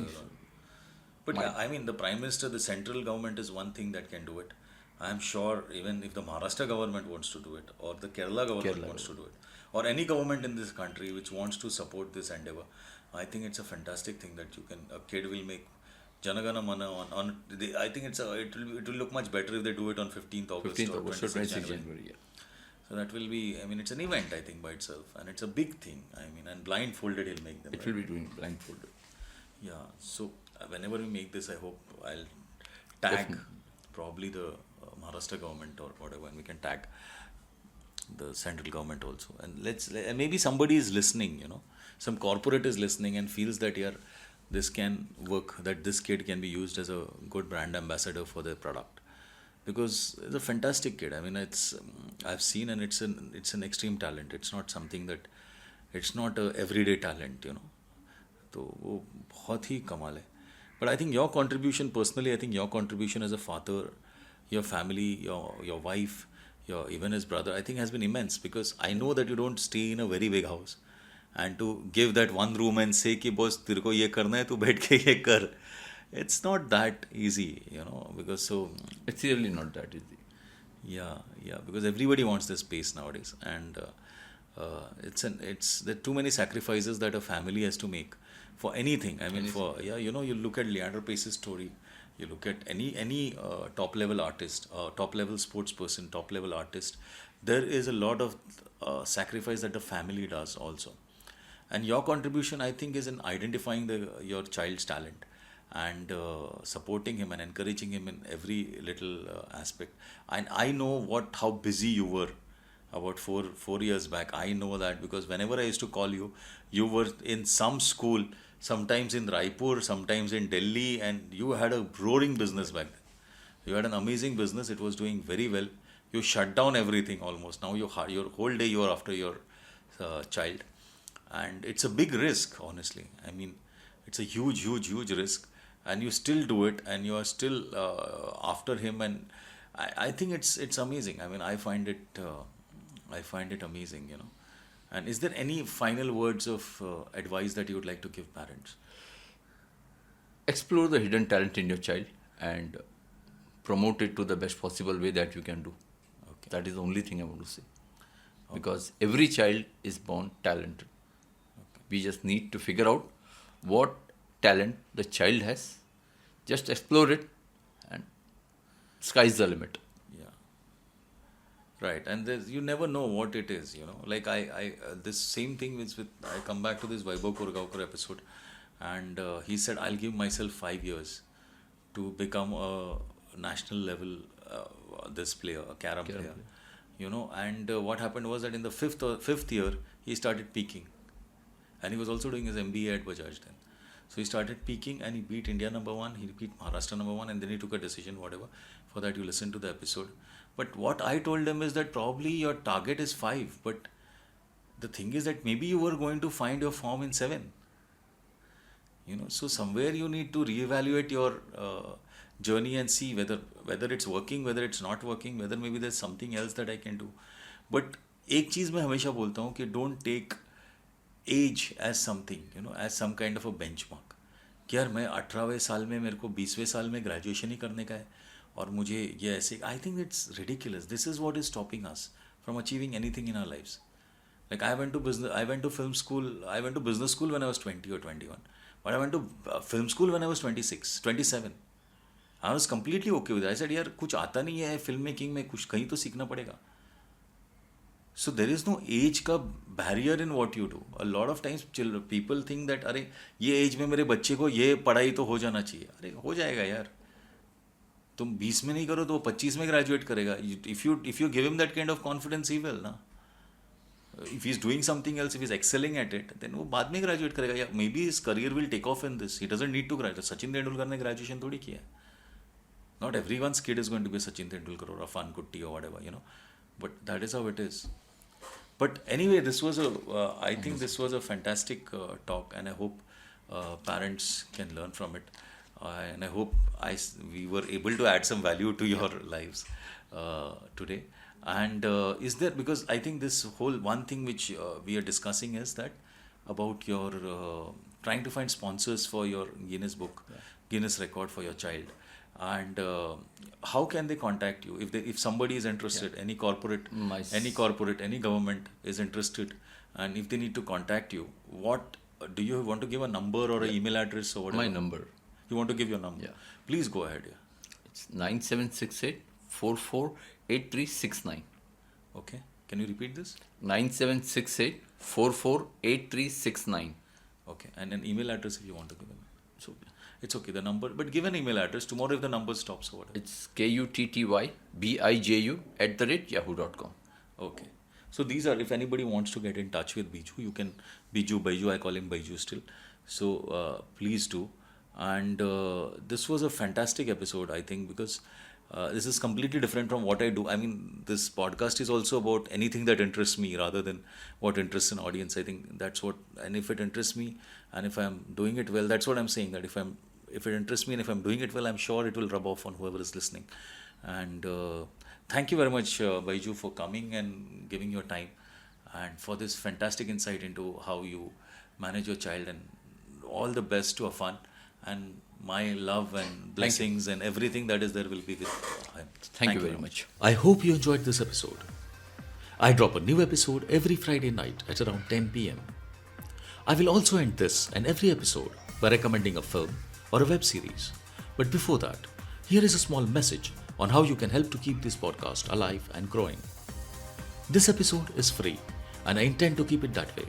But Might- yeah, I mean, the Prime Minister, the central government is one thing that can do it. I'm sure even if the Maharashtra government wants to do it, or the Kerala government Kerala wants to do it, or any government in this country which wants to support this endeavor, I think it's a fantastic thing that a kid will make Janagana Mana on I think it will look much better if they do it on 15th August 15th or August or 26th 26th January. January. Yeah. So that will be, I mean, it's an event, I think, by itself. And it's a big thing, I mean, and blindfolded he'll make them. It right? will be doing blindfolded. Yeah, so whenever we make this, I hope I'll tag Definitely. probably the Maharashtra government or whatever, and we can tag the central government also. And and maybe somebody is listening, some corporate is listening and feels that, yeah, this can work, that this kid can be used as a good brand ambassador for their product. Because it's a fantastic kid. I mean, I've seen, and it's an extreme talent. It's not something that, it's not a everyday talent, तो वो बहुत ही कमाल है. But I think your contribution personally, I think your contribution as a father, your family, your wife, even his brother, I think has been immense, because I know that you don't stay in a very big house, and to give that one room and say कि boss तेरे को ये करना है तू बैठ के ये कर, it's not that easy, because so It's really not that easy. yeah, because everybody wants this space nowadays, and there are too many sacrifices that a family has to make for anything. I mean, you look at Leander Pace's story, you look at any top level artist, top level sports person, top level artist. There is a lot of sacrifice that the family does also, and your contribution, I think, is in identifying your child's talent and supporting him and encouraging him in every little aspect. And I know how busy you were about four years back. I know that because whenever I used to call you, you were in some school, sometimes in Raipur, sometimes in Delhi, and you had a roaring business back then. You had an amazing business. It was doing very well. You shut down everything almost. Now your whole day you are after your child, and it's a big risk, honestly. I mean, it's a huge risk, and you still do it, and you are still after him, and I think it's amazing. I mean, I find it amazing, And is there any final words of advice that you would like to give parents? Explore the hidden talent in your child and promote it to the best possible way that you can do. Okay. That is the only thing I want to say. because every child is born talented. We just need to figure out what talent the child has, just explore it, and sky's the limit. Yeah. Right, and you never know what it is, you know. Like this same thing with I come back to this Vaibhav Kurgaonkar episode, and he said, "I'll give myself 5 years to become a national level this player, a carom player, you know." And what happened was that in the fifth year he started peaking, and he was also doing his MBA at Bajaj then. So he started peaking and he beat India #1, he beat Maharashtra #1, and then he took a decision, whatever. For that, you listen to the episode. But what I told him is that probably your target is 5, but the thing is that maybe you were going to find your form in 7. You know, so somewhere you need to reevaluate your journey and see whether it's working, whether it's not working, whether maybe there's something else that I can do. But एक चीज़ मैं हमेशा बोलता हूँ कि don't take age as something, you know, as some kind of a benchmark. कि यार मैं 18वें साल में, मेरे को 20वें साल में ग्रेजुएशन ही करने का है और मुझे ये ऐसे, I think it's ridiculous. This is what is stopping us from achieving anything in our lives. Like I went to business school when I was 20 or 21. But I went to film school when I was 26, 27. I was completely okay with it. I said, यार कुछ आता नहीं है film making में, कुछ कहीं तो सीखना पड़ेगा. So there is no age का barrier in what you do. A lot of times people think that अरे ये एज में मेरे बच्चे को ये पढ़ाई तो हो जाना चाहिए. अरे हो जाएगा यार. तुम 20 में नहीं करो तो 25 में ग्रेजुएट करेगा. If you give him that kind of confidence, he will ना. If he's doing something else, if he's excelling at it, then वो बाद में ग्रेजुएट करेगा. या maybe his career will take off in this. He doesn't need to graduate. Sachin Tendulkar ने graduation थोड़ी किया है. Not everyone's kid is going to be Sachin Tendulkar or Afan Kutti or whatever, you know. But that is how it is. But anyway, I think this was a fantastic talk, and I hope parents can learn from it. And I hope we were able to add some value to your lives today. And is there, because I think this whole one thing which we are discussing is that about your trying to find sponsors for your Guinness book, Guinness record for your child. And how can they contact you if somebody is interested, any corporate, any government is interested, and if they need to contact you, what do you want to give a number or an email address or whatever? My number. You want to give your number? Yeah. Please go ahead. Yeah. It's 9768-448369. Okay. Can you repeat this? 9768-448369. Okay. And an email address if you want to give them. It's okay, the number, but give an email address tomorrow if the number stops or whatever. It's KUTTYBIJU@yahoo.com. Okay. So these are, if anybody wants to get in touch with Biju, you can, Baiju, I call him Baiju still. So please do. And this was a fantastic episode, I think, because this is completely different from what I do. I mean, this podcast is also about anything that interests me rather than what interests an audience. I think that's what, and if it interests me and if I'm doing it well, that's what I'm saying, that if it interests me and if I'm doing it well, I'm sure it will rub off on whoever is listening. And thank you very much, Baiju, for coming and giving your time and for this fantastic insight into how you manage your child, and all the best to Afan. And my love and blessings and everything that is there will be with him. Thank you very much. I hope you enjoyed this episode. I drop a new episode every Friday night at around 10 p.m. I will also end this and every episode by recommending a film or a web series. But before that, here is a small message on how you can help to keep this podcast alive and growing. This episode is free and I intend to keep it that way.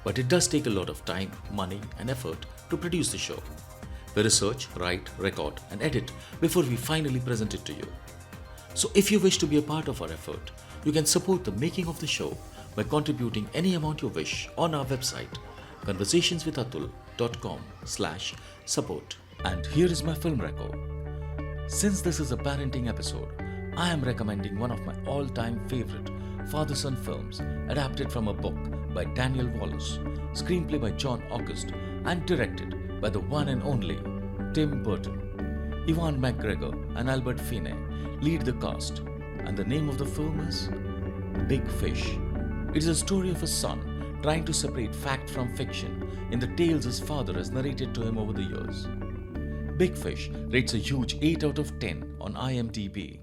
But it does take a lot of time, money and effort to produce the show. We research, write, record and edit before we finally present it to you. So if you wish to be a part of our effort, you can support the making of the show by contributing any amount you wish on our website, conversationswithatul.com/support. And here is my film record. Since this is a parenting episode, I am recommending one of my all-time favorite father-son films adapted from a book by Daniel Wallace, screenplay by John August and directed by the one and only Tim Burton. Ewan McGregor and Albert Finney lead the cast, and the name of the film is Big Fish. It is a story of a son trying to separate fact from fiction in the tales his father has narrated to him over the years. Big Fish rates a huge 8 out of 10 on IMDb.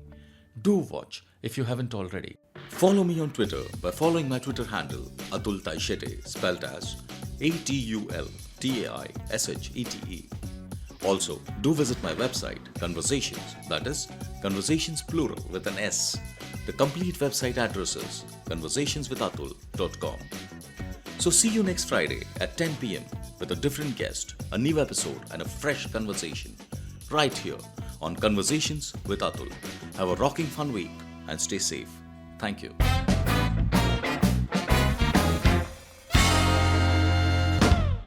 Do watch if you haven't already. Follow me on Twitter by following my Twitter handle Atul Taishete, spelled as ATULTAISHETE. Also, do visit my website Conversations, that is Conversations plural with an S. The complete website address is conversationswithatul.com. So see you next Friday at 10 p.m. with a different guest, a new episode and a fresh conversation right here on Conversations with Atul. Have a rocking fun week and stay safe. Thank you.